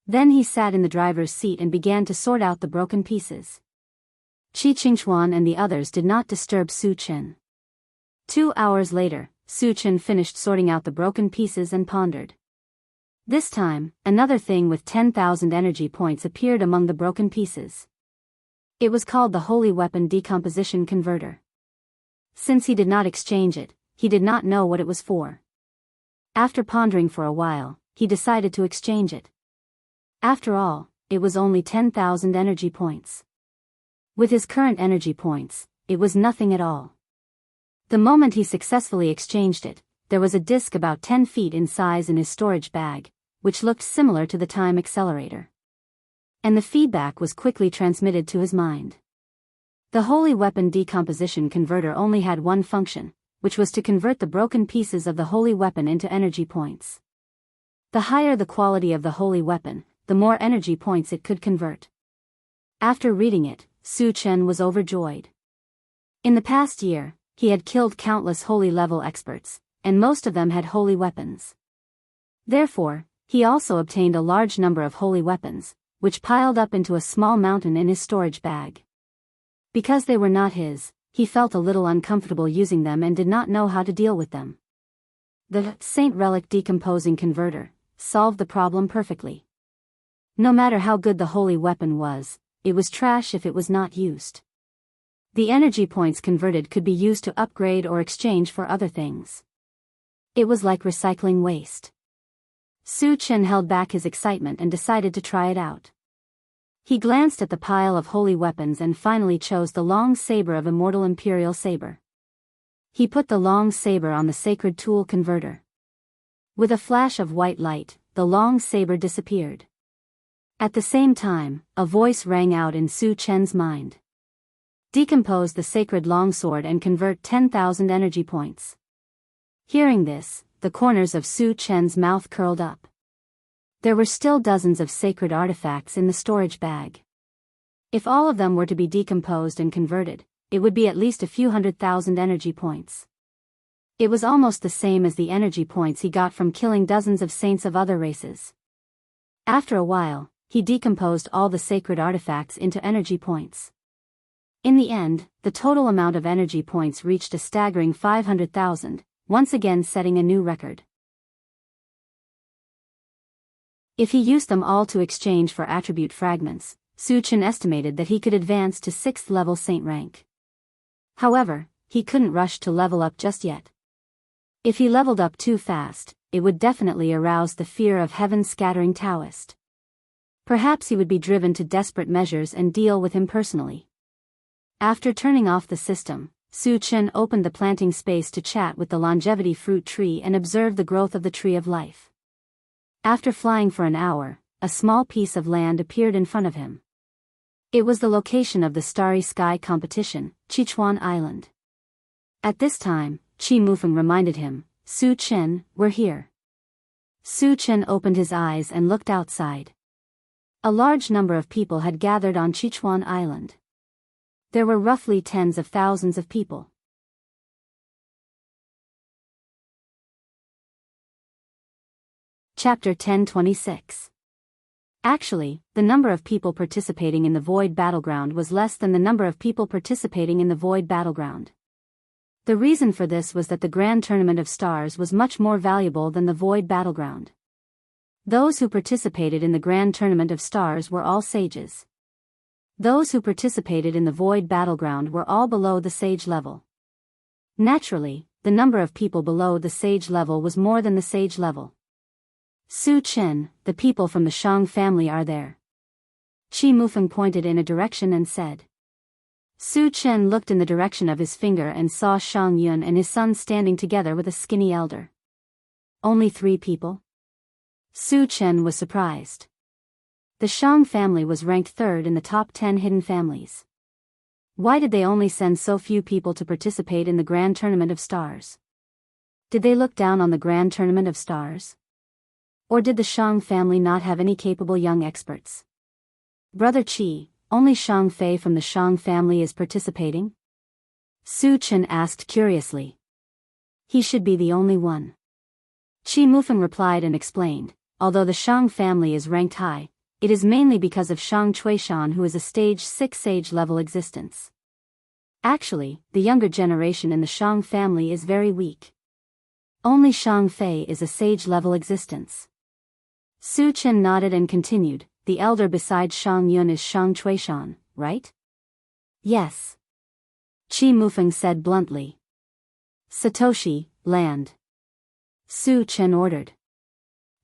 Then he sat in the driver's seat and began to sort out the broken pieces. Qi Qingchuan and the others did not disturb Su Chen. 2 hours later, Su Chen finished sorting out the broken pieces and pondered. This time, another thing with 10,000 energy points appeared among the broken pieces. It was called the Holy Weapon Decomposition Converter. Since he did not exchange it, he did not know what it was for. After pondering for a while, he decided to exchange it. After all, it was only 10,000 energy points. With his current energy points, it was nothing at all. The moment he successfully exchanged it, there was a disc about 10 feet in size in his storage bag, which looked similar to the time accelerator. And the feedback was quickly transmitted to his mind. The Holy Weapon Decomposition Converter only had one function, which was to convert the broken pieces of the holy weapon into energy points. The higher the quality of the holy weapon, the more energy points it could convert. After reading it, Su Chen was overjoyed. In the past year, he had killed countless holy-level experts, and most of them had holy weapons. Therefore, he also obtained a large number of holy weapons, which piled up into a small mountain in his storage bag. Because they were not his, he felt a little uncomfortable using them and did not know how to deal with them. The Saint Relic Decomposing Converter solved the problem perfectly. No matter how good the holy weapon was, it was trash if it was not used. The energy points converted could be used to upgrade or exchange for other things. It was like recycling waste. Su Chen held back his excitement and decided to try it out. He glanced at the pile of holy weapons and finally chose the long saber of Immortal Imperial Saber. He put the long saber on the Sacred Tool Converter. With a flash of white light, the long saber disappeared. At the same time, a voice rang out in Su Chen's mind. Decompose the sacred longsword and convert 10,000 energy points. Hearing this, the corners of Su Chen's mouth curled up. There were still dozens of sacred artifacts in the storage bag. If all of them were to be decomposed and converted, it would be at least a few 100,000 energy points. It was almost the same as the energy points he got from killing dozens of saints of other races. After a while, he decomposed all the sacred artifacts into energy points. In the end, the total amount of energy points reached a staggering 500,000, once again setting a new record. If he used them all to exchange for attribute fragments, Su Chen estimated that he could advance to 6th level saint rank. However, he couldn't rush to level up just yet. If he leveled up too fast, it would definitely arouse the fear of heaven scattering Taoist. Perhaps he would be driven to desperate measures and deal with him personally. After turning off the system, Su Chen opened the planting space to chat with the longevity fruit tree and observe the growth of the tree of life. After flying for an hour, a small piece of land appeared in front of him. It was the location of the Starry Sky competition, Sichuan Island. At this time, Qi Mufeng reminded him, Su Chen, we're here. Su Chen opened his eyes and looked outside. A large number of people had gathered on Sichuan Island. There were roughly tens of thousands of people. Chapter 1026. Actually, the number of people participating in the Void Battleground was less than the number of people participating in the Void Battleground. The reason for this was that the Grand Tournament of Stars was much more valuable than the Void Battleground. Those who participated in the Grand Tournament of Stars were all sages. Those who participated in the Void Battleground were all below the sage level. Naturally, the number of people below the sage level was more than the sage level. Su Chen, the people from the Shang family are there. Qi Mufeng pointed in a direction and said. Su Chen looked in the direction of his finger and saw Shang Yun and his son standing together with a skinny elder. Only 3 people? Su Chen was surprised. The Shang family was ranked 3rd in the top 10 hidden families. Why did they only send so few people to participate in the Grand Tournament of Stars? Did they look down on the Grand Tournament of Stars? Or did the Shang family not have any capable young experts? Brother Qi, only Shang Fei from the Shang family is participating? Su Chen asked curiously. He should be the only one. Qi Mufeng replied and explained, although the Shang family is ranked high, it is mainly because of Shang Chuishan, who is a stage 6 sage level existence. Actually, the younger generation in the Shang family is very weak. Only Shang Fei is a sage-level existence. Su Chen nodded and continued, the elder beside Shang Yun is Shang Chuishan, right? Yes. Qi Mufeng said bluntly. Satoshi, land. Su Chen ordered.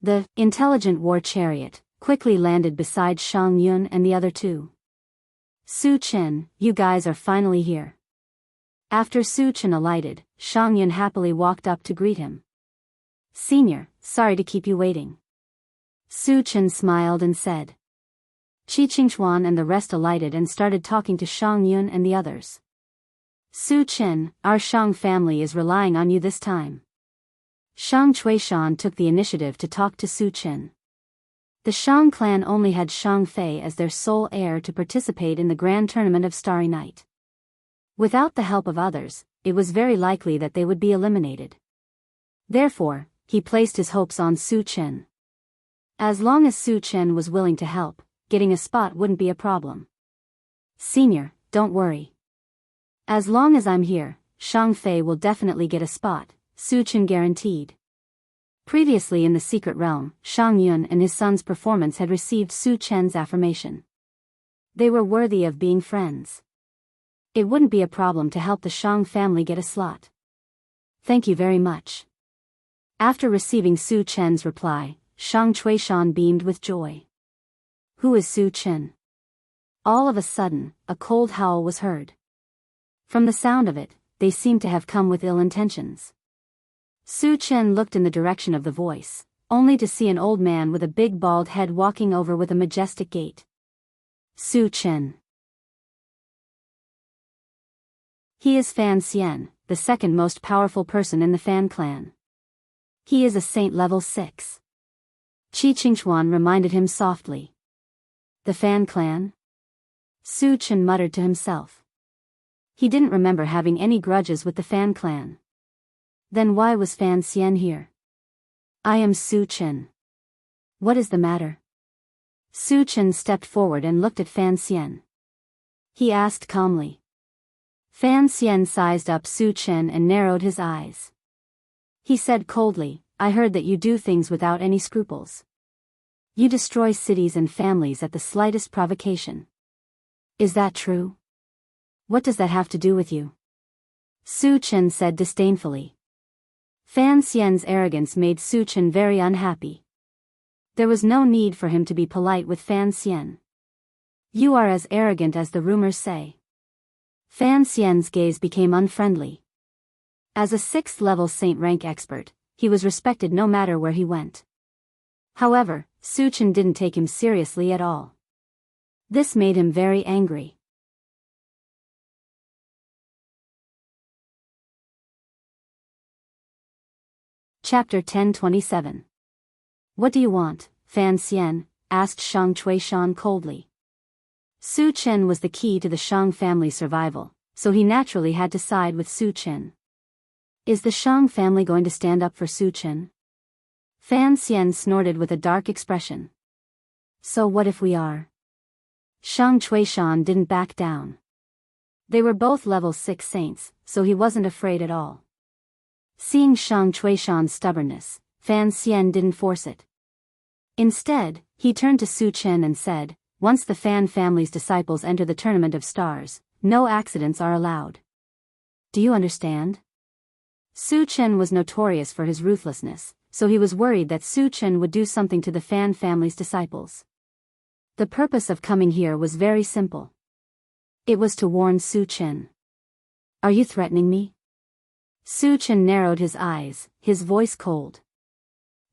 The intelligent war chariot quickly landed beside Shang Yun and the other two. Su Chen, you guys are finally here. After Su Chen alighted, Shang Yun happily walked up to greet him. Senior, sorry to keep you waiting. Su Chen smiled and said. Qi Qingchuan and the rest alighted and started talking to Shang Yun and the others. Su Chen, our Shang family is relying on you this time. Shang Chuishan took the initiative to talk to Su Chen. The Shang clan only had Shang Fei as their sole heir to participate in the grand tournament of Starry Night. Without the help of others, it was very likely that they would be eliminated. Therefore, he placed his hopes on Su Chen. As long as Su Chen was willing to help, getting a spot wouldn't be a problem. Senior, don't worry. As long as I'm here, Shang Fei will definitely get a spot, Su Chen guaranteed. Previously in the secret realm, Shang Yun and his son's performance had received Su Chen's affirmation. They were worthy of being friends. It wouldn't be a problem to help the Shang family get a slot. Thank you very much. After receiving Su Chen's reply, Shang Chuishan beamed with joy. Who is Su Chen? All of a sudden, a cold howl was heard. From the sound of it, they seemed to have come with ill intentions. Su Chen looked in the direction of the voice, only to see an old man with a big bald head walking over with a majestic gait. Su Chen. He is Fan Xian, the second most powerful person in the Fan clan. He is a saint level 6. Qi Qingchuan reminded him softly. The Fan clan? Su Chen muttered to himself. He didn't remember having any grudges with the Fan clan. Then why was Fan Xian here? I am Su Chen. What is the matter? Su Chen stepped forward and looked at Fan Xian. He asked calmly. Fan Xian sized up Su Chen and narrowed his eyes. He said coldly, I heard that you do things without any scruples. You destroy cities and families at the slightest provocation. Is that true? What does that have to do with you? Su Chen said disdainfully. Fan Xian's arrogance made Su Chen very unhappy. There was no need for him to be polite with Fan Xian. You are as arrogant as the rumors say. Fan Xian's gaze became unfriendly. As a 6th level saint rank expert, he was respected no matter where he went. However, Su Chen didn't take him seriously at all. This made him very angry. Chapter 1027. What do you want, Fan Xian? Asked Shang Chuishan coldly. Su Chen was the key to the Shang family's survival, so he naturally had to side with Su Chen. Is the Shang family going to stand up for Su Chen? Fan Xian snorted with a dark expression. So what if we are? Shang Chuishan didn't back down. They were both level 6 saints, so he wasn't afraid at all. Seeing Shang Chuishan's stubbornness, Fan Xian didn't force it. Instead, he turned to Su Chen and said, once the Fan family's disciples enter the Tournament of Stars, no accidents are allowed. Do you understand? Su Chen was notorious for his ruthlessness, so he was worried that Su Chen would do something to the Fan family's disciples. The purpose of coming here was very simple. It was to warn Su Chen. Are you threatening me? Su Chen narrowed his eyes, his voice cold.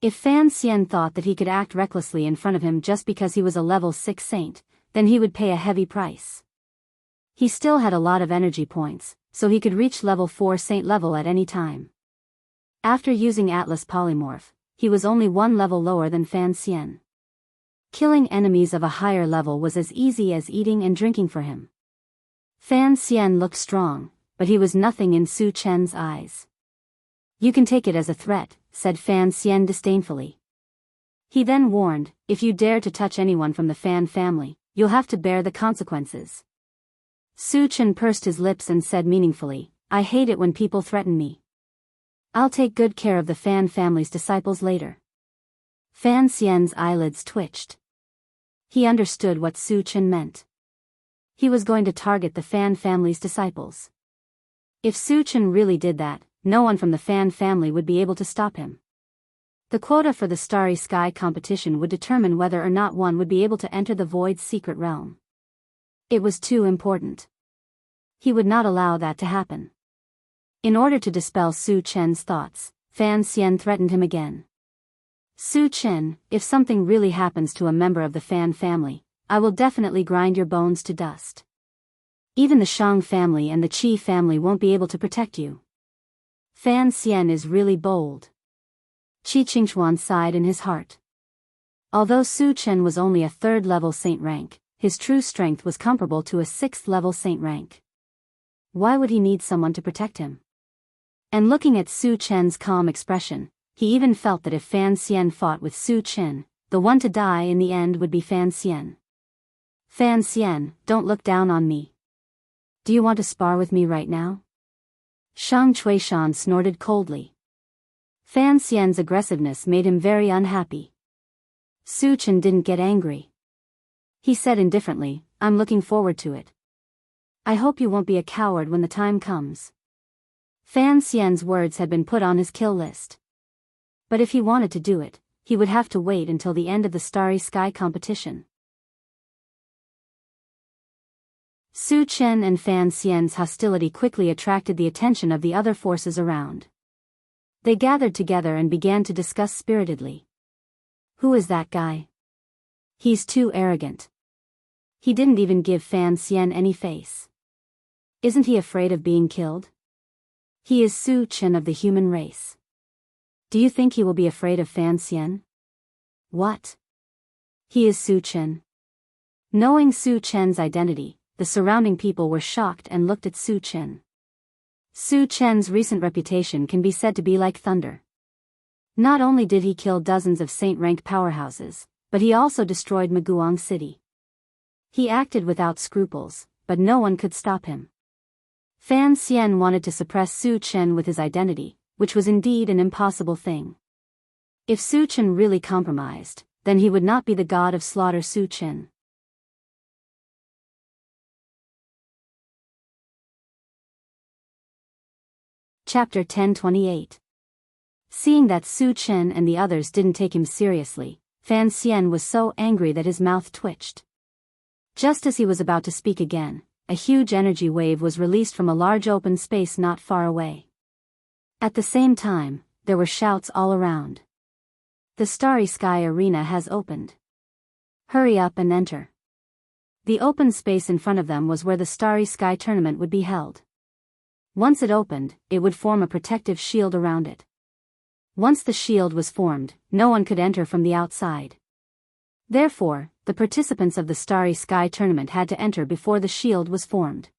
If Fan Xian thought that he could act recklessly in front of him just because he was a level 6 saint, then he would pay a heavy price. He still had a lot of energy points, so he could reach level 4 saint level at any time. After using Atlas Polymorph, he was only 1 level lower than Fan Xian. Killing enemies of a higher level was as easy as eating and drinking for him. Fan Xian looked strong, but he was nothing in Su Chen's eyes. You can take it as a threat, said Fan Xian disdainfully. He then warned, if you dare to touch anyone from the Fan family, you'll have to bear the consequences. Su Chen pursed his lips and said meaningfully, I hate it when people threaten me. I'll take good care of the Fan family's disciples later. Fan Xian's eyelids twitched. He understood what Su Chen meant. He was going to target the Fan family's disciples. If Su Chen really did that, no one from the Fan family would be able to stop him. The quota for the Starry Sky competition would determine whether or not one would be able to enter the Void's secret realm. It was too important. He would not allow that to happen. In order to dispel Su Chen's thoughts, Fan Xian threatened him again. Su Chen, if something really happens to a member of the Fan family, I will definitely grind your bones to dust. Even the Shang family and the Qi family won't be able to protect you. Fan Xian is really bold. Qi Qingchuan sighed in his heart. Although Su Chen was only a 3rd level saint rank, his true strength was comparable to a 6th level saint rank. Why would he need someone to protect him? And looking at Su Chen's calm expression, he even felt that if Fan Xian fought with Su Chen, the one to die in the end would be Fan Xian. Fan Xian, don't look down on me. Do you want to spar with me right now? Shang Chuishan snorted coldly. Fan Xian's aggressiveness made him very unhappy. Su Chen didn't get angry. He said indifferently, I'm looking forward to it. I hope you won't be a coward when the time comes. Fan Xian's words had been put on his kill list. But if he wanted to do it, he would have to wait until the end of the Starry Sky competition. Su Chen and Fan Xian's hostility quickly attracted the attention of the other forces around. They gathered together and began to discuss spiritedly. Who is that guy? He's too arrogant. He didn't even give Fan Xian any face. Isn't he afraid of being killed? He is Su Chen of the human race. Do you think he will be afraid of Fan Xian? What? He is Su Chen. Knowing Su Chen's identity, the surrounding people were shocked and looked at Su Chen. Su Chen's recent reputation can be said to be like thunder. Not only did he kill dozens of saint-rank powerhouses, but he also destroyed Maguang City. He acted without scruples, but no one could stop him. Fan Xian wanted to suppress Su Chen with his identity, which was indeed an impossible thing. If Su Chen really compromised, then he would not be the god of slaughter Su Chen. Chapter 1028. Seeing that Su Chen and the others didn't take him seriously, Fan Xian was so angry that his mouth twitched. Just as he was about to speak again, a huge energy wave was released from a large open space not far away. At the same time, there were shouts all around. The Starry Sky arena has opened. Hurry up and enter. The open space in front of them was where the Starry Sky tournament would be held. Once it opened, it would form a protective shield around it. Once the shield was formed, no one could enter from the outside. Therefore, the participants of the Starry Sky tournament had to enter before the shield was formed.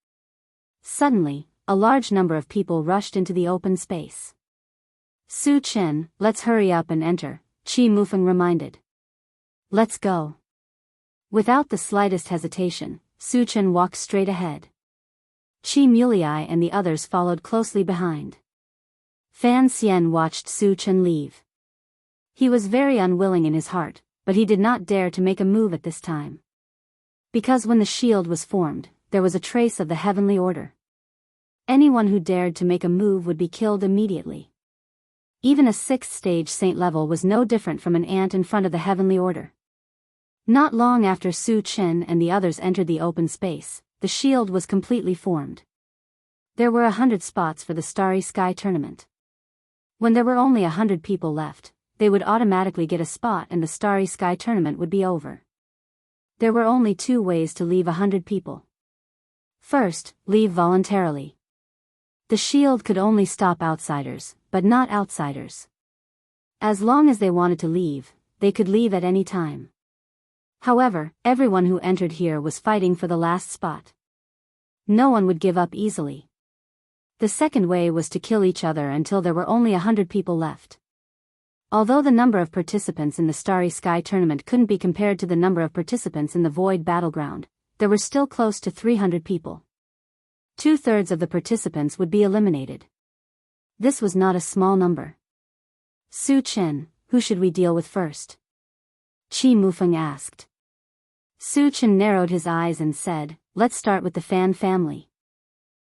Suddenly, a large number of people rushed into the open space. Su Chen, let's hurry up and enter, Qi Mufeng reminded. Let's go. Without the slightest hesitation, Su Chen walked straight ahead. Qi Mulei and the others followed closely behind. Fan Xian watched Su Chen leave. He was very unwilling in his heart, but he did not dare to make a move at this time. Because when the shield was formed, there was a trace of the heavenly order. Anyone who dared to make a move would be killed immediately. Even a 6th stage saint level was no different from an ant in front of the heavenly order. Not long after Su Chen and the others entered the open space, the shield was completely formed. There were 100 spots for the Starry Sky tournament. When there were only 100 people left, they would automatically get a spot and the Starry Sky tournament would be over. There were only 2 ways to leave 100 people. First, leave voluntarily. The shield could only stop outsiders, but not outsiders. As long as they wanted to leave, they could leave at any time. However, everyone who entered here was fighting for the last spot. No one would give up easily. The second way was to kill each other until there were only 100 people left. Although the number of participants in the Starry Sky tournament couldn't be compared to the number of participants in the Void Battleground, there were still close to 300 people. 2/3 of the participants would be eliminated. This was not a small number. Su Chen, who should we deal with first? Qi Mufeng asked. Su Chen narrowed his eyes and said, let's start with the Fan family.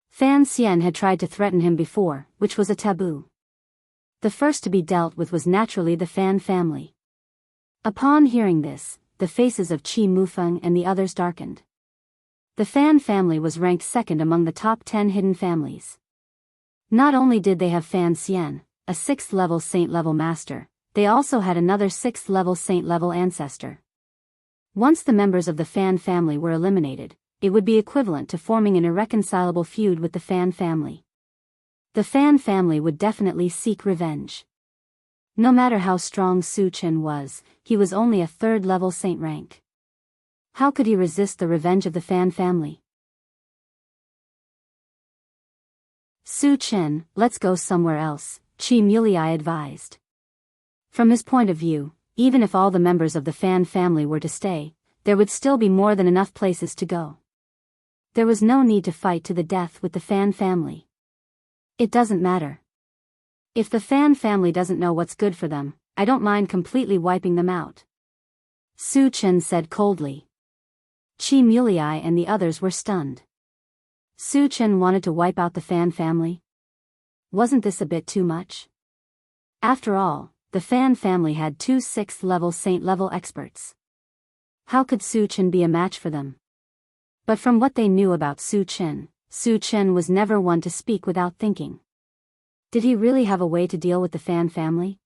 Fan Xian had tried to threaten him before, which was a taboo. The first to be dealt with was naturally the Fan family. Upon hearing this, the faces of Qi Mufeng and the others darkened. The Fan family was ranked second among the top 10 hidden families. Not only did they have Fan Xian, a 6th-level saint-level master, they also had another 6th-level saint-level ancestor. Once the members of the Fan family were eliminated, it would be equivalent to forming an irreconcilable feud with the Fan family. The Fan family would definitely seek revenge. No matter how strong Su Chen was, he was only a 3rd-level saint rank. How could he resist the revenge of the Fan family? Su Chen, let's go somewhere else, Qi Mulei advised. From his point of view, even if all the members of the Fan family were to stay, there would still be more than enough places to go. There was no need to fight to the death with the Fan family. It doesn't matter. If the Fan family doesn't know what's good for them, I don't mind completely wiping them out. Su Chen said coldly. Qi Mulei and the others were stunned. Su Chen wanted to wipe out the Fan family? Wasn't this a bit too much? After all, the Fan family had 2 6th-level saint-level experts. How could Su Chen be a match for them? But from what they knew about Su Chen was never one to speak without thinking. Did he really have a way to deal with the Fan family?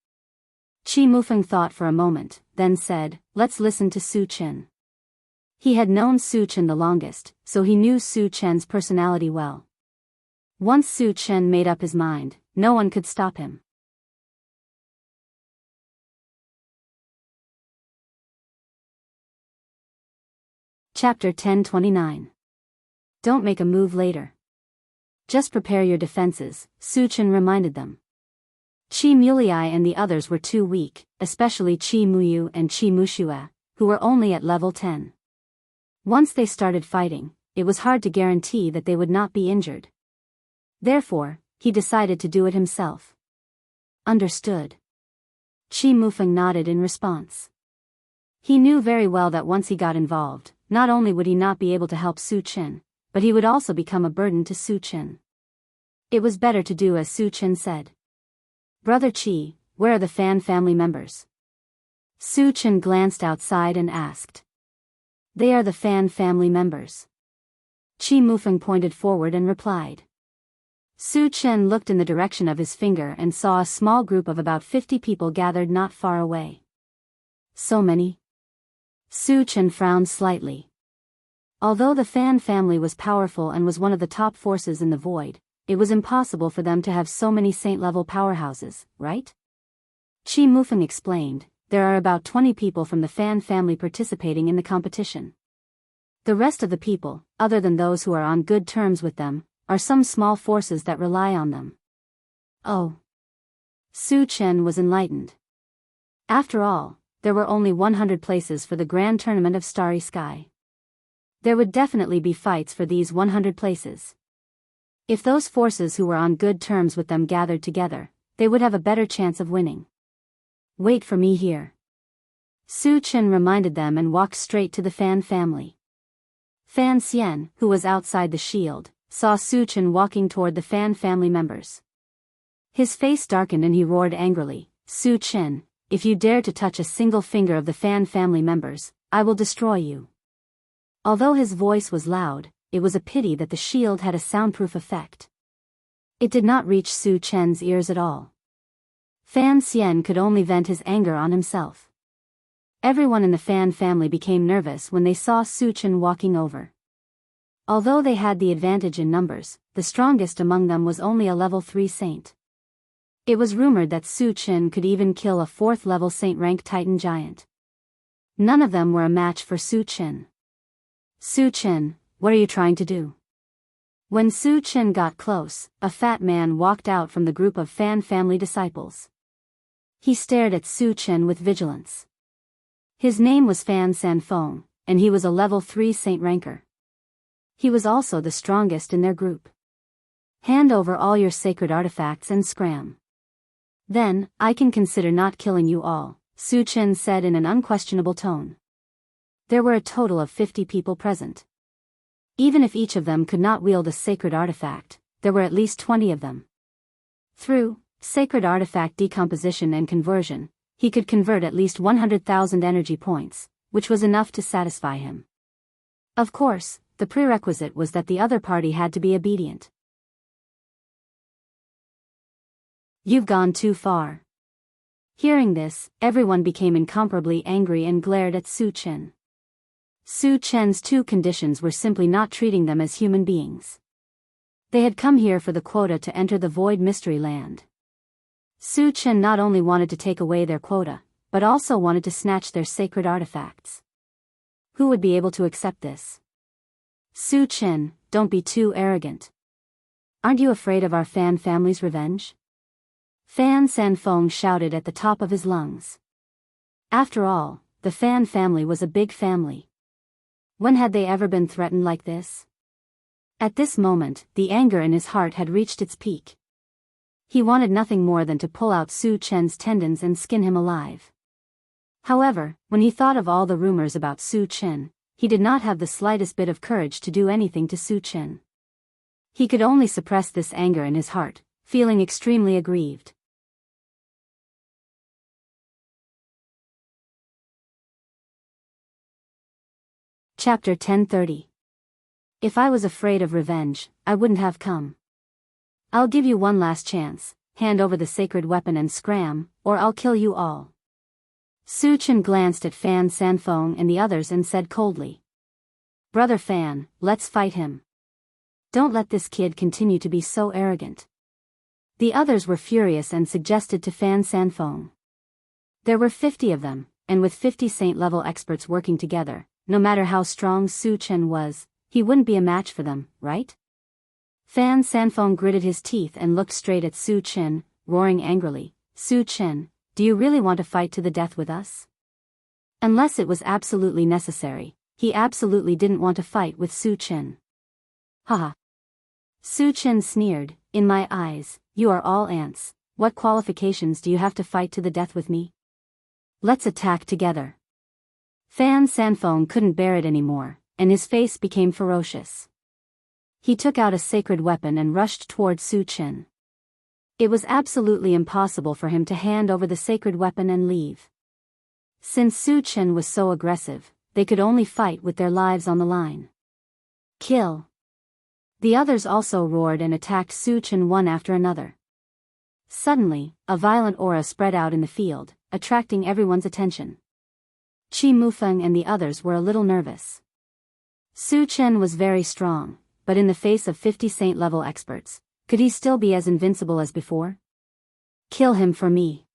Qi Mufeng thought for a moment, then said, let's listen to Su Chen. He had known Su Chen the longest, so he knew Su Chen's personality well. Once Su Chen made up his mind, no one could stop him. Chapter 1029. Don't make a move later. Just prepare your defenses, Su Chen reminded them. Qi Mulei and the others were too weak, especially Qi Muyu and Qi Mushue, who were only at level 10. Once they started fighting, it was hard to guarantee that they would not be injured. Therefore, he decided to do it himself. Understood. Qi Mufeng nodded in response. He knew very well that once he got involved, not only would he not be able to help Su Chen, but he would also become a burden to Su Chen. It was better to do as Su Chen said. Brother Qi, where are the Fan family members? Su Chen glanced outside and asked. They are the Fan family members. Qi Mufeng pointed forward and replied. Su Chen looked in the direction of his finger and saw a small group of about 50 people gathered not far away. So many? Su Chen frowned slightly. Although the Fan family was powerful and was one of the top forces in the void, it was impossible for them to have so many saint-level powerhouses, right? Qi Mufeng explained, there are about 20 people from the Fan family participating in the competition. The rest of the people, other than those who are on good terms with them, are some small forces that rely on them. Oh. Su Chen was enlightened. After all, there were only 100 places for the Grand Tournament of Starry Sky. There would definitely be fights for these 100 places. If those forces who were on good terms with them gathered together, they would have a better chance of winning. Wait for me here. Su Chen reminded them and walked straight to the Fan family. Fan Xian, who was outside the shield, saw Su Chen walking toward the Fan family members. His face darkened and he roared angrily, Su Chen, if you dare to touch a single finger of the Fan family members, I will destroy you. Although his voice was loud, it was a pity that the shield had a soundproof effect. It did not reach Su Chen's ears at all. Fan Xian could only vent his anger on himself. Everyone in the Fan family became nervous when they saw Su Chen walking over. Although they had the advantage in numbers, the strongest among them was only a level 3 saint. It was rumored that Su Chen could even kill a 4th-level saint-rank Titan giant. None of them were a match for Su Chen. Su Chen, what are you trying to do? When Su Chen got close, a fat man walked out from the group of Fan family disciples. He stared at Su Chen with vigilance. His name was Fan Sanfeng, and he was a level 3 saint ranker. He was also the strongest in their group. Hand over all your sacred artifacts and scram. Then, I can consider not killing you all, Su Chen said in an unquestionable tone. There were a total of 50 people present. Even if each of them could not wield a sacred artifact, there were at least 20 of them. Through sacred artifact decomposition and conversion, he could convert at least 100,000 energy points, which was enough to satisfy him. Of course, the prerequisite was that the other party had to be obedient. You've gone too far. Hearing this, everyone became incomparably angry and glared at Su Chen. Su Chen's two conditions were simply not treating them as human beings. They had come here for the quota to enter the Void Mystery Land. Su Chen not only wanted to take away their quota, but also wanted to snatch their sacred artifacts. Who would be able to accept this? Su Chen, don't be too arrogant. Aren't you afraid of our Fan family's revenge? Fan Sanfeng shouted at the top of his lungs. After all, the Fan family was a big family. When had they ever been threatened like this? At this moment, the anger in his heart had reached its peak. He wanted nothing more than to pull out Su Chen's tendons and skin him alive. However, when he thought of all the rumors about Su Chen, he did not have the slightest bit of courage to do anything to Su Chen. He could only suppress this anger in his heart, feeling extremely aggrieved. Chapter 1030. If I was afraid of revenge, I wouldn't have come. I'll give you one last chance, hand over the sacred weapon and scram, or I'll kill you all. Su Chen glanced at Fan Sanfeng and the others and said coldly. Brother Fan, let's fight him. Don't let this kid continue to be so arrogant. The others were furious and suggested to Fan Sanfeng. There were 50 of them, and with 50 saint-level experts working together, no matter how strong Su Chen was, he wouldn't be a match for them, right? Fan Sanfeng gritted his teeth and looked straight at Su Chen, roaring angrily, Su Chen, do you really want to fight to the death with us? Unless it was absolutely necessary, he absolutely didn't want to fight with Su Chen. Haha. Su Chen sneered, in my eyes, you are all ants, what qualifications do you have to fight to the death with me? Let's attack together. Fan Sanfeng couldn't bear it anymore, and his face became ferocious. He took out a sacred weapon and rushed toward Su Chen. It was absolutely impossible for him to hand over the sacred weapon and leave. Since Su Chen was so aggressive, they could only fight with their lives on the line. Kill! The others also roared and attacked Su Chen one after another. Suddenly, a violent aura spread out in the field, attracting everyone's attention. Qi Mufeng and the others were a little nervous. Su Chen was very strong, but in the face of 50 saint-level experts, could he still be as invincible as before? Kill him for me.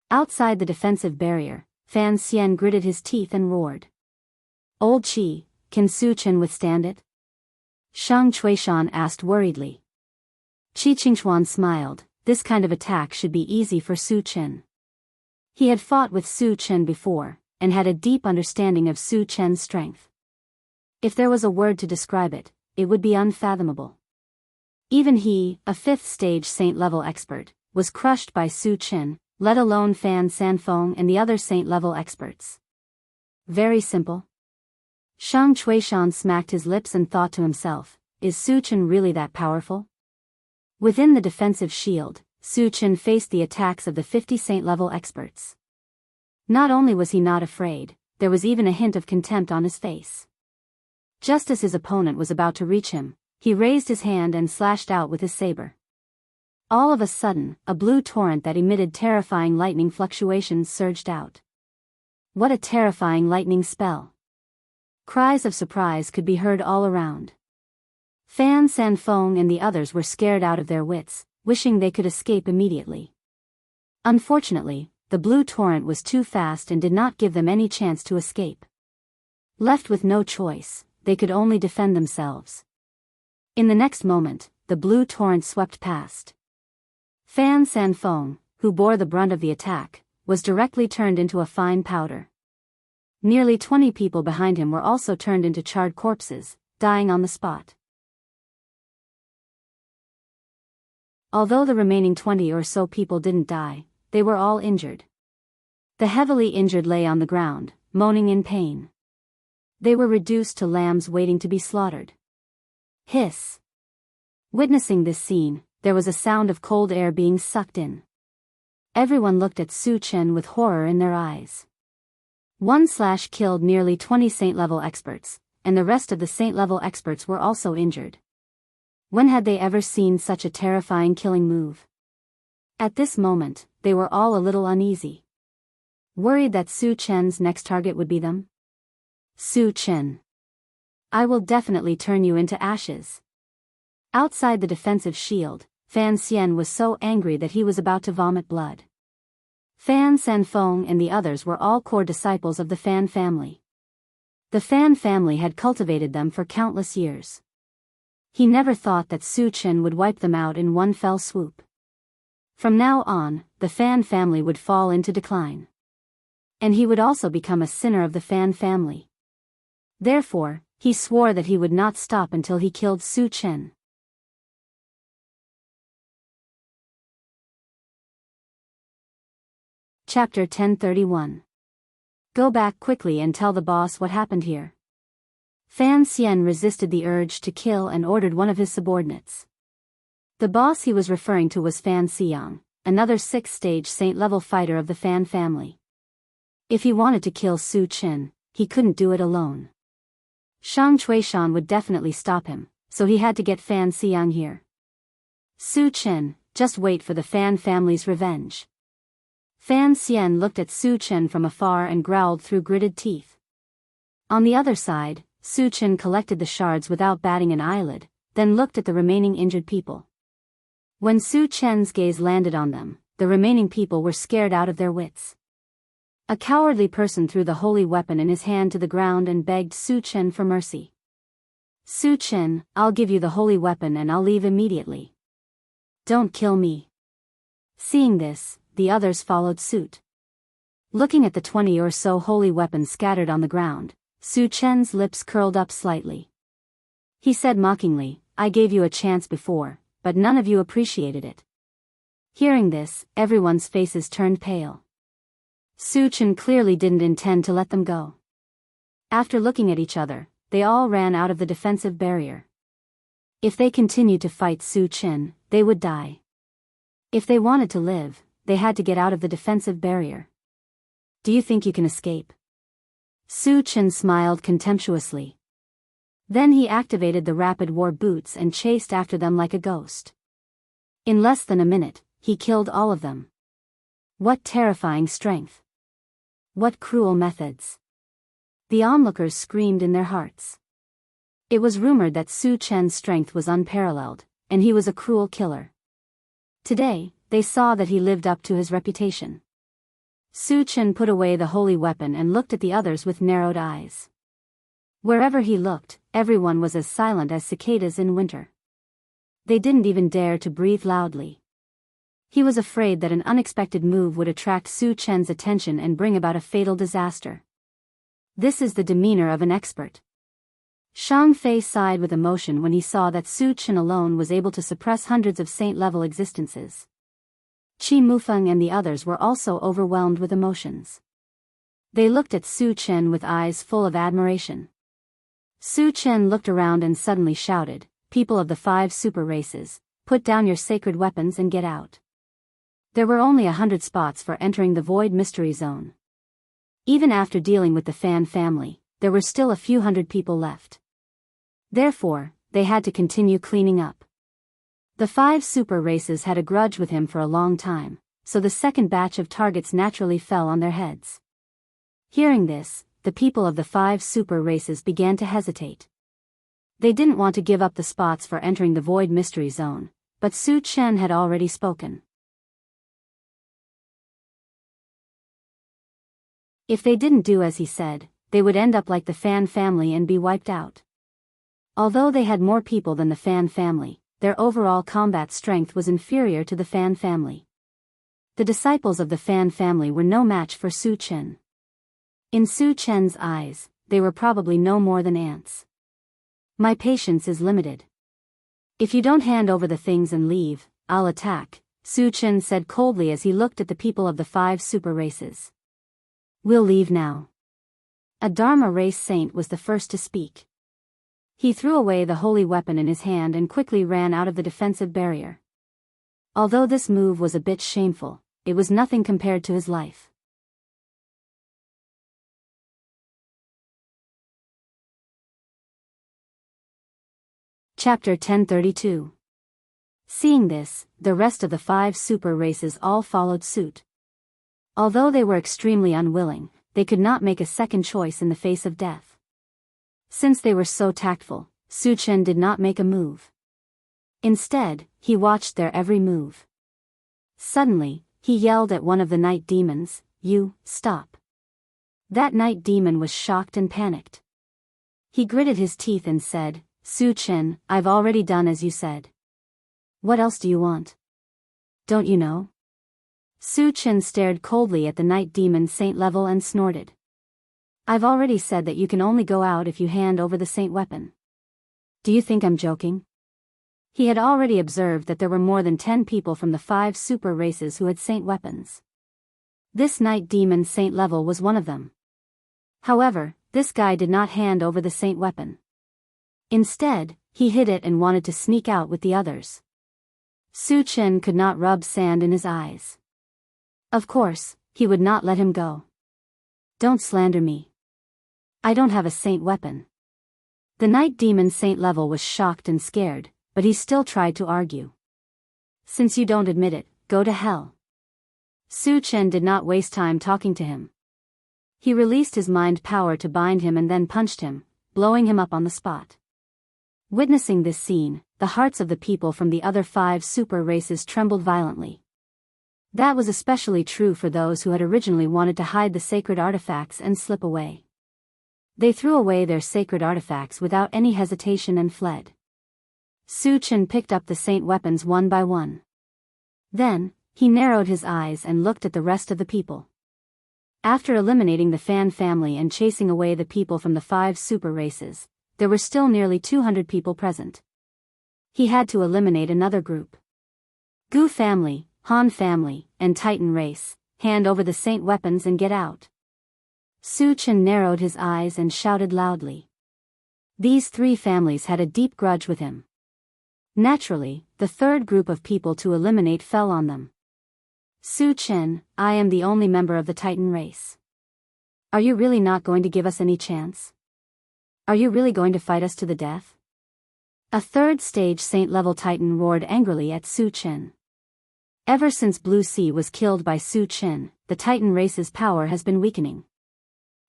Outside the defensive barrier, Fan Xian gritted his teeth and roared. Old Qi, can Su Chen withstand it? Shang Chuishan asked worriedly. Qi Qingchuan smiled, this kind of attack should be easy for Su Chen. He had fought with Su Chen before, and had a deep understanding of Su Chen's strength. If there was a word to describe it, it would be unfathomable. Even he, a 5th stage saint-level expert, was crushed by Su Chen, let alone Fan Sanfeng and the other saint-level experts. Very simple. Shang Chuishan smacked his lips and thought to himself, is Su Chen really that powerful? Within the defensive shield, Su Chen faced the attacks of the 50 saint-level experts. Not only was he not afraid, there was even a hint of contempt on his face. Just as his opponent was about to reach him, he raised his hand and slashed out with his saber. All of a sudden, a blue torrent that emitted terrifying lightning fluctuations surged out. What a terrifying lightning spell! Cries of surprise could be heard all around. Fan Sanfeng and the others were scared out of their wits, wishing they could escape immediately. Unfortunately, the blue torrent was too fast and did not give them any chance to escape. Left with no choice, they could only defend themselves. In the next moment, the blue torrent swept past. Fan Sanfeng, who bore the brunt of the attack, was directly turned into a fine powder. Nearly 20 people behind him were also turned into charred corpses, dying on the spot. Although the remaining 20 or so people didn't die, they were all injured. The heavily injured lay on the ground, moaning in pain. They were reduced to lambs waiting to be slaughtered. Hiss. Witnessing this scene, there was a sound of cold air being sucked in. Everyone looked at Su Chen with horror in their eyes. 1/killed nearly 20 Saint-level experts, and the rest of the Saint-level experts were also injured. When had they ever seen such a terrifying killing move? At this moment, they were all a little uneasy. Worried that Su Chen's next target would be them? Su Chen. I will definitely turn you into ashes. Outside the defensive shield, Fan Xian was so angry that he was about to vomit blood. Fan Sanfeng and the others were all core disciples of the Fan family. The Fan family had cultivated them for countless years. He never thought that Su Chen would wipe them out in one fell swoop. From now on, the Fan family would fall into decline. And he would also become a sinner of the Fan family. Therefore, he swore that he would not stop until he killed Su Chen. Chapter 1031. Go back quickly and tell the boss what happened here. Fan Xian resisted the urge to kill and ordered one of his subordinates. The boss he was referring to was Fan Xiang, another 6th-stage Saint-level fighter of the Fan family. If he wanted to kill Su Chen, he couldn't do it alone. Shang Chuishan would definitely stop him, so he had to get Fan Xiang here. Su Chen, just wait for the Fan family's revenge. Fan Xian looked at Su Chen from afar and growled through gritted teeth. On the other side, Su Chen collected the shards without batting an eyelid, then looked at the remaining injured people. When Su Chen's gaze landed on them, the remaining people were scared out of their wits. A cowardly person threw the holy weapon in his hand to the ground and begged Su Chen for mercy. Su Chen, I'll give you the holy weapon and I'll leave immediately. Don't kill me. Seeing this, the others followed suit. Looking at the 20 or so holy weapons scattered on the ground, Su Chen's lips curled up slightly. He said mockingly, I gave you a chance before, but none of you appreciated it. Hearing this, everyone's faces turned pale. Su Chen clearly didn't intend to let them go. After looking at each other, they all ran out of the defensive barrier. If they continued to fight Su Chen, they would die. If they wanted to live, they had to get out of the defensive barrier. Do you think you can escape? Su Chen smiled contemptuously. Then he activated the rapid war boots and chased after them like a ghost. In less than a minute, he killed all of them. What terrifying strength! What cruel methods! The onlookers screamed in their hearts. It was rumored that Su Chen's strength was unparalleled, and he was a cruel killer. Today, they saw that he lived up to his reputation. Su Chen put away the holy weapon and looked at the others with narrowed eyes. Wherever he looked, everyone was as silent as cicadas in winter. They didn't even dare to breathe loudly. He was afraid that an unexpected move would attract Su Chen's attention and bring about a fatal disaster. This is the demeanor of an expert. Shang Fei sighed with emotion when he saw that Su Chen alone was able to suppress hundreds of saint-level existences. Qi Mufeng and the others were also overwhelmed with emotions. They looked at Su Chen with eyes full of admiration. Su Chen looked around and suddenly shouted, People of the 5 super races, put down your sacred weapons and get out. There were only 100 spots for entering the Void Mystery Zone. Even after dealing with the Fan family, there were still a few hundred people left. Therefore, they had to continue cleaning up. The 5 super races had a grudge with him for a long time, so the second batch of targets naturally fell on their heads. Hearing this, the people of the 5 super races began to hesitate. They didn't want to give up the spots for entering the Void Mystery Zone, but Su Chen had already spoken. If they didn't do as he said, they would end up like the Fan family and be wiped out. Although they had more people than the Fan family, their overall combat strength was inferior to the Fan family. The disciples of the Fan family were no match for Su Chen. In Su Chen's eyes, they were probably no more than ants. My patience is limited. If you don't hand over the things and leave, I'll attack, Su Chen said coldly as he looked at the people of the 5 super races. We'll leave now. A Dharma race saint was the first to speak. He threw away the holy weapon in his hand and quickly ran out of the defensive barrier. Although this move was a bit shameful, it was nothing compared to his life. Chapter 1032. Seeing this, the rest of the 5 super races all followed suit. Although they were extremely unwilling, they could not make a second choice in the face of death. Since they were so tactful, Su Chen did not make a move. Instead, he watched their every move. Suddenly, he yelled at one of the night demons, "You, stop." That night demon was shocked and panicked. He gritted his teeth and said, "Su Chen, I've already done as you said. What else do you want? Don't you know?" Su Chen stared coldly at the night demon saint level and snorted. "I've already said that you can only go out if you hand over the saint weapon. Do you think I'm joking?" He had already observed that there were more than 10 people from the 5 super races who had saint weapons. This night demon saint level was one of them. However, this guy did not hand over the saint weapon. Instead, he hid it and wanted to sneak out with the others. Su Chen could not rub sand in his eyes. Of course, he would not let him go. "Don't slander me. I don't have a saint weapon." The night demon saint level was shocked and scared, but he still tried to argue. "Since you don't admit it, go to hell." Su Chen did not waste time talking to him. He released his mind power to bind him and then punched him, blowing him up on the spot. Witnessing this scene, the hearts of the people from the other 5 super races trembled violently. That was especially true for those who had originally wanted to hide the sacred artifacts and slip away. They threw away their sacred artifacts without any hesitation and fled. Su Chen picked up the saint weapons one by one. Then, he narrowed his eyes and looked at the rest of the people. After eliminating the Fan family and chasing away the people from the 5 super races, there were still nearly 200 people present. He had to eliminate another group. Gu family, Han family, and Titan race, hand over the saint weapons and get out. Su Chen narrowed his eyes and shouted loudly. These 3 families had a deep grudge with him. Naturally, the third group of people to eliminate fell on them. "Su Chen, I am the only member of the Titan race. Are you really not going to give us any chance? Are you really going to fight us to the death?" A third stage saint-level Titan roared angrily at Su Chen. Ever since Blue Sea was killed by Su Chen, the Titan race's power has been weakening.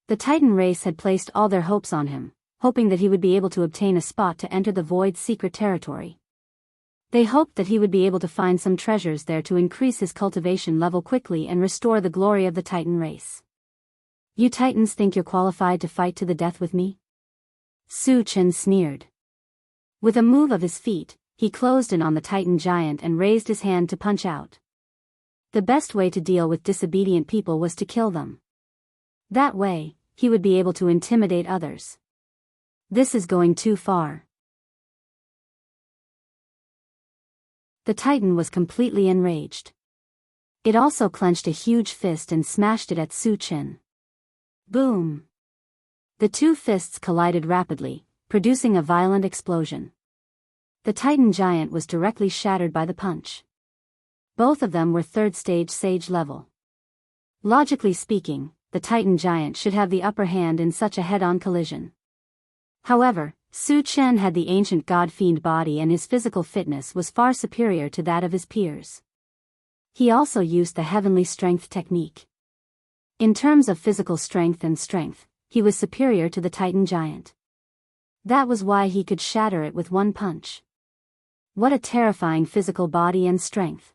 The Titan race had placed all their hopes on him, hoping that he would be able to obtain a spot to enter the Void's secret territory. They hoped that he would be able to find some treasures there to increase his cultivation level quickly and restore the glory of the Titan race. "You Titans think you're qualified to fight to the death with me?" Su Chen sneered. With a move of his feet, he closed in on the Titan giant and raised his hand to punch out. The best way to deal with disobedient people was to kill them. That way, he would be able to intimidate others. This is going too far. The Titan was completely enraged. It also clenched a huge fist and smashed it at Su Chen. Boom! The 2 fists collided rapidly, producing a violent explosion. The Titan giant was directly shattered by the punch. Both of them were 3rd stage sage level. Logically speaking, the Titan giant should have the upper hand in such a head-on collision. However, Su Chen had the ancient god-fiend body and his physical fitness was far superior to that of his peers. He also used the heavenly strength technique. In terms of physical strength and strength, he was superior to the Titan giant. That was why he could shatter it with one punch. What a terrifying physical body and strength.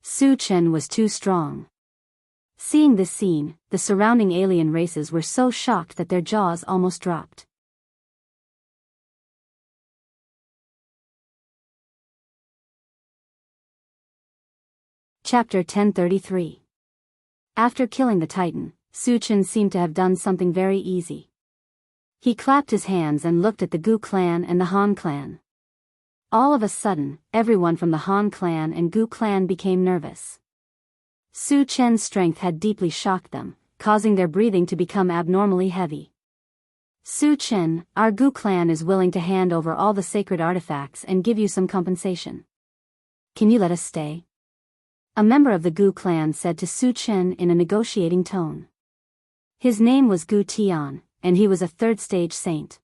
Su Chen was too strong. Seeing this scene, the surrounding alien races were so shocked that their jaws almost dropped. Chapter 1033. After killing the Titan, Su Chen seemed to have done something very easy. He clapped his hands and looked at the Gu clan and the Han clan. All of a sudden, everyone from the Han clan and Gu clan became nervous. Su Chen's strength had deeply shocked them, causing their breathing to become abnormally heavy. Su Chen, our Gu clan is willing to hand over all the sacred artifacts and give you some compensation. Can you let us stay? A member of the Gu clan said to Su Chen in a negotiating tone. His name was Gu Tian, and he was a third-stage saint.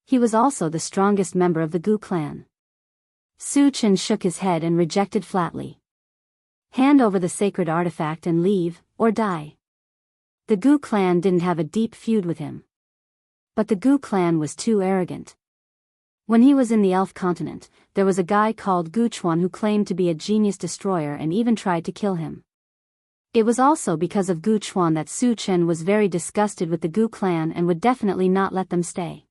He was also the strongest member of the Gu clan. Su Chen shook his head and rejected flatly. Hand over the sacred artifact and leave, or die. The Gu clan didn't have a deep feud with him. But the Gu clan was too arrogant. When he was in the Elf continent, there was a guy called Gu Chuan who claimed to be a genius destroyer and even tried to kill him. It was also because of Gu Chuan that Su Chen was very disgusted with the Gu clan and would definitely not let them stay.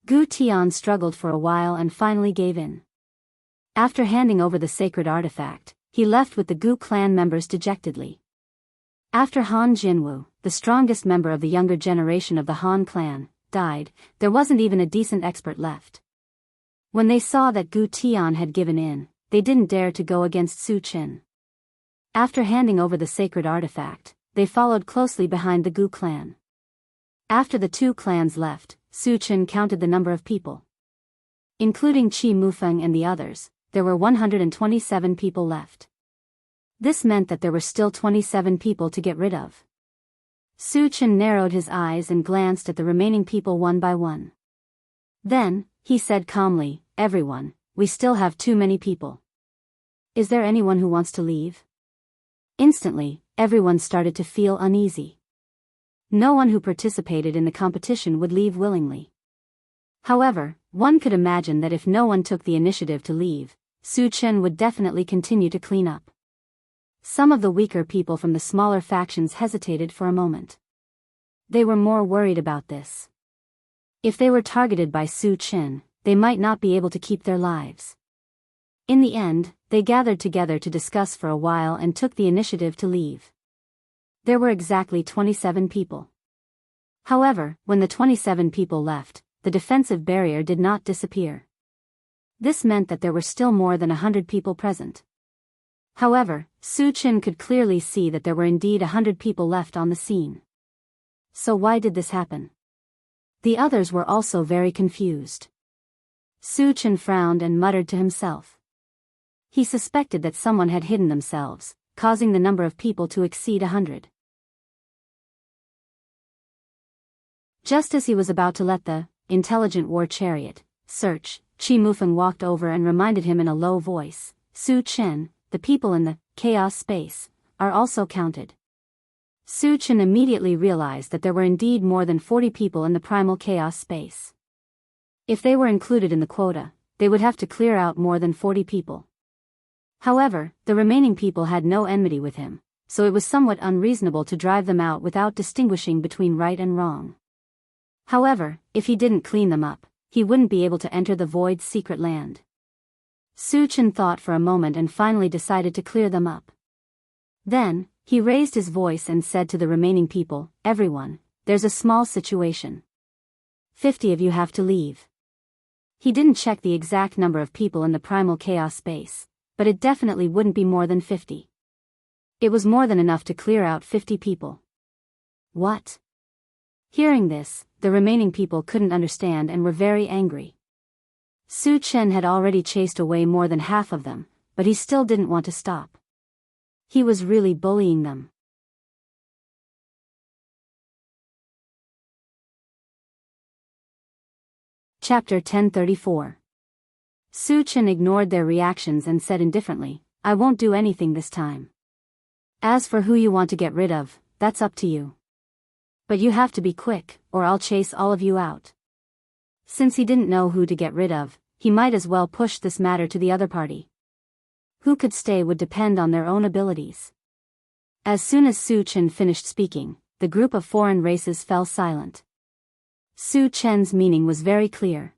Gu Tian struggled for a while and finally gave in. After handing over the sacred artifact, he left with the Gu clan members dejectedly. After Han Jinwu, the strongest member of the younger generation of the Han clan, died, there wasn't even a decent expert left. When they saw that Gu Tian had given in, they didn't dare to go against Su Chen. After handing over the sacred artifact, they followed closely behind the Gu clan. After the two clans left, Su Chen counted the number of people. Including Qi Mufeng and the others, there were 127 people left. This meant that there were still 27 people to get rid of. Su Chen narrowed his eyes and glanced at the remaining people one by one. Then, he said calmly, "Everyone, we still have too many people. Is there anyone who wants to leave?" Instantly, everyone started to feel uneasy. No one who participated in the competition would leave willingly. However, one could imagine that if no one took the initiative to leave, Su Chen would definitely continue to clean up. Some of the weaker people from the smaller factions hesitated for a moment. They were more worried about this. If they were targeted by Su Chen, they might not be able to keep their lives. In the end, they gathered together to discuss for a while and took the initiative to leave. There were exactly 27 people. However, when the 27 people left, the defensive barrier did not disappear. This meant that there were still more than 100 people present. However, Su Chen could clearly see that there were indeed 100 people left on the scene. So why did this happen? The others were also very confused. Su Chen frowned and muttered to himself. He suspected that someone had hidden themselves, causing the number of people to exceed 100. Just as he was about to let the intelligent war chariot search, Qi Mufeng walked over and reminded him in a low voice, "Su Chen, the people in the chaos space are also counted." Su Chen immediately realized that there were indeed more than 40 people in the primal chaos space. If they were included in the quota, they would have to clear out more than 40 people. However, the remaining people had no enmity with him, so it was somewhat unreasonable to drive them out without distinguishing between right and wrong. However, if he didn't clean them up, he wouldn't be able to enter the Void's secret land. Su Chen thought for a moment and finally decided to clear them up. Then, he raised his voice and said to the remaining people, "Everyone, there's a small situation. 50 of you have to leave." He didn't check the exact number of people in the primal chaos space, but it definitely wouldn't be more than 50. It was more than enough to clear out 50 people. What? Hearing this, the remaining people couldn't understand and were very angry. Su Chen had already chased away more than half of them, but he still didn't want to stop. He was really bullying them. Chapter 1034. Su Chen ignored their reactions and said indifferently, "I won't do anything this time. As for who you want to get rid of, that's up to you. But you have to be quick, or I'll chase all of you out." Since he didn't know who to get rid of, he might as well push this matter to the other party. Who could stay would depend on their own abilities. As soon as Su Chen finished speaking, the group of foreign races fell silent. Su Chen's meaning was very clear.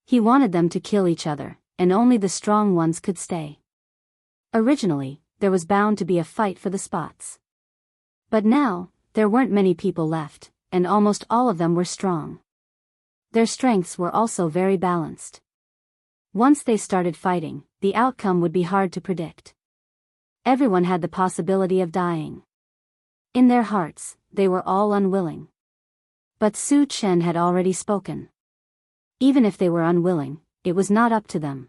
He wanted them to kill each other, and only the strong ones could stay. Originally, there was bound to be a fight for the spots. But now, there weren't many people left, and almost all of them were strong. Their strengths were also very balanced. Once they started fighting, the outcome would be hard to predict. Everyone had the possibility of dying. In their hearts, they were all unwilling. But Su Chen had already spoken. Even if they were unwilling, it was not up to them.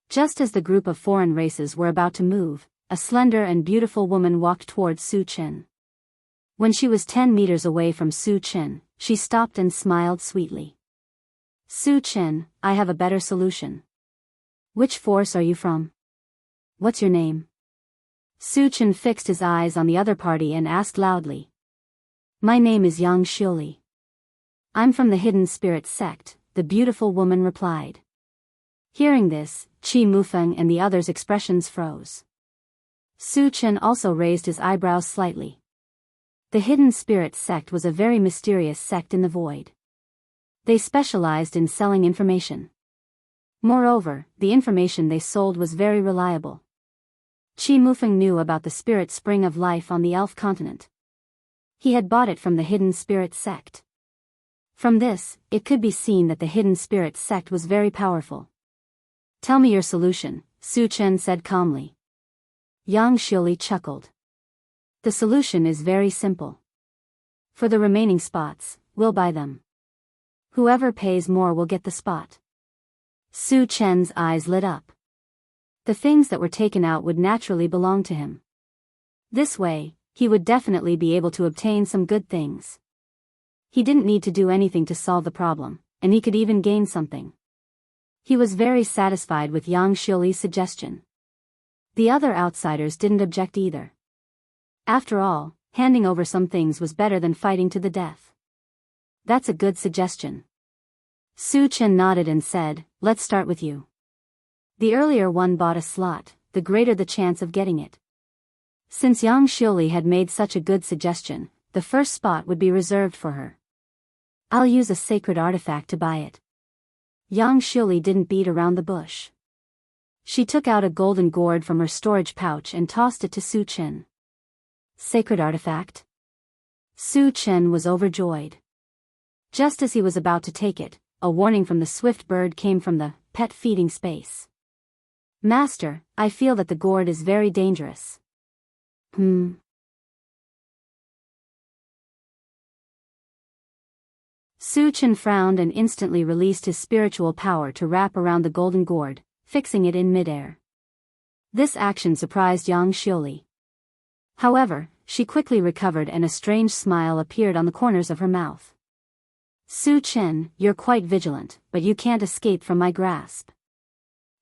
Just as the group of foreign races were about to move, a slender and beautiful woman walked towards Su Chen. When she was 10 meters away from Su Chen, she stopped and smiled sweetly. Su Chen, I have a better solution. Which force are you from? What's your name? Su Chen fixed his eyes on the other party and asked loudly. My name is Yang Xiuli. I'm from the Hidden Spirit sect, the beautiful woman replied. Hearing this, Qi Mufeng and the others' expressions froze. Su Chen also raised his eyebrows slightly. The Hidden Spirit sect was a very mysterious sect in the void. They specialized in selling information. Moreover, the information they sold was very reliable. Qi Mufeng knew about the spirit spring of life on the elf continent. He had bought it from the Hidden Spirit sect. From this, it could be seen that the Hidden Spirit sect was very powerful. Tell me your solution, Su Chen said calmly. Yang Xiuli chuckled. The solution is very simple. For the remaining spots, we'll buy them. Whoever pays more will get the spot. Su Chen's eyes lit up. The things that were taken out would naturally belong to him. This way, he would definitely be able to obtain some good things. He didn't need to do anything to solve the problem, and he could even gain something. He was very satisfied with Yang Xiuli's suggestion. The other outsiders didn't object either. After all, handing over some things was better than fighting to the death. That's a good suggestion. Su Chen nodded and said, let's start with you. The earlier one bought a slot, the greater the chance of getting it. Since Yang Xiuli had made such a good suggestion, the first spot would be reserved for her. I'll use a sacred artifact to buy it. Yang Xiuli didn't beat around the bush. She took out a golden gourd from her storage pouch and tossed it to Su Chen. Sacred artifact? Su Chen was overjoyed. Just as he was about to take it, a warning from the swift bird came from the pet feeding space. Master, I feel that the gourd is very dangerous. Su Chen frowned and instantly released his spiritual power to wrap around the golden gourd, fixing it in midair. This action surprised Yang Xiuli. However, she quickly recovered and a strange smile appeared on the corners of her mouth. Su Chen, you're quite vigilant, but you can't escape from my grasp.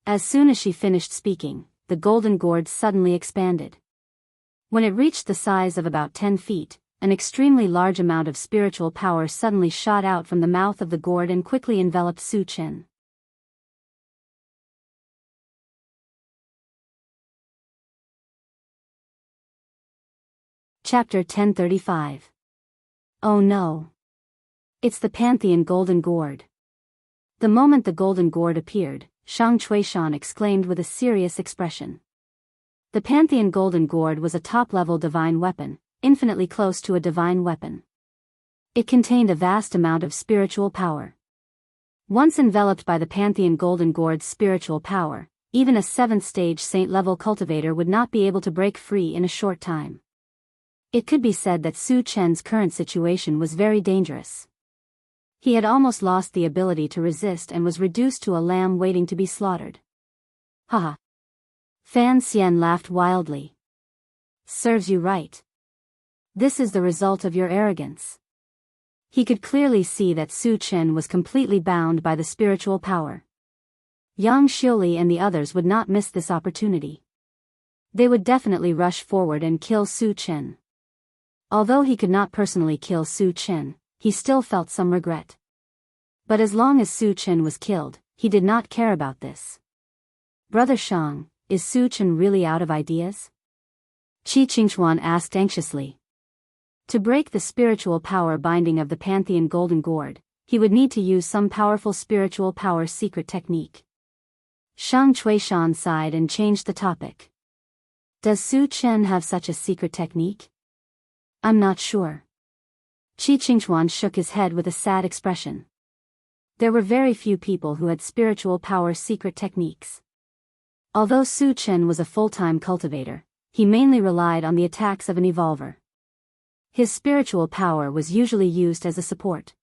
As soon as she finished speaking, the golden gourd suddenly expanded. When it reached the size of about 10 feet, an extremely large amount of spiritual power suddenly shot out from the mouth of the gourd and quickly enveloped Su Chen. Chapter 1035. Oh no. It's the Pantheon Golden Gourd. The moment the golden gourd appeared, Shang Chuishan exclaimed with a serious expression. The Pantheon Golden Gourd was a top-level divine weapon, infinitely close to a divine weapon. It contained a vast amount of spiritual power. Once enveloped by the Pantheon Golden Gourd's spiritual power, even a 7th-stage saint-level cultivator would not be able to break free in a short time. It could be said that Su Chen's current situation was very dangerous. He had almost lost the ability to resist and was reduced to a lamb waiting to be slaughtered. Haha. Fan Xian laughed wildly. Serves you right. This is the result of your arrogance. He could clearly see that Su Chen was completely bound by the spiritual power. Yang Xiuli and the others would not miss this opportunity. They would definitely rush forward and kill Su Chen. Although he could not personally kill Su Chen, he still felt some regret. But as long as Su Chen was killed, he did not care about this. Brother Shang, is Su Chen really out of ideas? Qi Qingchuan asked anxiously. To break the spiritual power binding of the Pantheon Golden Gourd, he would need to use some powerful spiritual power secret technique. Shang Chuishan sighed and changed the topic. Does Su Chen have such a secret technique? I'm not sure. Qi Qingchuan shook his head with a sad expression. There were very few people who had spiritual power secret techniques. Although Su Chen was a full-time cultivator, he mainly relied on the attacks of an evolver. His spiritual power was usually used as a support.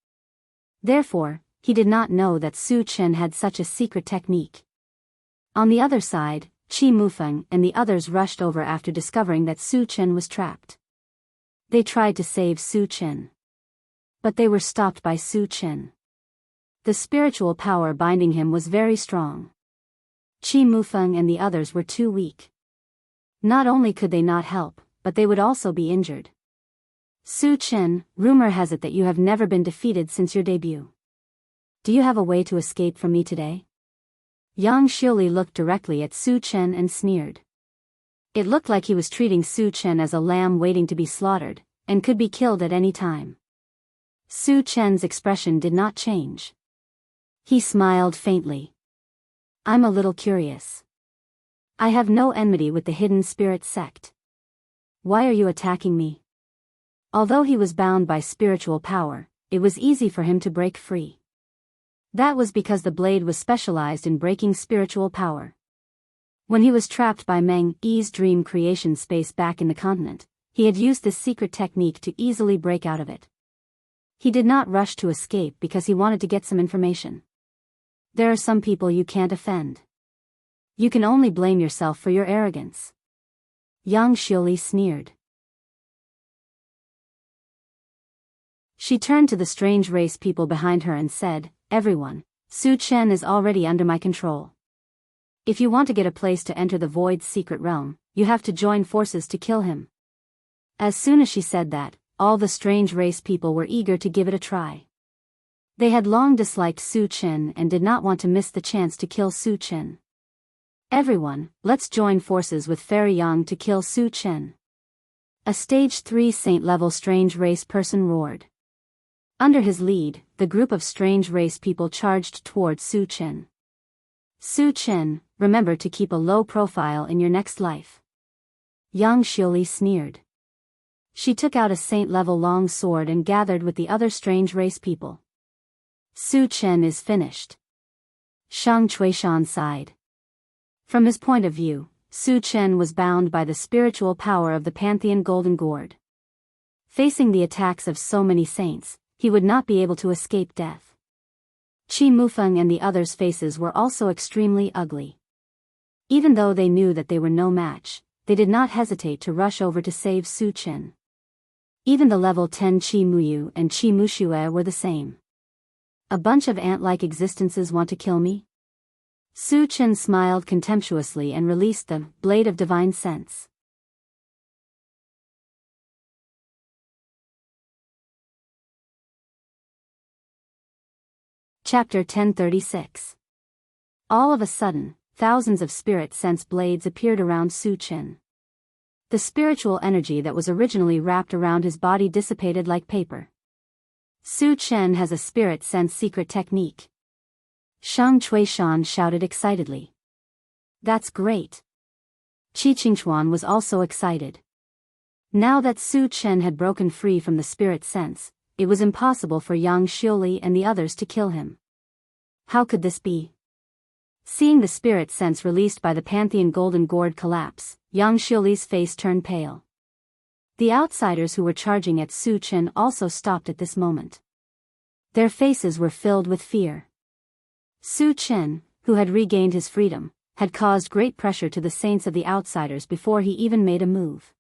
Therefore, he did not know that Su Chen had such a secret technique. On the other side, Qi Mufeng and the others rushed over after discovering that Su Chen was trapped. They tried to save Su Chen. But they were stopped by Su Chen. The spiritual power binding him was very strong. Qi Mufeng and the others were too weak. Not only could they not help, but they would also be injured. Su Chen, rumor has it that you have never been defeated since your debut. Do you have a way to escape from me today? Yang Xiuli looked directly at Su Chen and sneered. It looked like he was treating Su Chen as a lamb waiting to be slaughtered, and could be killed at any time. Su Chen's expression did not change. He smiled faintly. I'm a little curious. I have no enmity with the hidden spirit sect. Why are you attacking me? Although he was bound by spiritual power, it was easy for him to break free. That was because the blade was specialized in breaking spiritual power. When he was trapped by Meng Yi's dream creation space back in the continent, he had used this secret technique to easily break out of it. He did not rush to escape because he wanted to get some information. There are some people you can't offend. You can only blame yourself for your arrogance. Yang Xiuli sneered. She turned to the strange race people behind her and said, Everyone, Su Chen is already under my control. If you want to get a place to enter the Void's secret realm, you have to join forces to kill him. As soon as she said that, all the strange race people were eager to give it a try. They had long disliked Su Chen and did not want to miss the chance to kill Su Chen. Everyone, let's join forces with Fairy Yang to kill Su Chen. A Stage 3 Saint-level strange race person roared. Under his lead, the group of strange race people charged toward Su Chen. Su Chen, remember to keep a low profile in your next life. Yang Xiuli sneered. She took out a saint-level long sword and gathered with the other strange race people. Su Chen is finished. Shang Chuishan sighed. From his point of view, Su Chen was bound by the spiritual power of the Pantheon Golden Gourd. Facing the attacks of so many saints, he would not be able to escape death. Qi Mufeng and the others' faces were also extremely ugly. Even though they knew that they were no match, they did not hesitate to rush over to save Su Chen. Even the level 10 Qi Muyu and Qi Mushue were the same. A bunch of ant-like existences want to kill me? Su Chen smiled contemptuously and released the Blade of Divine Sense. Chapter 1036. All of a sudden, thousands of spirit sense blades appeared around Su Chen. The spiritual energy that was originally wrapped around his body dissipated like paper. Su Chen has a spirit sense secret technique. Shang Chuishan shouted excitedly. That's great. Qi Qingchuan was also excited. Now that Su Chen had broken free from the spirit sense, it was impossible for Yang Xiuli and the others to kill him. How could this be? Seeing the spirit sense released by the Pantheon Golden Gourd collapse, Yang Xiuli's face turned pale. The outsiders who were charging at Su Chen also stopped at this moment. Their faces were filled with fear. Su Chen, who had regained his freedom, had caused great pressure to the saints of the outsiders before he even made a move.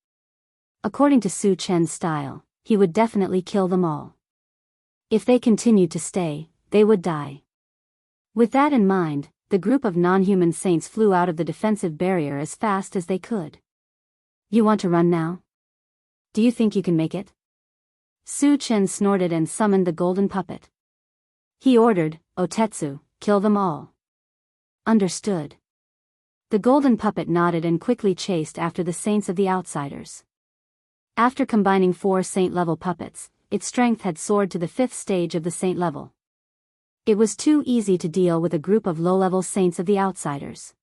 According to Su Chen's style, he would definitely kill them all. If they continued to stay, they would die. With that in mind, the group of non-human saints flew out of the defensive barrier as fast as they could. You want to run now? Do you think you can make it? Su Chen snorted and summoned the golden puppet. He ordered, Otetsu, kill them all. Understood. The golden puppet nodded and quickly chased after the saints of the outsiders. After combining 4 saint-level puppets, its strength had soared to the 5th stage of the saint level. It was too easy to deal with a group of low-level saints of the outsiders.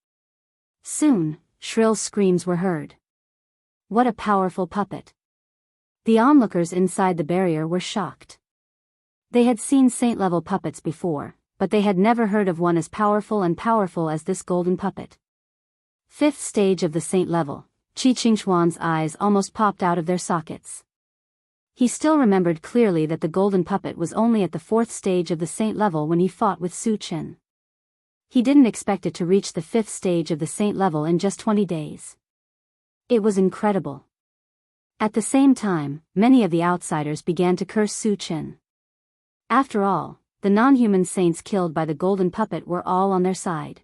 Soon, shrill screams were heard. What a powerful puppet. The onlookers inside the barrier were shocked. They had seen saint-level puppets before, but they had never heard of one as powerful as this golden puppet. Fifth stage of the saint level, Qi Qingxuan's eyes almost popped out of their sockets. He still remembered clearly that the golden puppet was only at the fourth stage of the saint level when he fought with Su Chen. He didn't expect it to reach the fifth stage of the saint level in just 20 days. It was incredible. At the same time, many of the outsiders began to curse Su Chen. After all, the non-human saints killed by the golden puppet were all on their side.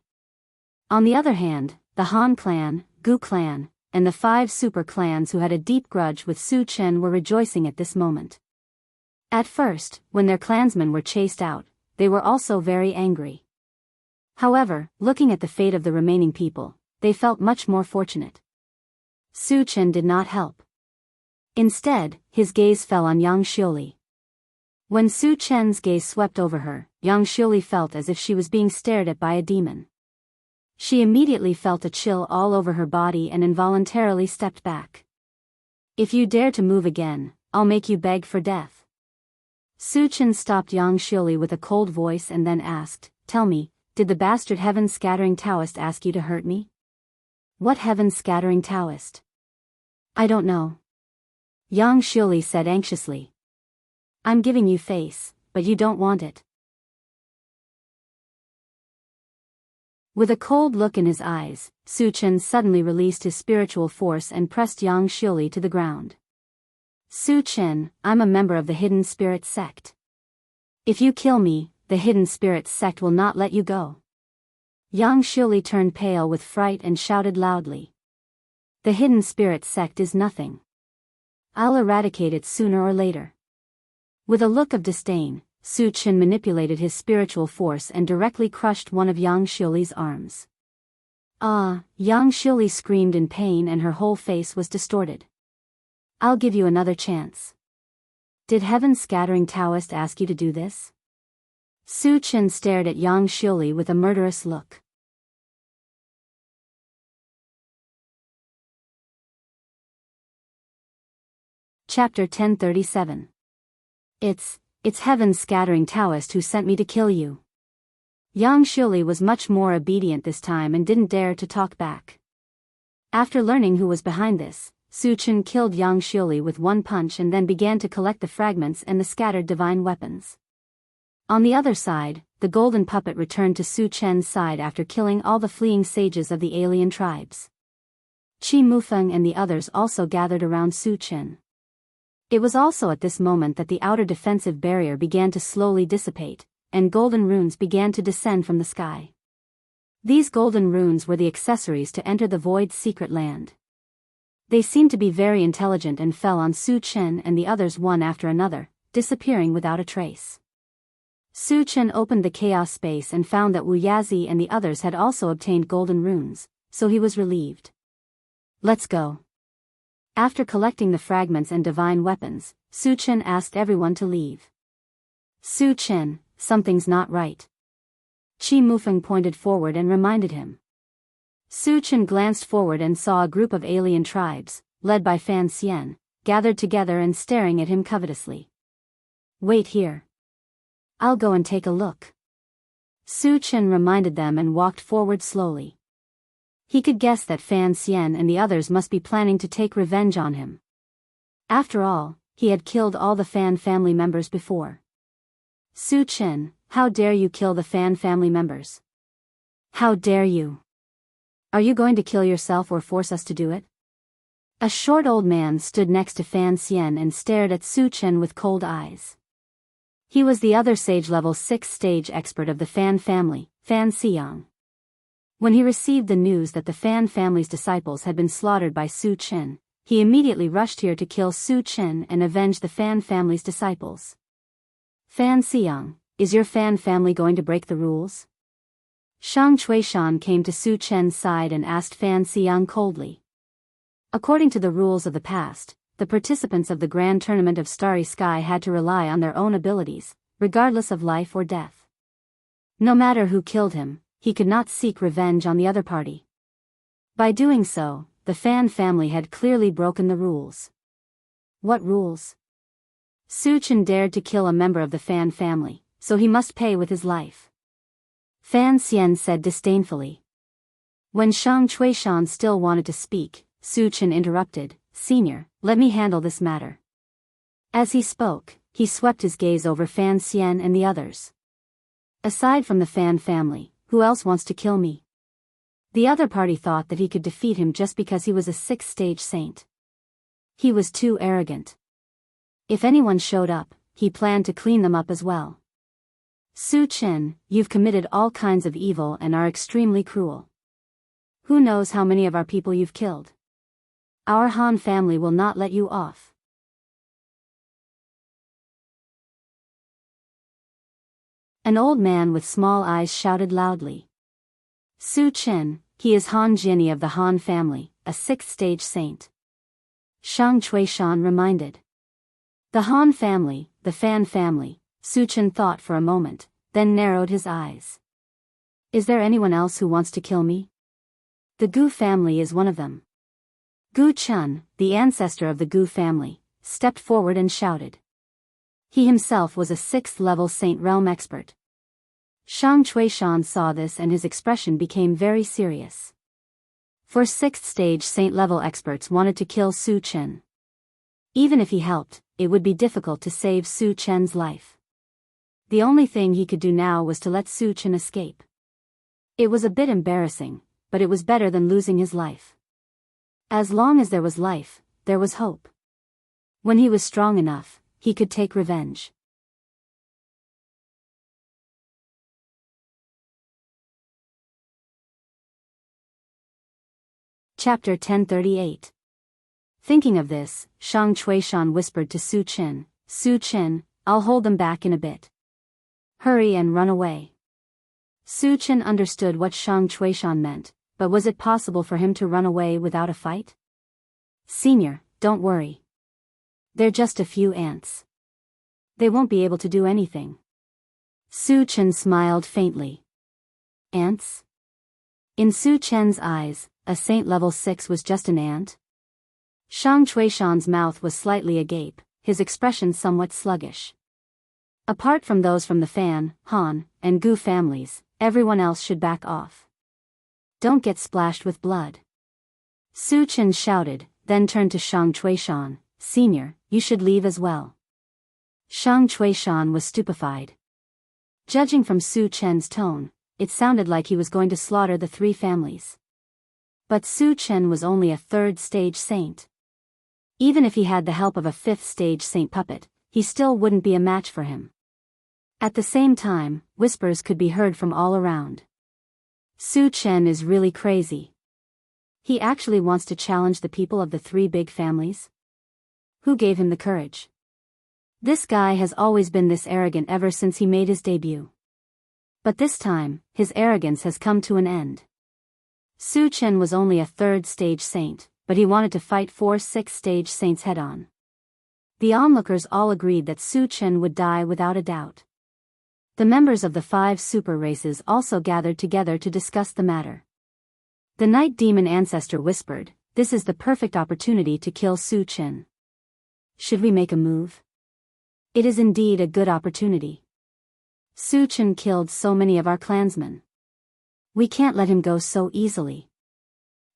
On the other hand, the Han clan, Gu clan, and the 5 super clans who had a deep grudge with Su Chen were rejoicing at this moment. At first, when their clansmen were chased out, they were also very angry. However, looking at the fate of the remaining people, they felt much more fortunate. Su Chen did not help. Instead, his gaze fell on Yang Xiuli. When Su Chen's gaze swept over her, Yang Xiuli felt as if she was being stared at by a demon. She immediately felt a chill all over her body and involuntarily stepped back. "If you dare to move again, I'll make you beg for death." Su Chen stopped Yang Xiuli with a cold voice and then asked, "Tell me, did the bastard heaven-scattering Taoist ask you to hurt me?" "What heaven-scattering Taoist?" "I don't know." Yang Xiuli said anxiously. "I'm giving you face, but you don't want it." With a cold look in his eyes, Su Chen suddenly released his spiritual force and pressed Yang Xiuli to the ground. "Su Chen, I'm a member of the Hidden Spirit sect. If you kill me, the Hidden Spirit sect will not let you go." Yang Xiuli turned pale with fright and shouted loudly. "The Hidden Spirit sect is nothing. I'll eradicate it sooner or later." With a look of disdain, Su Chen manipulated his spiritual force and directly crushed one of Yang Xiuli's arms. "Ah!" Yang Xiuli screamed in pain and her whole face was distorted. "I'll give you another chance." "Did heaven-scattering Taoist ask you to do this?" Su Chen stared at Yang Xiuli with a murderous look. Chapter 1037. It's heaven-scattering Taoist who sent me to kill you." Yang Xiuli was much more obedient this time and didn't dare to talk back. After learning who was behind this, Su Chen killed Yang Xiuli with one punch and then began to collect the fragments and the scattered divine weapons. On the other side, the golden puppet returned to Su Chen's side after killing all the fleeing sages of the alien tribes. Qi Mufeng and the others also gathered around Su Chen. It was also at this moment that the outer defensive barrier began to slowly dissipate, and golden runes began to descend from the sky. These golden runes were the accessories to enter the Void's secret land. They seemed to be very intelligent and fell on Su Chen and the others one after another, disappearing without a trace. Su Chen opened the chaos space and found that Wu Yazi and the others had also obtained golden runes, so he was relieved. "Let's go." After collecting the fragments and divine weapons, Su Chen asked everyone to leave. "Su Chen, something's not right." Qi Mufeng pointed forward and reminded him. Su Chen glanced forward and saw a group of alien tribes, led by Fan Xian, gathered together and staring at him covetously. "Wait here. I'll go and take a look." Su Chen reminded them and walked forward slowly. He could guess that Fan Xian and the others must be planning to take revenge on him. After all, he had killed all the Fan family members before. "Su Chen, how dare you kill the Fan family members? How dare you? Are you going to kill yourself or force us to do it?" A short old man stood next to Fan Xian and stared at Su Chen with cold eyes. He was the other sage-level 6th stage expert of the Fan family, Fan Xiyang. When he received the news that the Fan family's disciples had been slaughtered by Su Chen, he immediately rushed here to kill Su Chen and avenge the Fan family's disciples. "Fan Xiyang, is your Fan family going to break the rules?" Shang Chuishan came to Su Chen's side and asked Fan Xiyang coldly. According to the rules of the past, the participants of the Grand Tournament of Starry Sky had to rely on their own abilities, regardless of life or death. No matter who killed him, he could not seek revenge on the other party. By doing so, the Fan family had clearly broken the rules. What rules? Su Chen dared to kill a member of the Fan family, so he must pay with his life. Fan Xian said disdainfully. When Shang Chuishan still wanted to speak, Su Chen interrupted, "Senior, let me handle this matter." As he spoke, he swept his gaze over Fan Xian and the others. "Aside from the Fan family, who else wants to kill me?" The other party thought that he could defeat him just because he was a 6th-stage saint. He was too arrogant. If anyone showed up, he planned to clean them up as well. "Su Chen, you've committed all kinds of evil and are extremely cruel. Who knows how many of our people you've killed? Our Han family will not let you off." An old man with small eyes shouted loudly. "Su Chen, he is Han Jianyi of the Han family, a 6th-stage saint." Shang Chuishan reminded. "The Han family, the Fan family," Su Chen thought for a moment, then narrowed his eyes. "Is there anyone else who wants to kill me?" "The Gu family is one of them." Gu Chun, the ancestor of the Gu family, stepped forward and shouted. He himself was a 6th-level Saint Realm expert. Shang Chuishan saw this and his expression became very serious. For 6th-stage Saint-level experts wanted to kill Su Chen. Even if he helped, it would be difficult to save Su Chen's life. The only thing he could do now was to let Su Chen escape. It was a bit embarrassing, but it was better than losing his life. As long as there was life, there was hope. When he was strong enough, he could take revenge. Chapter 1038. Thinking of this, Shang Chuishan whispered to Su Chen, "Su Chen, I'll hold them back in a bit. Hurry and run away." Su Chen understood what Shang Chuishan meant, but was it possible for him to run away without a fight? "Senior, don't worry. They're just a few ants. They won't be able to do anything." Su Chen smiled faintly. Ants? In Su Chen's eyes, a Saint level 6 was just an ant? Shang Chuishan's mouth was slightly agape, his expression somewhat sluggish. Apart from those from the Fan, Han, and Gu families, everyone else should back off. Don't get splashed with blood. Su Chen shouted, then turned to Shang Chuishan, "Senior, you should leave as well." Shang Chuishan was stupefied. Judging from Su Chen's tone, it sounded like he was going to slaughter the 3 families. But Su Chen was only a 3rd-stage saint. Even if he had the help of a 5th-stage saint puppet, he still wouldn't be a match for him. At the same time, whispers could be heard from all around. Su Chen is really crazy. He actually wants to challenge the people of the 3 big families? Who gave him the courage? This guy has always been this arrogant ever since he made his debut. But this time, his arrogance has come to an end. Su Chen was only a 3rd-stage saint, but he wanted to fight 4 6th-stage saints head-on. The onlookers all agreed that Su Chen would die without a doubt. The members of the 5 super races also gathered together to discuss the matter. The Night Demon Ancestor whispered, "This is the perfect opportunity to kill Su Chen. Should we make a move? It is indeed a good opportunity. Su Chen killed so many of our clansmen. We can't let him go so easily."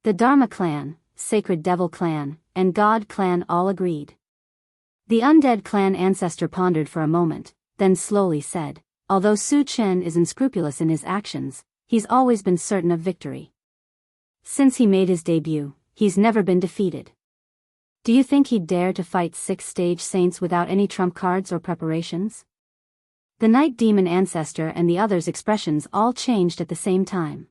The Dharma clan, Sacred Devil clan, and God clan all agreed. The Undead clan ancestor pondered for a moment, then slowly said, "Although Su Chen is unscrupulous in his actions, he's always been certain of victory. Since he made his debut, he's never been defeated. Do you think he'd dare to fight 6th-stage saints without any trump cards or preparations?" The Night Demon Ancestor and the others' expressions all changed at the same time.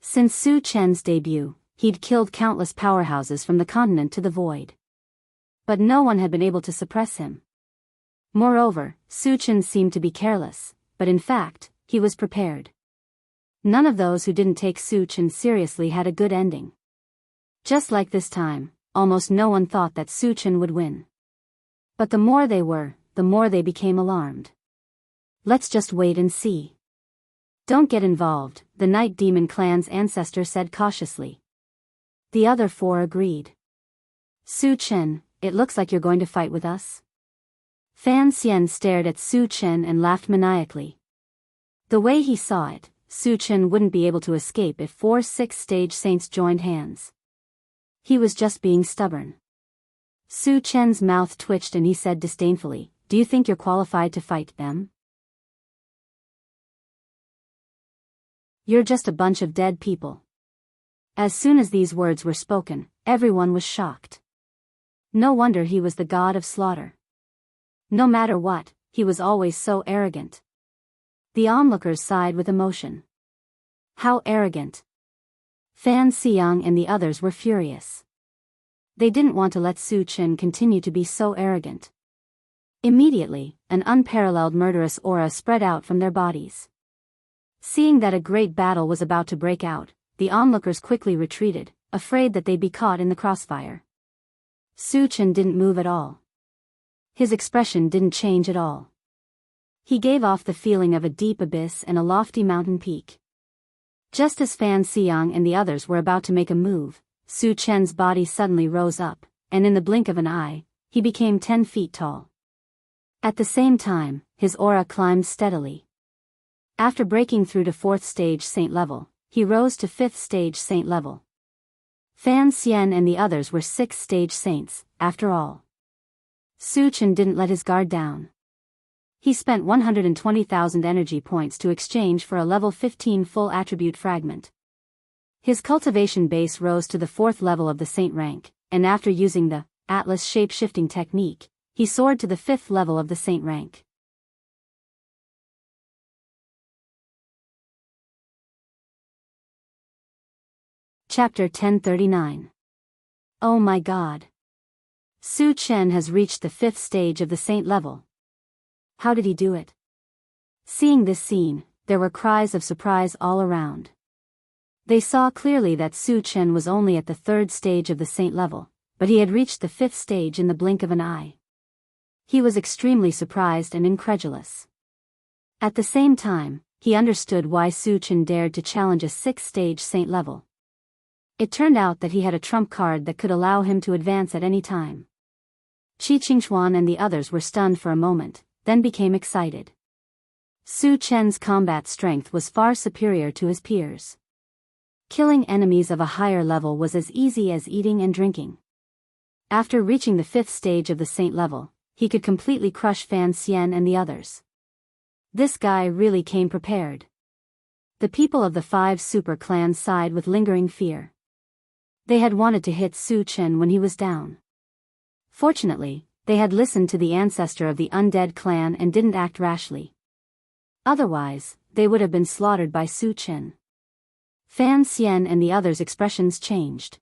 Since Su Chen's debut, he'd killed countless powerhouses from the continent to the void. But no one had been able to suppress him. Moreover, Su Chen seemed to be careless, but in fact, he was prepared. None of those who didn't take Su Chen seriously had a good ending. Just like this time, almost no one thought that Su Chen would win. But the more they were, the more they became alarmed. "Let's just wait and see. Don't get involved," the Night Demon clan's ancestor said cautiously. The other 4 agreed. "Su Chen, it looks like you're going to fight with us. Fan Xian stared at Su Chen and laughed maniacally. The way he saw it, Su Chen wouldn't be able to escape if 4 6th-stage saints joined hands. He was just being stubborn. Su Chen's mouth twitched and he said disdainfully, "Do you think you're qualified to fight them? You're just a bunch of dead people." As soon as these words were spoken, everyone was shocked. No wonder he was the god of slaughter. No matter what, he was always so arrogant. The onlookers sighed with emotion. How arrogant! Fan Xiang and the others were furious. They didn't want to let Su Chen continue to be so arrogant. Immediately, an unparalleled murderous aura spread out from their bodies. Seeing that a great battle was about to break out, the onlookers quickly retreated, afraid that they'd be caught in the crossfire. Su Chen didn't move at all. His expression didn't change at all. He gave off the feeling of a deep abyss and a lofty mountain peak. Just as Fan Xiang and the others were about to make a move, Su Chen's body suddenly rose up, and in the blink of an eye, he became 10 feet tall. At the same time, his aura climbed steadily. After breaking through to 4th stage saint level, he rose to 5th stage saint level. Fan Xian and the others were 6th stage saints, after all. Su Chen didn't let his guard down. He spent 120,000 energy points to exchange for a level 15 full attribute fragment. His cultivation base rose to the 4th level of the saint rank, and after using the Atlas shape-shifting technique, he soared to the 5th level of the saint rank. Chapter 1039. Oh my God! Su Chen has reached the 5th stage of the saint level. How did he do it? Seeing this scene, there were cries of surprise all around. They saw clearly that Su Chen was only at the 3rd stage of the saint level, but he had reached the 5th stage in the blink of an eye. He was extremely surprised and incredulous. At the same time, he understood why Su Chen dared to challenge a 6th stage saint level. It turned out that he had a trump card that could allow him to advance at any time. Qi Qingchuan and the others were stunned for a moment, then became excited. Su Chen's combat strength was far superior to his peers. Killing enemies of a higher level was as easy as eating and drinking. After reaching the 5th stage of the saint level, he could completely crush Fan Xian and the others. This guy really came prepared. The people of the 5 super clans sighed with lingering fear. They had wanted to hit Su Chen when he was down. Fortunately, they had listened to the ancestor of the undead clan and didn't act rashly. Otherwise, they would have been slaughtered by Su Chen. Fan Xian and the others' expressions changed.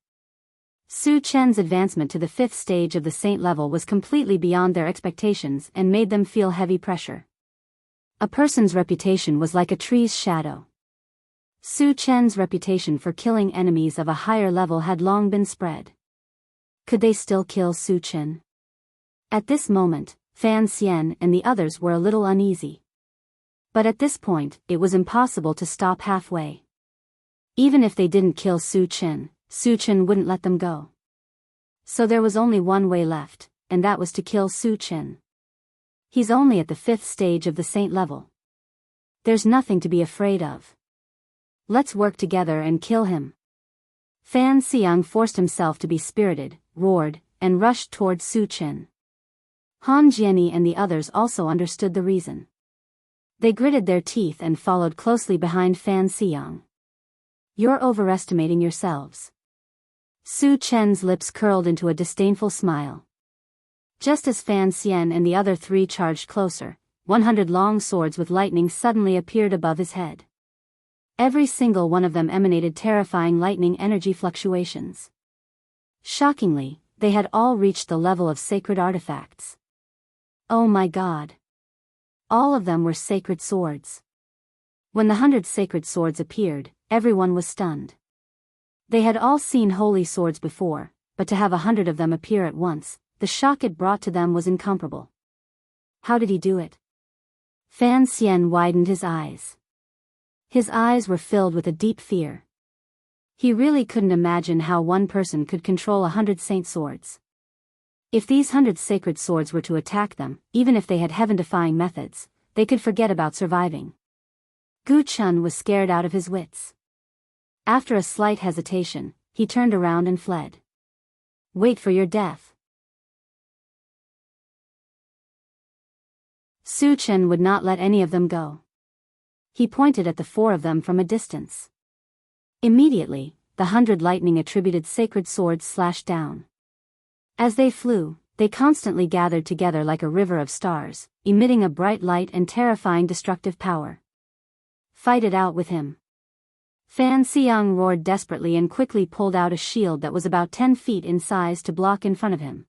Su Chen's advancement to the 5th stage of the saint level was completely beyond their expectations and made them feel heavy pressure. A person's reputation was like a tree's shadow. Su Chen's reputation for killing enemies of a higher level had long been spread. Could they still kill Su Chen? At this moment, Fan Xian and the others were a little uneasy. But at this point, it was impossible to stop halfway. Even if they didn't kill Su Chen wouldn't let them go. So there was only one way left, and that was to kill Su Chen. He's only at the 5th stage of the saint level. There's nothing to be afraid of. Let's work together and kill him. Fan Xiang forced himself to be spirited, roared, and rushed towards Su Chen. Han Jiani and the others also understood the reason. They gritted their teeth and followed closely behind Fan Xiang. You're overestimating yourselves. Su Chen's lips curled into a disdainful smile. Just as Fan Xian and the other 3 charged closer, 100 long swords with lightning suddenly appeared above his head. Every single one of them emanated terrifying lightning energy fluctuations. Shockingly, they had all reached the level of sacred artifacts. Oh my God! All of them were sacred swords. When the 100 sacred swords appeared, everyone was stunned. They had all seen holy swords before, but to have 100 of them appear at once, the shock it brought to them was incomparable. How did he do it? Fan Xian widened his eyes. His eyes were filled with a deep fear. He really couldn't imagine how one person could control 100 saint swords. If these 100 sacred swords were to attack them, even if they had heaven-defying methods, they could forget about surviving. Gu Chun was scared out of his wits. After a slight hesitation, he turned around and fled. Wait for your death. Su Chen would not let any of them go. He pointed at the 4 of them from a distance. Immediately, the 100 lightning-attributed sacred swords slashed down. As they flew, they constantly gathered together like a river of stars, emitting a bright light and terrifying destructive power. Fight it out with him. Fan Xiang roared desperately and quickly pulled out a shield that was about 10 feet in size to block in front of him.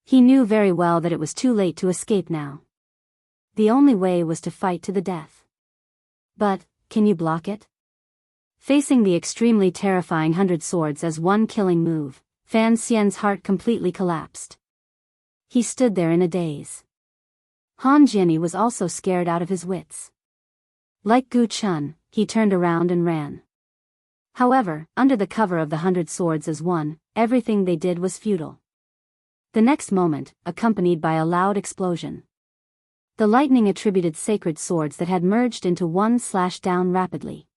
He knew very well that it was too late to escape now. The only way was to fight to the death. But, can you block it? Facing the extremely terrifying 100 swords as one killing move, Fan Xian's heart completely collapsed. He stood there in a daze. Han Jianyi was also scared out of his wits. Like Gu Chun, he turned around and ran. However, under the cover of the 100 swords as one, everything they did was futile. The next moment, accompanied by a loud explosion. The lightning-attributed sacred swords that had merged into one slashed down rapidly.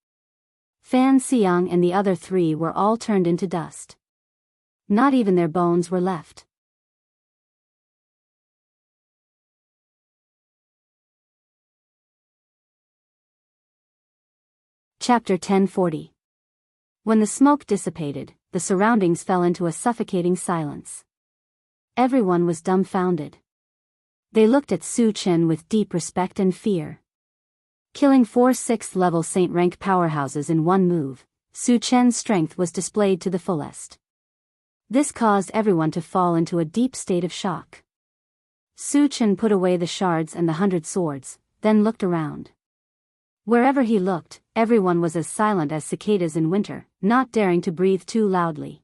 Fan Xiang and the other 3 were all turned into dust. Not even their bones were left. Chapter 1040. When the smoke dissipated, the surroundings fell into a suffocating silence. Everyone was dumbfounded. They looked at Su Chen with deep respect and fear. Killing 4 6th-level Saint rank powerhouses in one move, Su Chen's strength was displayed to the fullest. This caused everyone to fall into a deep state of shock. Su Chen put away the shards and the 100 swords, then looked around. Wherever he looked, everyone was as silent as cicadas in winter, not daring to breathe too loudly.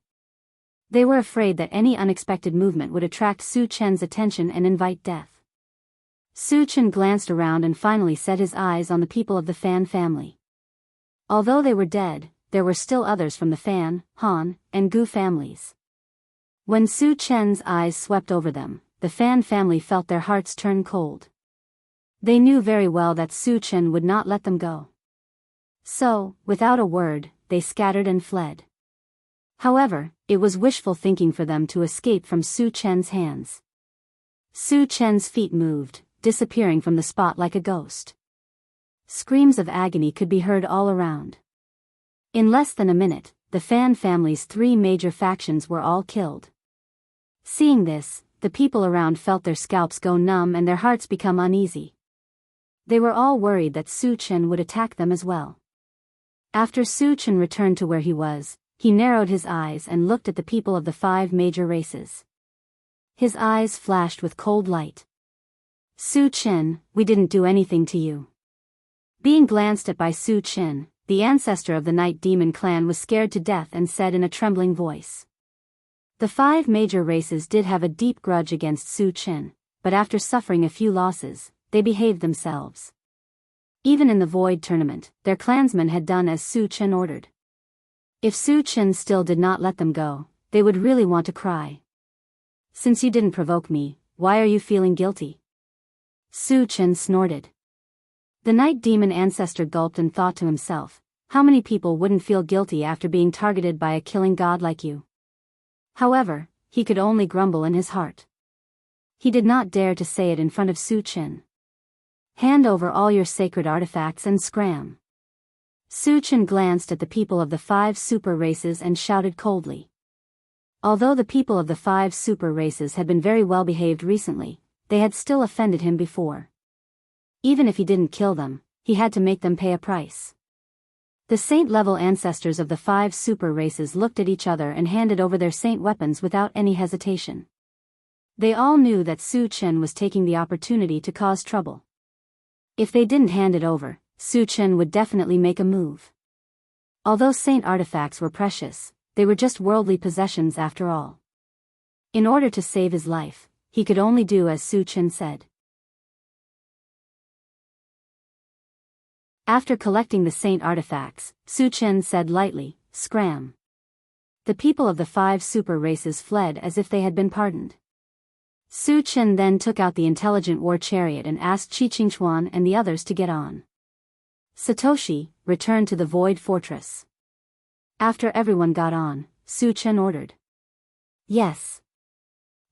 They were afraid that any unexpected movement would attract Su Chen's attention and invite death. Su Chen glanced around and finally set his eyes on the people of the Fan family. Although they were dead, there were still others from the Fan, Han, and Gu families. When Su Chen's eyes swept over them, the Fan family felt their hearts turn cold. They knew very well that Su Chen would not let them go. So, without a word, they scattered and fled. However, it was wishful thinking for them to escape from Su Chen's hands. Su Chen's feet moved, disappearing from the spot like a ghost. Screams of agony could be heard all around. In less than a minute, the Fan family's 3 major factions were all killed. Seeing this, the people around felt their scalps go numb and their hearts become uneasy. They were all worried that Su Chen would attack them as well. After Su Chen returned to where he was, he narrowed his eyes and looked at the people of the 5 major races. His eyes flashed with cold light. Su Chen, we didn't do anything to you. Being glanced at by Su Chen, the ancestor of the Night Demon clan was scared to death and said in a trembling voice. The 5 major races did have a deep grudge against Su Chen, but after suffering a few losses, they behaved themselves. Even in the Void Tournament, their clansmen had done as Su Chen ordered. If Su Chen still did not let them go, they would really want to cry. Since you didn't provoke me, why are you feeling guilty? Su Chen snorted. The Night Demon ancestor gulped and thought to himself, how many people wouldn't feel guilty after being targeted by a killing god like you? However, he could only grumble in his heart. He did not dare to say it in front of Su Chen. Hand over all your sacred artifacts and scram. Su Chen glanced at the people of the 5 super races and shouted coldly. Although the people of the 5 super races had been very well behaved recently, they had still offended him before. Even if he didn't kill them, he had to make them pay a price. The saint-level ancestors of the 5 super races looked at each other and handed over their saint weapons without any hesitation. They all knew that Su Chen was taking the opportunity to cause trouble. If they didn't hand it over, Su Chen would definitely make a move. Although saint artifacts were precious, they were just worldly possessions after all. In order to save his life, he could only do as Su Chen said. After collecting the saint artifacts, Su Chen said lightly, "Scram." The people of the 5 super races fled as if they had been pardoned. Su Chen then took out the intelligent war chariot and asked Qi Qingchuan and the others to get on. Satoshi, return to the Void Fortress. After everyone got on, Su Chen ordered. Yes.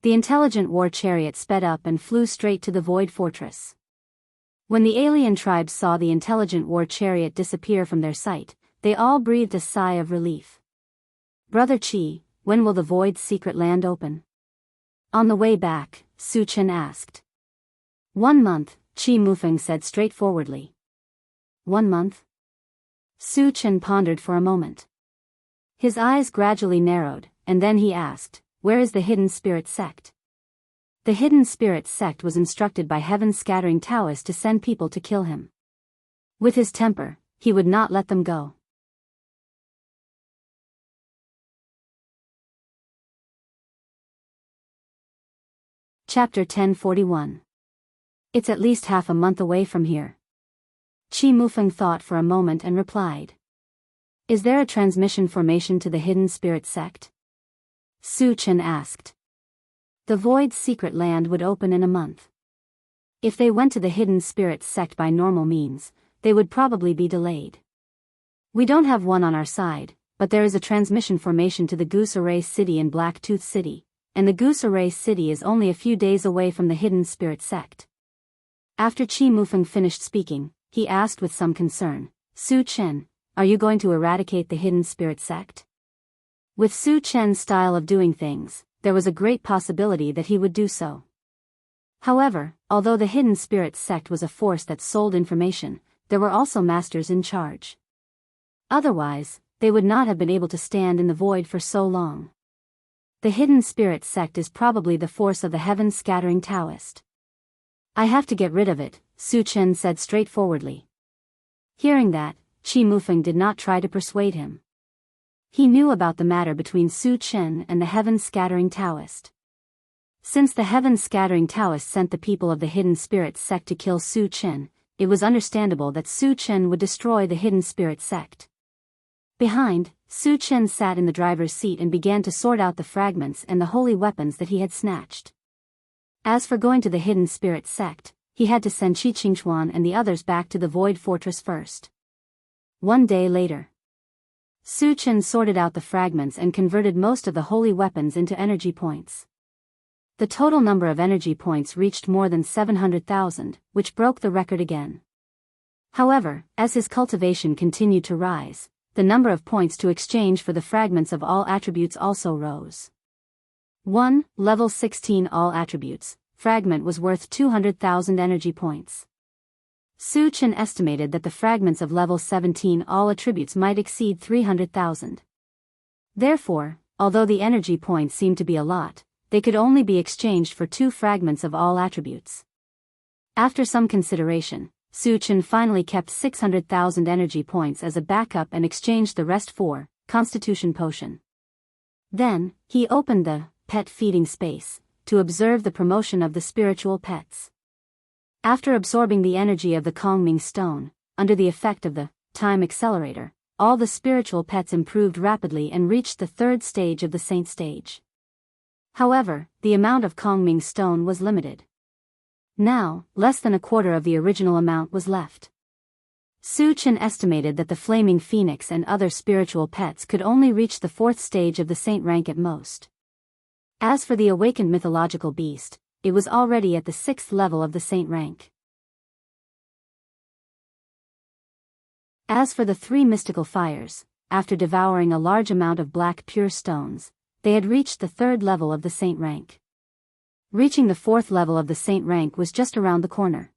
The intelligent war chariot sped up and flew straight to the Void Fortress. When the alien tribes saw the intelligent war chariot disappear from their sight, they all breathed a sigh of relief. Brother Qi, when will the Void's secret land open? On the way back, Su Chen asked. 1 month, Qi Mufeng said straightforwardly. 1 month? Su Chen pondered for a moment. His eyes gradually narrowed, and then he asked, where is the Hidden Spirit Sect? The Hidden Spirit Sect was instructed by Heaven's Scattering Taoist to send people to kill him. With his temper, he would not let them go. Chapter 1041. It's at least half a month away from here. Qi Mufeng thought for a moment and replied. Is there a transmission formation to the Hidden Spirit Sect? Su Chen asked. The Void's secret land would open in a month. If they went to the Hidden Spirit Sect by normal means, they would probably be delayed. We don't have one on our side, but there is a transmission formation to the Goose Array City and Blacktooth City, and the Goose Array City is only a few days away from the Hidden Spirit Sect. After Qi Mufeng finished speaking, he asked with some concern, Su Chen, are you going to eradicate the Hidden Spirit Sect? With Su Chen's style of doing things, there was a great possibility that he would do so. However, although the Hidden Spirit Sect was a force that sold information, there were also masters in charge. Otherwise, they would not have been able to stand in the void for so long. The Hidden Spirit Sect is probably the force of the Heaven's Scattering Taoist. I have to get rid of it, Su Chen said straightforwardly. Hearing that, Qi Mufeng did not try to persuade him. He knew about the matter between Su Chen and the Heaven's Scattering Taoist. Since the Heaven's Scattering Taoist sent the people of the Hidden Spirit Sect to kill Su Chen, it was understandable that Su Chen would destroy the Hidden Spirit Sect. Behind, Su Chen sat in the driver's seat and began to sort out the fragments and the holy weapons that he had snatched. As for going to the Hidden Spirit Sect, he had to send Qi Qingchuan and the others back to the Void Fortress first. 1 day later, Su Chen sorted out the fragments and converted most of the holy weapons into energy points. The total number of energy points reached more than 700,000, which broke the record again. However, as his cultivation continued to rise, the number of points to exchange for the fragments of all attributes also rose. 1. Level 16 All Attributes, fragment was worth 200,000 energy points. Su Chen estimated that the fragments of level 17 All Attributes might exceed 300,000. Therefore, although the energy points seemed to be a lot, they could only be exchanged for 2 fragments of all attributes. After some consideration, Su Chen finally kept 600,000 energy points as a backup and exchanged the rest for Constitution Potion. Then, he opened the pet feeding space to observe the promotion of the spiritual pets. After absorbing the energy of the Kongming Stone, under the effect of the Time Accelerator, all the spiritual pets improved rapidly and reached the 3rd stage of the Saint Stage. However, the amount of Kongming Stone was limited. Now, less than a quarter of the original amount was left. Su Chen estimated that the Flaming Phoenix and other spiritual pets could only reach the 4th stage of the Saint rank at most. As for the awakened mythological beast, it was already at the 6th level of the Saint rank. As for the 3 mystical fires, after devouring a large amount of black pure stones, they had reached the 3rd level of the Saint rank. Reaching the 4th level of the Saint rank was just around the corner.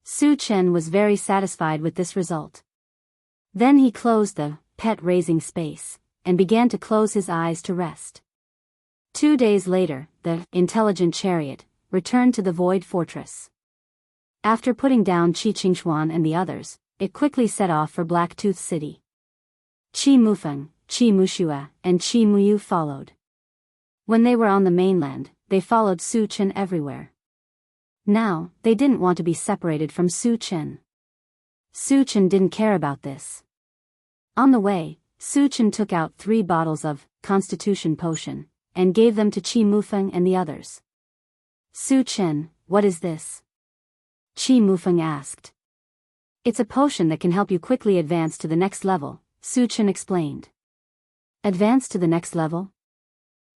Su Chen was very satisfied with this result. Then he closed the pet raising space, and began to close his eyes to rest. 2 days later, the intelligent chariot returned to the Void Fortress. After putting down Qi Qingchuan and the others, it quickly set off for Blacktooth City. Qi Mufeng, Qi Muxue, and Qi Muyu followed. When they were on the mainland, they followed Su Chen everywhere. Now, they didn't want to be separated from Su Chen. Su Chen didn't care about this. On the way, Su Chen took out 3 bottles of Constitution Potion, and gave them to Qi Mufeng and the others. Su Chen, what is this? Qi Mufeng asked. It's a potion that can help you quickly advance to the next level, Su Chen explained. Advance to the next level?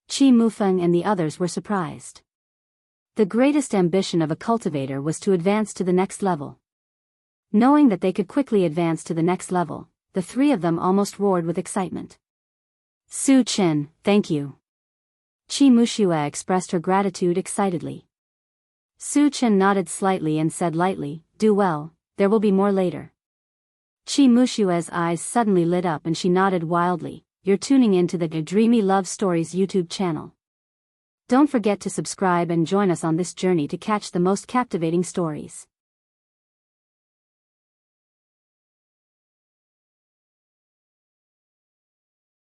Qi Mufeng and the others were surprised. The greatest ambition of a cultivator was to advance to the next level. Knowing that they could quickly advance to the next level, the three of them almost roared with excitement. Su Chen, thank you. Qi Muxue expressed her gratitude excitedly. Su Chen nodded slightly and said lightly, do well, there will be more later. Qi Muxue's eyes suddenly lit up and she nodded wildly, you're tuning into the Dreamy Love Stories YouTube channel. Don't forget to subscribe and join us on this journey to catch the most captivating stories.